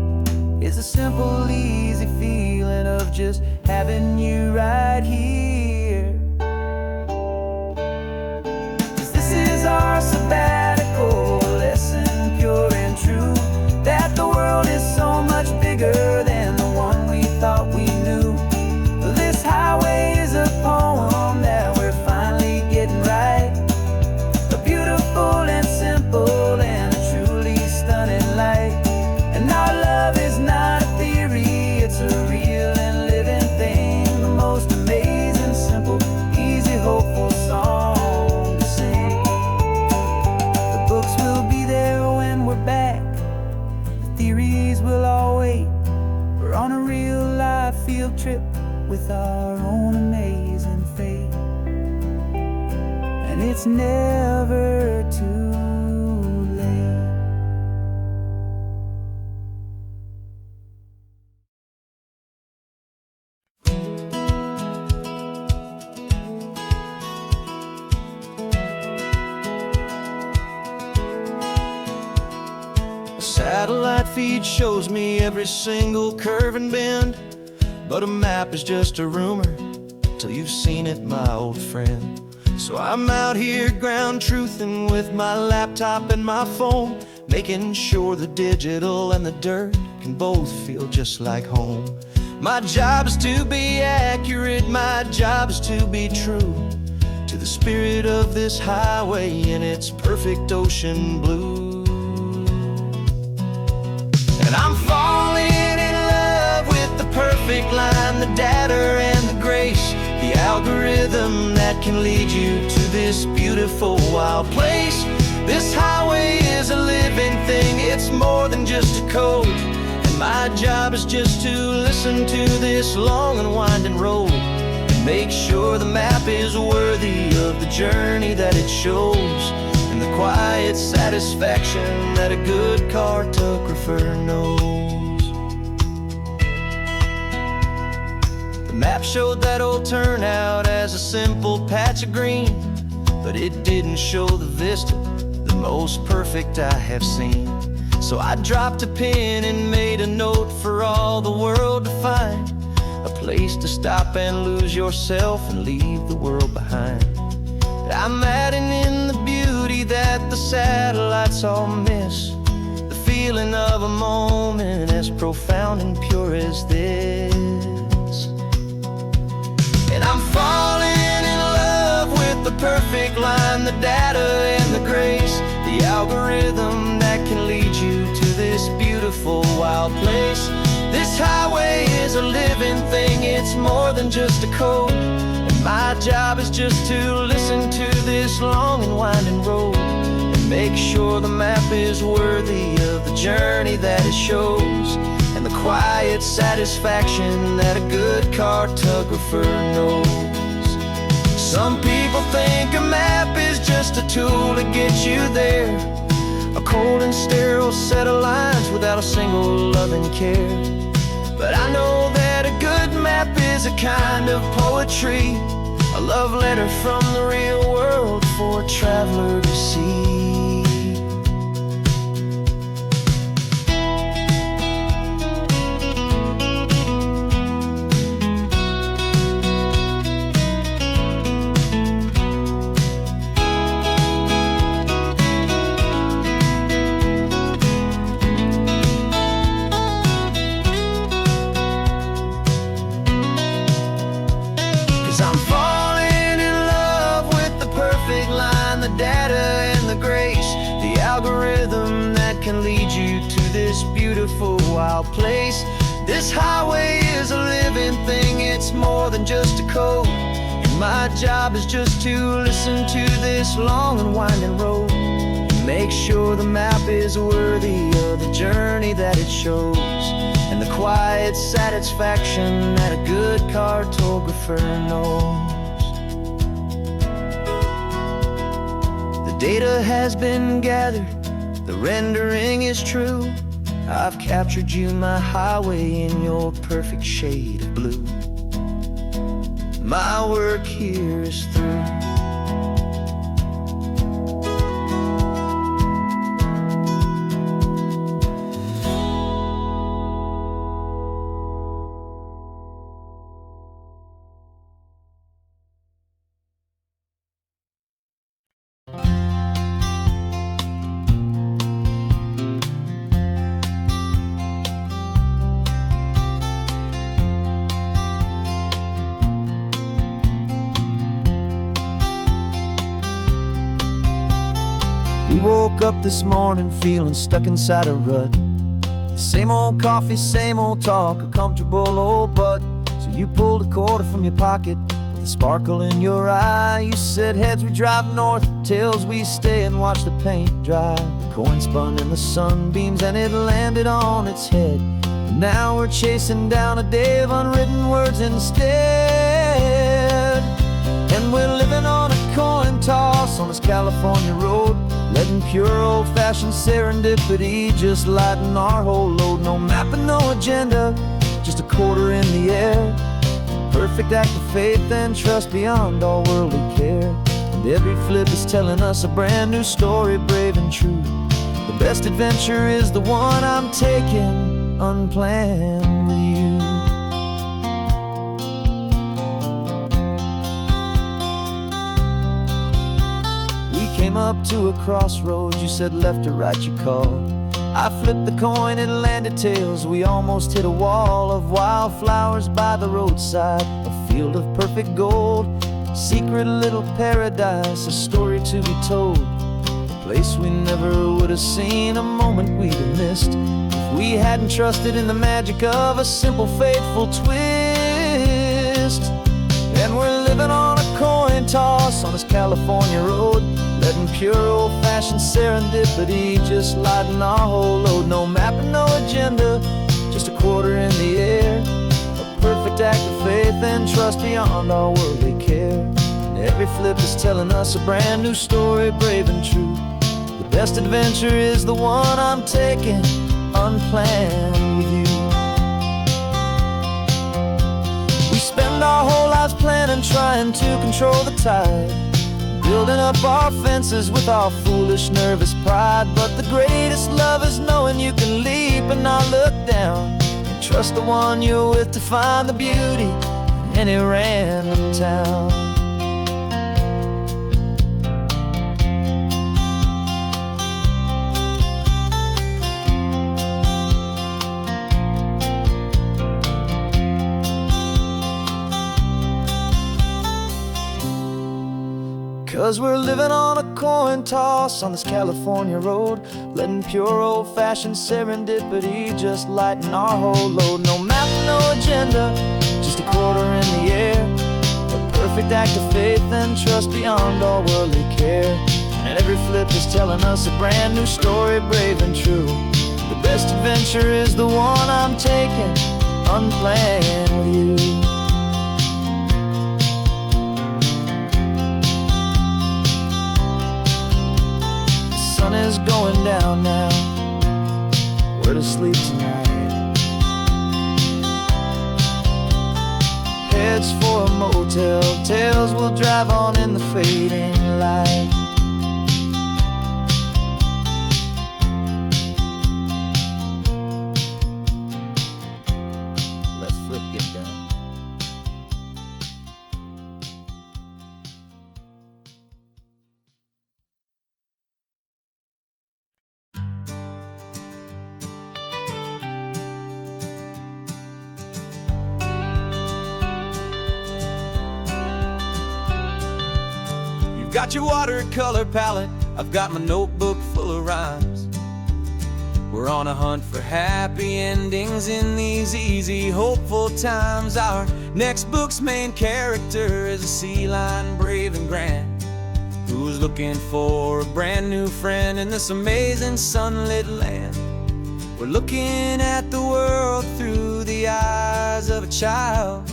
is a simple, easy feeling of just having you right here. 'Cause this is our sabbatical, lesson pure and true, that the world is so much bigger than the one we thought we knew. This highway is a poem that we're finally getting right, a beautiful and simple and a truly stunning light. And our love is not a theory, it's a real and living thing, the most amazing, simple, easy, hopeful song to sing. The books will be there when we're back, the theories will all wait. We're on a real life field trip with our own amazing fate, and it's never too late. A satellite feed shows me every single curve and bend, but a map is just a rumor till you've seen it, my old friend. So I'm out here ground truthing with my laptop and my phone, making sure the digital and the dirt can both feel just like home. My job is to be accurate, my job is to be true to the spirit of this highway in its perfect ocean blue. And I'm falling in love with the perfect line, the data and the grace, the algorithm that can lead you to this beautiful wild place. This highway is a living thing, it's more than just a code, and my job is just to listen to this long and winding road and make sure the map is worthy of the journey that it shows, and the quiet satisfaction that a good cartographer knows. The map showed that old turnout as a simple patch of green, but it didn't show the vista, the most perfect I have seen. So I dropped a pin and made a note for all the world to find, a place to stop and lose yourself and leave the world behind. I'm adding in the beauty that the satellites all miss, the feeling of a moment as profound and pure as this. And I'm falling in love with the perfect line, the data and the grace, the algorithm that can lead you to this beautiful wild place. This highway is a living thing, it's more than just a code, and my job is just to listen to this long and winding road and make sure the map is worthy of the journey that it shows, and the quiet satisfaction that a good cartographer knows. Some people think a map is just a tool to get you there, a cold and sterile set of lines without a single loving care. But I know that a good map is is a kind of poetry, a love letter from the real world for a traveler to see. 'Cause I'm falling in love with the perfect line, the data and the grace, the algorithm that can lead you to this beautiful wild place. This highway is a living thing, it's more than just a code. And my job is just to listen to this long and winding road, and make sure the map is worthy of the journey that it shows, and the quiet satisfaction that a good cartographer knows. The data has been gathered, the rendering is true. I've captured you, my highway, in your perfect shade of blue. My work here is through. We woke up this morning feeling stuck inside a rut. Same old coffee, same old talk, a comfortable old butt. So you pulled a quarter from your pocket with a sparkle in your eye. You said heads we drive north, tails we stay and watch the paint dry. The coin spun in the sunbeams and it landed on its head. And now we're chasing down a day of unwritten words instead. And we're living on a coin toss on this California road, letting pure old-fashioned serendipity just lighten our whole load. No map and no agenda, just a quarter in the air. Perfect act of faith and trust beyond all worldly care. And every flip is telling us a brand new story, brave and true. The best adventure is the one I'm taking unplanned with you. Came up to a crossroads, you said left or right you called. I flipped the coin, it landed tails. We almost hit a wall of wildflowers by the roadside, a field of perfect gold, secret little paradise, a story to be told. A place we never would have seen, a moment we'd have missed if we hadn't trusted in the magic of a simple, faithful twist. And we're living on a coin toss on this California road, letting pure old-fashioned serendipity just lighten our whole load. No map and no agenda, just a quarter in the air. A perfect act of faith and trust beyond our worldly care. And every flip is telling us a brand new story, brave and true. The best adventure is the one I'm taking unplanned with you. We spend our whole lives planning, trying to control the tide, building up our fences with our foolish, nervous pride. But the greatest love is knowing you can leap and not look down, and trust the one you're with to find the beauty in any random town. 'Cause we're living on a coin toss on this California road, letting pure old-fashioned serendipity just lighten our whole load. No map, no agenda, just a quarter in the air. A perfect act of faith and trust beyond all worldly care. And every flip is telling us a brand new story, brave and true. The best adventure is the one I'm taking unplanned with you. The sun is going down now, we're to sleep tonight. us for a motel. Tales will drive on in the fading light. Let's flip get down. Got your watercolor palette, I've got my notebook full of rhymes. We're on a hunt for happy endings in these easy, hopeful times. Our next book's main character is a sea lion, brave and grand, who's looking for a brand new friend in this amazing sunlit land. We're looking at the world through the eyes of a child,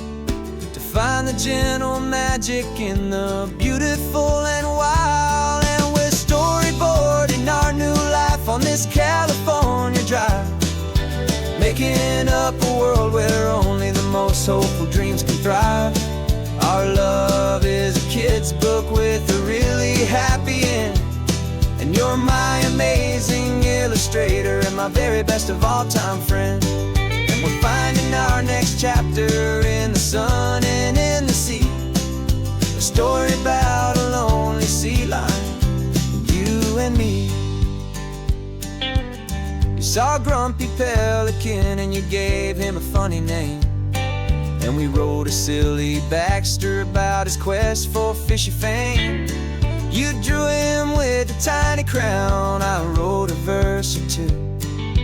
find the gentle magic in the beautiful and wild. And we're storyboarding our new life on this California drive, making up a world where only the most hopeful dreams can thrive. Our love is a kid's book with a really happy end, and you're my amazing illustrator and my very best of all time friend. We're finding our next chapter in the sun and in the sea, a story about a lonely sea lion, you and me. You saw a grumpy pelican and you gave him a funny name, and we wrote a silly Baxter about his quest for fishy fame. You drew him with a tiny crown, I wrote a verse or two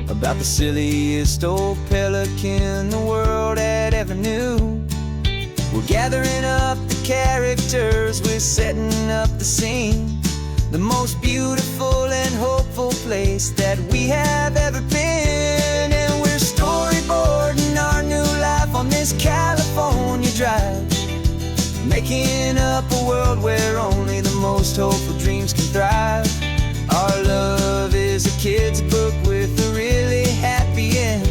about the silliest old pelican the world had ever knew. We're gathering up the characters, we're setting up the scene, the most beautiful and hopeful place that we have ever been. And we're storyboarding our new life on this California drive, making up a world where only the most hopeful dreams can thrive. Our love is a kid's book with a really happy end,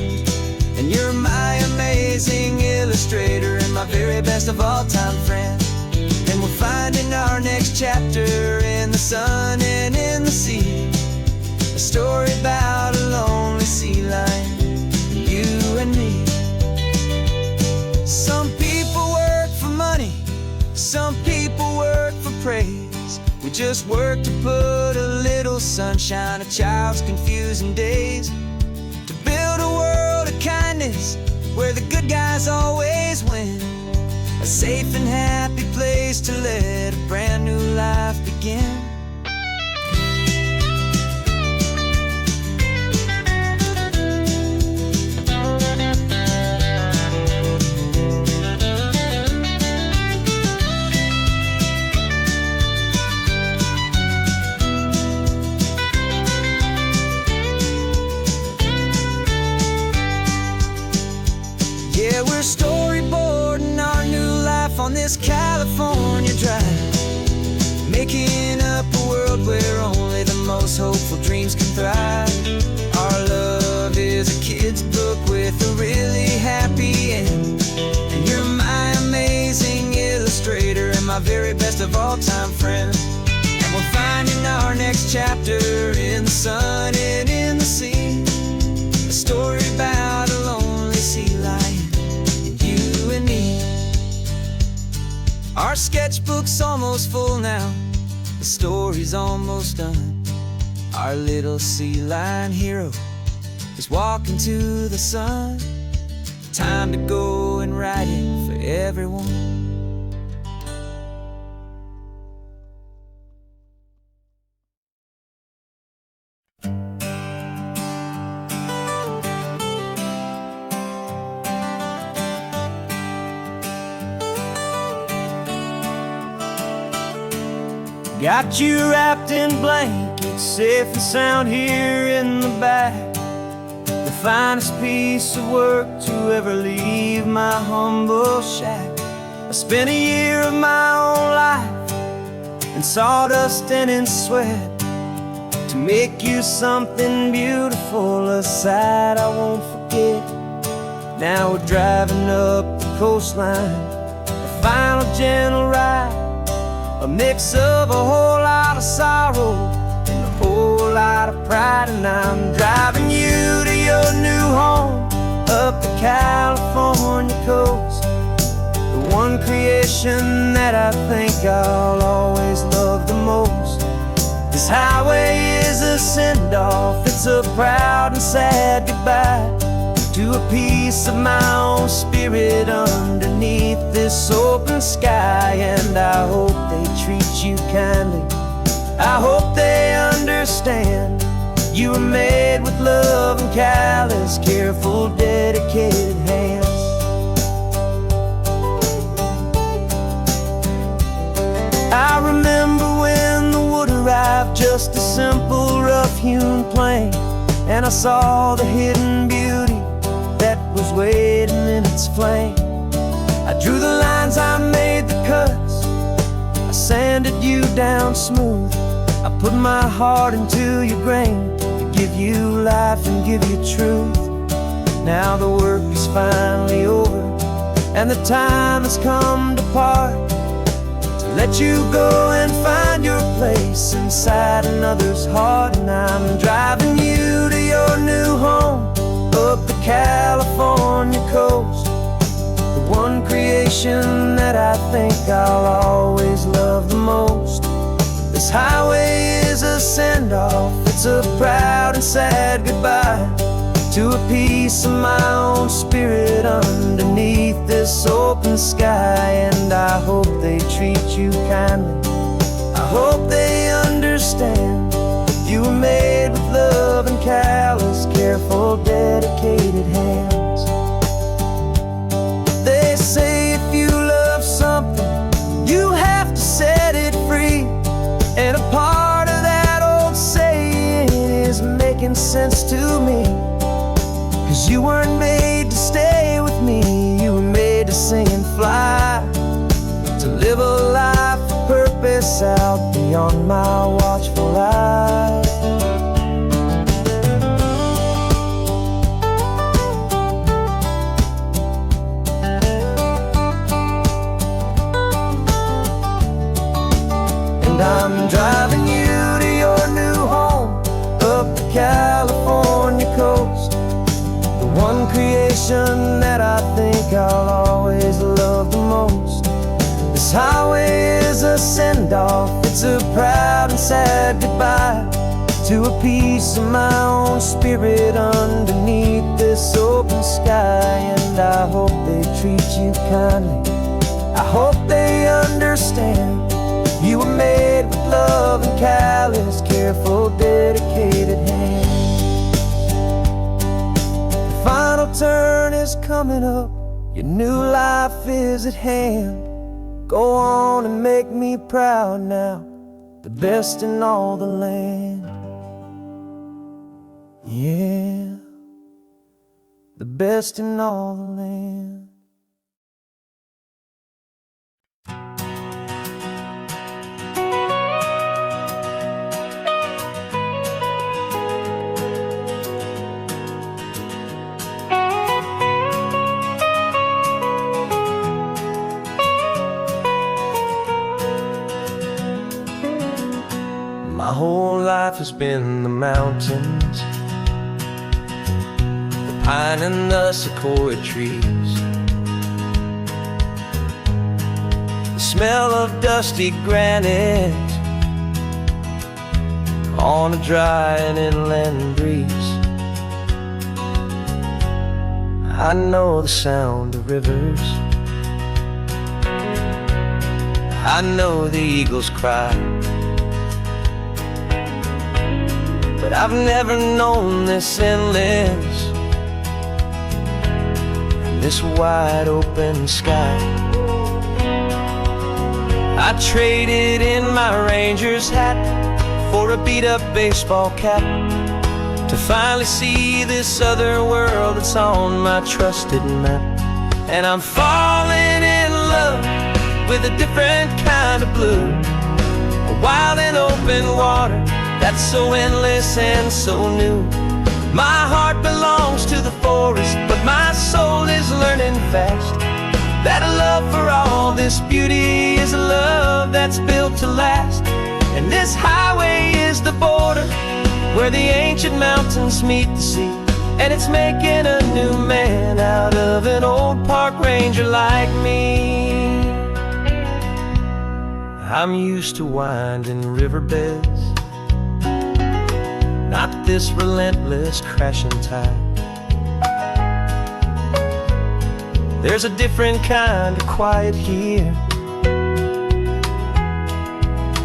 and you're my amazing illustrator and my very best of all time friend. And we're finding our next chapter in the sun and in the sea, a story about a lonely sea lion, you and me. Some people work for money, some people work for praise. We just work to put a little sunshine in a child's confusing days, to build a world of kindness where the good guys always win, a safe and happy place to let a brand new life begin. Yeah, we're storyboarding our new life on this California drive, making up a world where only the most hopeful dreams can thrive. Our love is a kid's book with a really happy end, and you're my amazing illustrator and my very best of all time friend. And we're finding our next chapter in the sun and in the sea, a story about a lonely sea lion, you and me. Our sketchbook's almost full now, the story's almost done. Our little sea lion hero is walking to the sun. Time to go and write it for everyone. Got you wrapped in blankets, safe and sound here in the back. The finest piece of work to ever leave my humble shack. I spent a year of my own life in sawdust and in sweat to make you something beautiful, a sight I won't forget. Now we're driving up the coastline, a gentle ride, a mix of a whole lot of sorrow and a whole lot of pride. And I'm driving you to your new home up the California coast, the one creation that I think I'll always love the most. This highway is a send-off, it's a proud and sad goodbye to a piece of my own spirit underneath this open sky. And I hope they treat you kindly, I hope they understand you were made with love and callous, careful, dedicated hands. I remember when the wood arrived, just a simple rough-hewn plank, and I saw the hidden beauty that was waiting in its flame. I drew the lines, I made the cuts, I sanded you down smooth. I put my heart into your grain to give you life and give you truth. Now the work is finally over, and the time has come to part, to let you go and find your place inside another's heart. And I'm driving you to your new home up the California coast, the one creation that I think I'll always love the most. This highway is a send-off, it's a proud and sad goodbye to a piece of my own spirit underneath this open sky. And I hope they treat you kindly, I hope they understand you were made with love and callous, careful, dedicated hands. They say if you love something, you have to set it free. And a part of that old saying is making sense to me, 'cause you weren't made to stay with me, you were made to sing and fly, to live a life of purpose out beyond my watchful eye. And I'm driving you to your new home up the California coast, the one creation that I think I'll always love the most. This highway is a send-off, it's a proud and sad goodbye to a piece of my own spirit underneath this open sky. And I hope they treat you kindly, I hope they understand you were made with love and callous, careful, dedicated hands. The final turn is coming up, your new life is at hand. Go on and make me proud now, the best in all the land. Yeah, the best in all the land. My whole life has been the mountains, the pine and the sequoia trees, the smell of dusty granite on a dry and inland breeze. I know the sound of rivers, I know the eagles cry, but I've never known this endless, this wide open sky. I traded in my ranger's hat for a beat-up baseball cap, to finally see this other world that's on my trusted map. And I'm falling in love with a different kind of blue, a wild and open water that's so endless and so new. My heart belongs to the forest, but my soul is learning fast That a love for all this beauty is a love that's built to last. And this highway is the border where the ancient mountains meet the sea. And it's making a new man out of an old park ranger like me. I'm used to winding riverbeds, not this relentless crashing tide. There's a different kind of quiet here,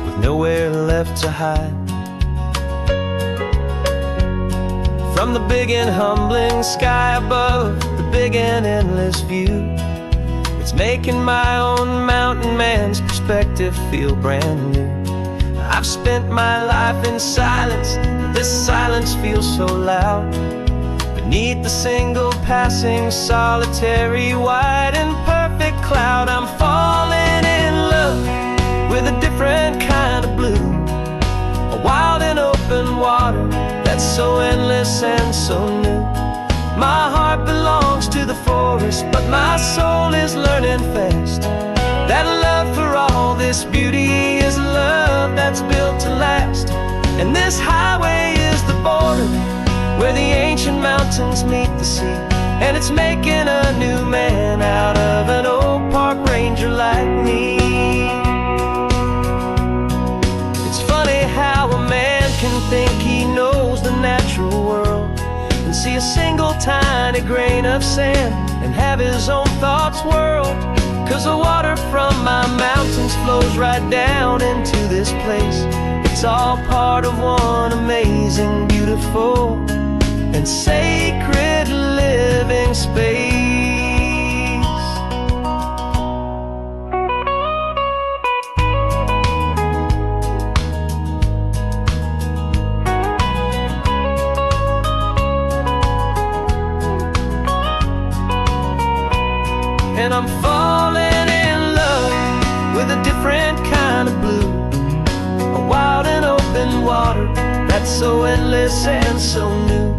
with nowhere left to hide. From the big and humbling sky above, the big and endless view, it's making my own mountain man's perspective feel brand new. I've spent my life in silence, this silence feels so loud. Beneath the single passing solitary white and perfect cloud, I'm falling in love with a different kind of blue, a wild and open water that's so endless and so new. My heart belongs to the forest, but my soul is learning fast that love for all this beauty is a love that's built to last. And this highway is the border where the ancient mountains meet the sea. And it's making a new man out of an old park ranger like me. It's funny how a man can think he knows the natural world and see a single tiny grain of sand and have his own thoughts whirled. 'Cause the water from my mountains flows right down into this place. It's all part of one amazing, beautiful, and sacred living space. And I'm falling in love with a different kind of blue, a wild and open water that's so endless and so new.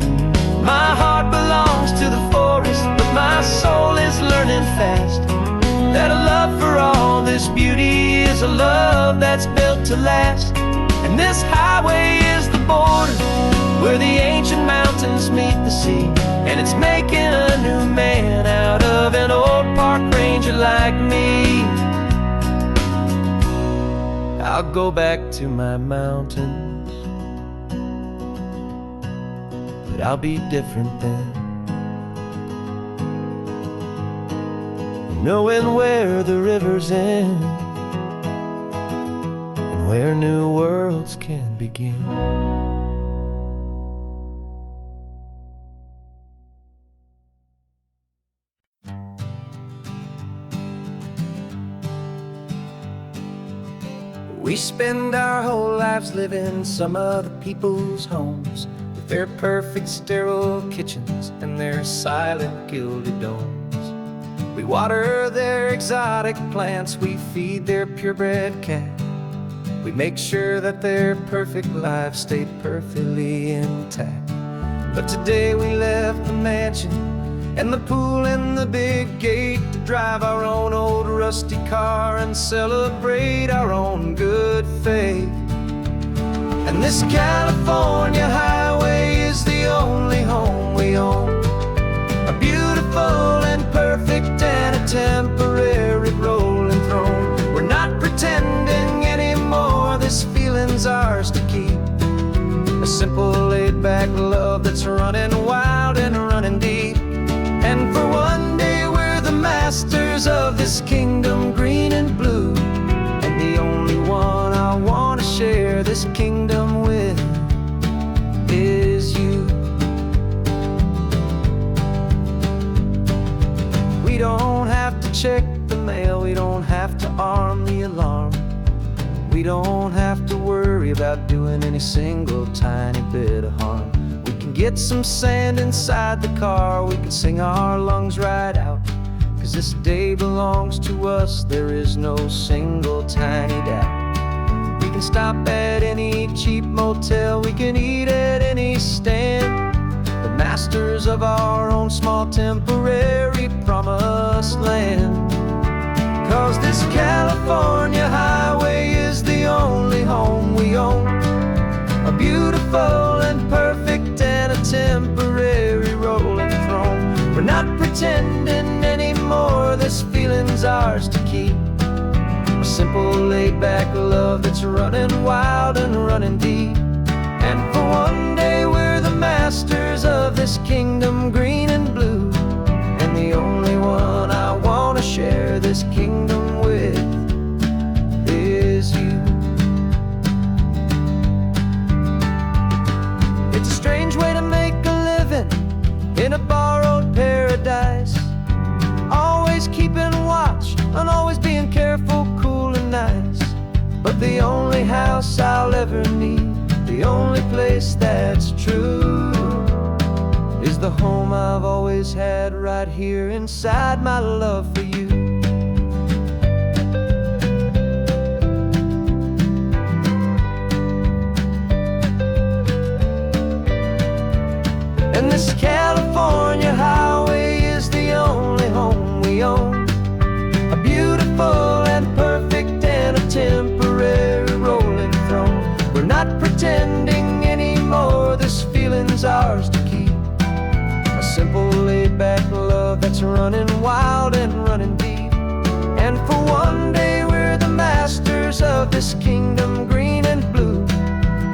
My heart belongs to the forest, but my soul is learning fast that a love for all this beauty is a love that's built to last. And this highway is the border where the ancient mountains meet the sea. And it's making a new man out of an old park ranger like me. I'll go back to my mountains, but I'll be different then, knowing where the rivers end and where new worlds can begin. We spend our whole lives living some other people's homes, with their perfect sterile kitchens and their silent gilded domes. We water their exotic plants, we feed their purebred cat. We make sure that their perfect lives stay perfectly intact. But today we left the mansion and the pool and the big gate to drive our own old rusty car and celebrate our own good faith. And this California highway is the only home we own, a beautiful and perfect and a temporary rolling throne. We're not pretending anymore, this feeling's ours to keep, a simple laid-back love that's running wild and running deep. And for one day we're the masters of this kingdom green and blue, and the only one I want to share this kingdom with is you. We don't have to check the mail, we don't have to arm the alarm, we don't have to worry about doing any single tiny bit of harm. We can get some sand inside the car, we can sing our lungs right out, 'cause this day belongs to us, there is no single tiny doubt. We can stop at any cheap motel, we can eat at any stand, the masters of our own small temporary promised land. 'cause this California highway is the only home we own. A beautiful and perfect and a temporary rolling throne. We're not pretending anymore, this feeling's ours to keep. A simple laid-back love that's running wild and running deep. And for one day we're the masters of this kingdom green and blue. And the only one I want to share this kingdom with is you. It's a strange way to make a living in a borrowed paradise. Always keeping watch and always being careful, cool and nice. But the only house I'll ever need, the only place that's true, is the home I've always had right here inside my love for you. And this California highway is the only home we own. A beautiful and perfect and a temporary rolling throne. We're not pretending anymore, this feeling's ours to keep. A simple laid-back love that's running wild and running deep. And for one day we're the masters of this kingdom green and blue.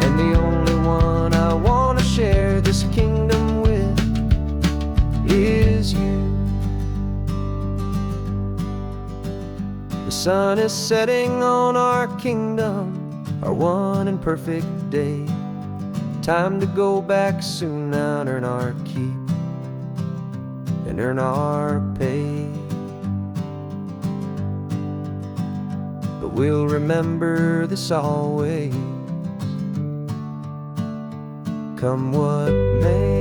And the only one I want to share this kingdom with is you. The sun is setting on our kingdom, our one and perfect day. Time to go back soon now and earn our keep and earn our pay. But we'll remember this always, come what may.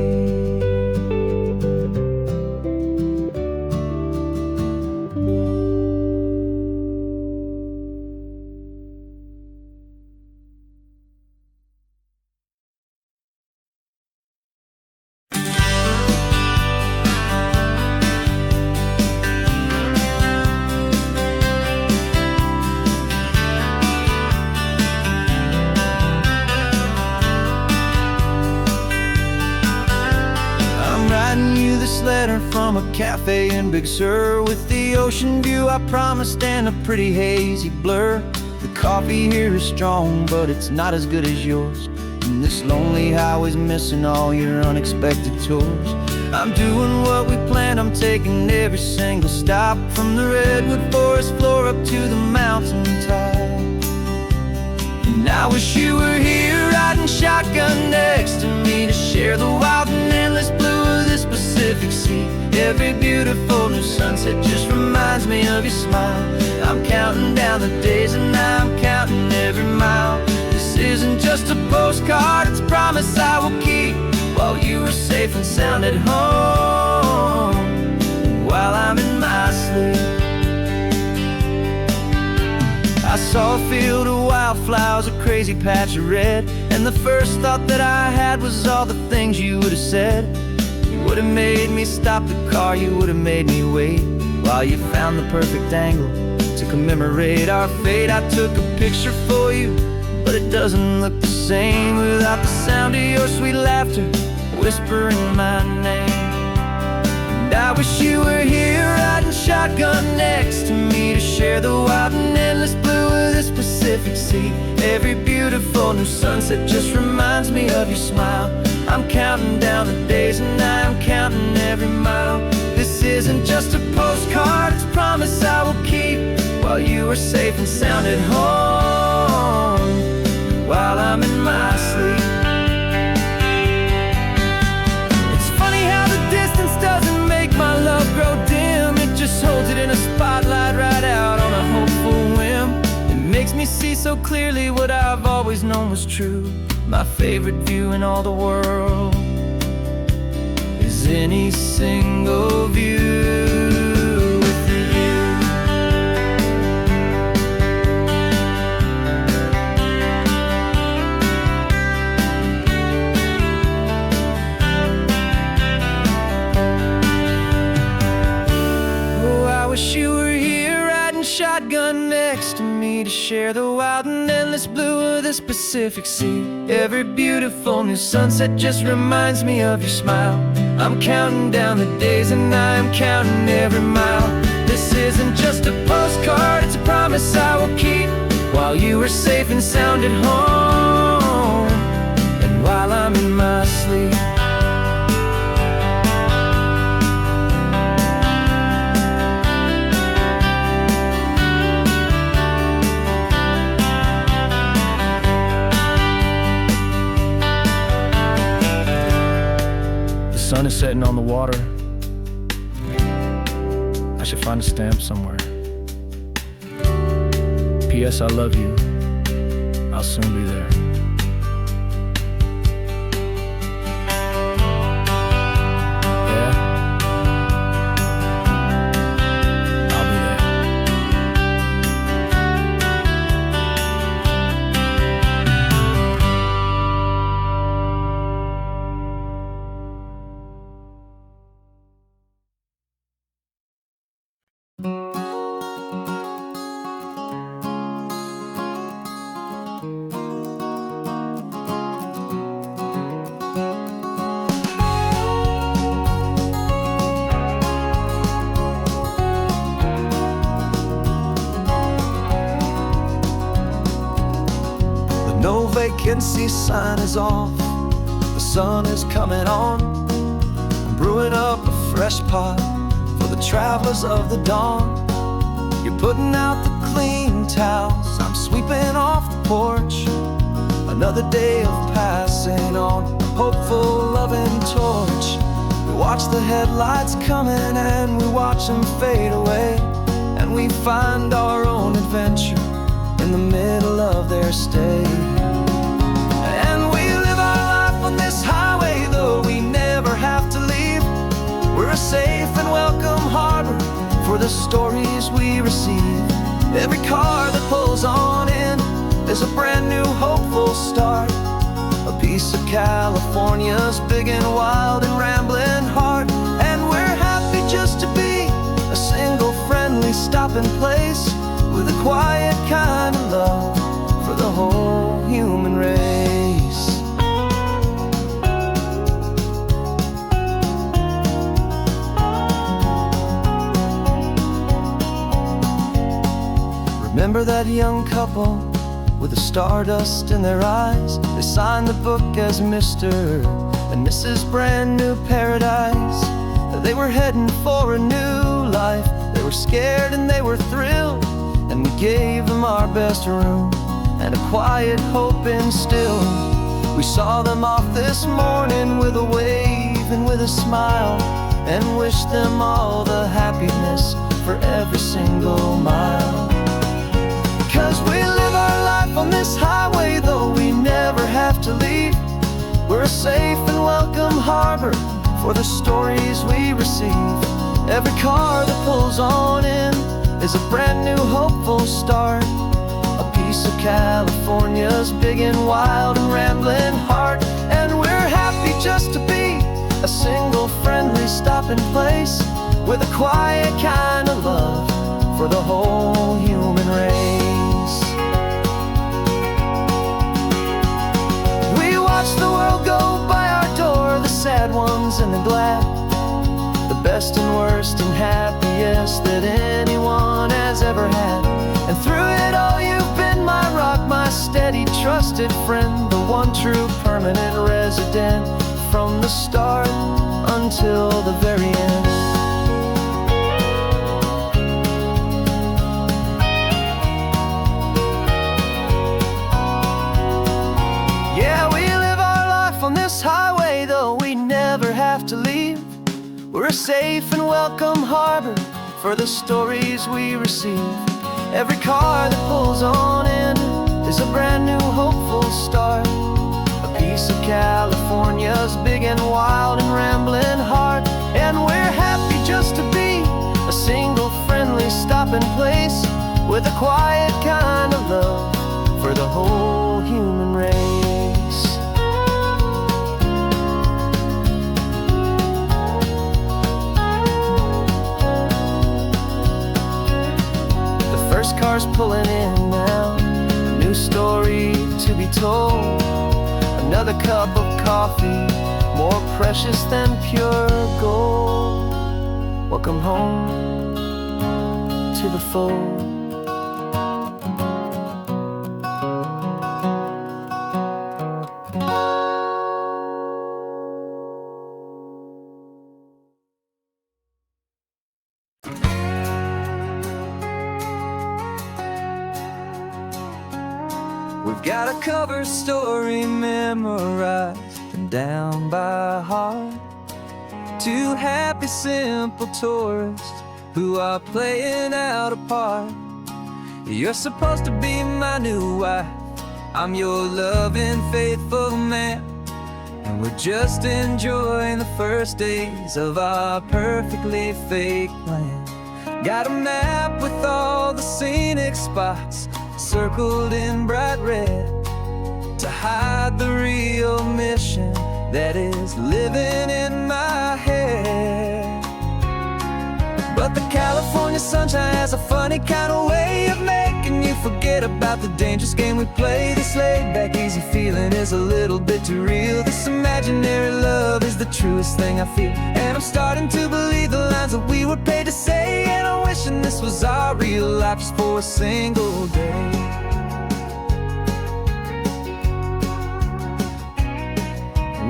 This letter from a cafe in Big Sur, with the ocean view I promised and a pretty hazy blur. The coffee here is strong, but it's not as good as yours. And this lonely highway's missing all your unexpected tours. I'm doing what we planned, I'm taking every single stop, from the redwood forest floor up to the mountain top. And I wish you were here riding shotgun next to me, to share the wild and endless blue of this Pacific Sea. Every beautiful new sunset just reminds me of your smile. I'm counting down the days and I'm counting every mile. This isn't just a postcard, it's a promise I will keep, while you are safe and sound at home, while I'm in my sleep. I saw a field of wildflowers, a crazy patch of red, and the first thought that I had was all the things you would have said. You would have made me stop the car, you would have made me wait, while you found the perfect angle to commemorate our fate. I took a picture for you, but it doesn't look the same without the sound of your sweet laughter whispering my name. And I wish you were here riding shotgun next to me, to share the wild and endless blue of this Pacific Sea. Every beautiful new sunset just reminds me of your smile. I'm counting down the days and I'm counting every mile. This isn't just a postcard, it's a promise I will keep, while you are safe and sound at home, while I'm in my sleep. It's funny how the distance doesn't make my love grow dim, it just holds it in a spotlight right out on a hopeful whim. It makes me see so clearly what I've always known was true. My favorite view in all the world is any single view with you. Oh, I wish you were here riding shotgun this Pacific Sea. Every beautiful new sunset just reminds me of your smile. I'm counting down the days and I'm counting every mile. This isn't just a postcard, it's a promise I will keep, while you are safe and sound at home, and while I'm in my sleep. The sun is setting on the water. I should find a stamp somewhere. P.S. I love you. I'll soon be there. Yeah? I'll be there. No vacancy sign is off, the sun is coming on. I'm brewing up a fresh pot for the travelers of the dawn. You're putting out the clean towels, I'm sweeping off the porch. Another day of passing on, a hopeful, loving torch. We watch the headlights coming and we watch them fade away, and we find our own adventure in the middle of their stay. And we live our life on this highway, though we never have to leave. We're a safe and welcome harbor for the stories we receive. Every car that pulls on in is a brand new hopeful start, a piece of California's big and wild and rambling heart. And we're happy just to be a single friendly stopping place, with a quiet kind of love for the whole human race. Remember that young couple with the stardust in their eyes? They signed the book as Mr. and Mrs. Brand New Paradise. They were heading for a new life. They were scared and they were thrilled, and we gave them our best room and a quiet hope instilled. We saw them off this morning with a wave and with a smile, and wished them all the happiness for every single mile. 'Cause we live our life on this highway, though we never have to leave. We're a safe and welcome harbor for the stories we receive. Every car that pulls on in is a brand new hopeful start, a piece of California's big and wild and rambling heart. And we're happy just to be a single friendly stopping place, with a quiet kind of love for the whole human race. We watch the world go by our door, the sad ones and the glad, the best and worst and happiest that anyone has ever had. And through it all you've been my rock, my steady trusted friend, the one true permanent resident, from the start until the very end. Yeah, we live our life on this highway, though we never have to leave. We're a safe and welcome harbor for the stories we receive. Every car that pulls on in is a brand new hopeful start, a piece of California's big and wild and rambling heart. And we're happy just to be a single friendly stopping place, with a quiet kind of love for the whole human race. The first car's pulling in now, a new story to be be told. Another cup of coffee, more precious than pure gold. Welcome home to the fold. We've got a cover story memorized and down by heart. Two happy, simple tourists who are playing out a part. You're supposed to be my new wife, I'm your loving, faithful man, and we're just enjoying the first days of our perfectly fake plan. Got a map with all the scenic spots circled in bright red to hide the real mission that is living in my head. But the California sunshine has a funny kind of way of making you forget about the dangerous game we play. This laid-back, easy feeling is a little bit too real. This imaginary love is the truest thing I feel, and I'm starting to believe the lines that we were paid to say. And I'm wishing this was our real life just for a single day.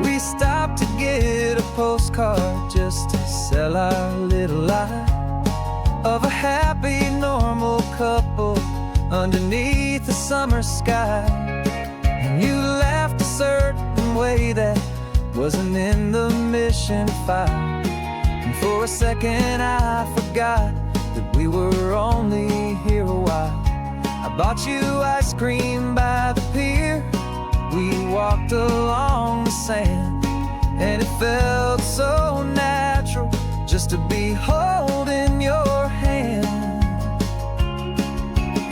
We stopped to get a postcard just to sell our little lie of a happy, normal couple underneath the summer sky. And you laughed a certain way that wasn't in the mission file, and for a second I forgot that we were only here a while. I bought you ice cream by the pier, we walked along the sand, and it felt so natural just to be holding your hand.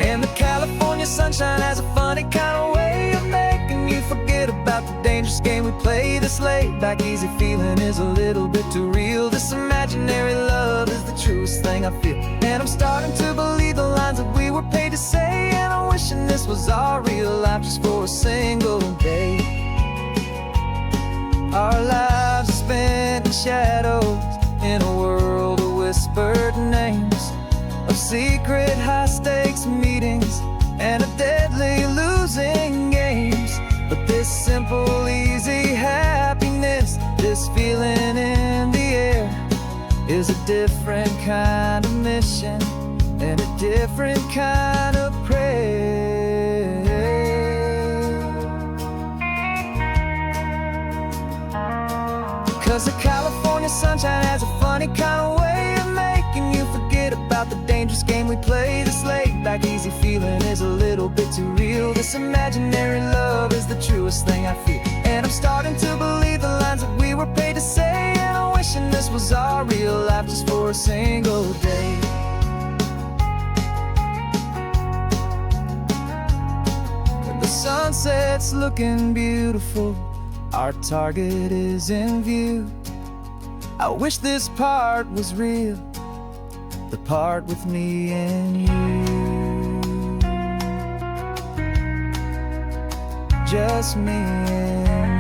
And the California sunshine has a funny kind of way of making you forget about the dangerous game we play. This laid-back, easy feeling is a little bit too real. This imaginary love is the truest thing I feel, and I'm starting to believe the lines that we were paid to say. And I'm wishing this was our real life just for a single day. Our lives are spent in shadows, in a world of whispered names, of secret high-stakes meetings and of deadly losing games. But this simple, easy happiness, this feeling in the air, is a different kind of mission and a different kind of prayer. 'Cause the California sunshine has a funny kind of way of making you forget about the dangerous game we play. This laid-back, easy feeling is a little bit too real. This imaginary love is the truest thing I feel, and I'm starting to believe the lines that we were paid to say. And I'm wishing this was our real life just for a single day. When the sunset's looking beautiful, our target is in view. I wish this part was real, the part with me and you, just me and you.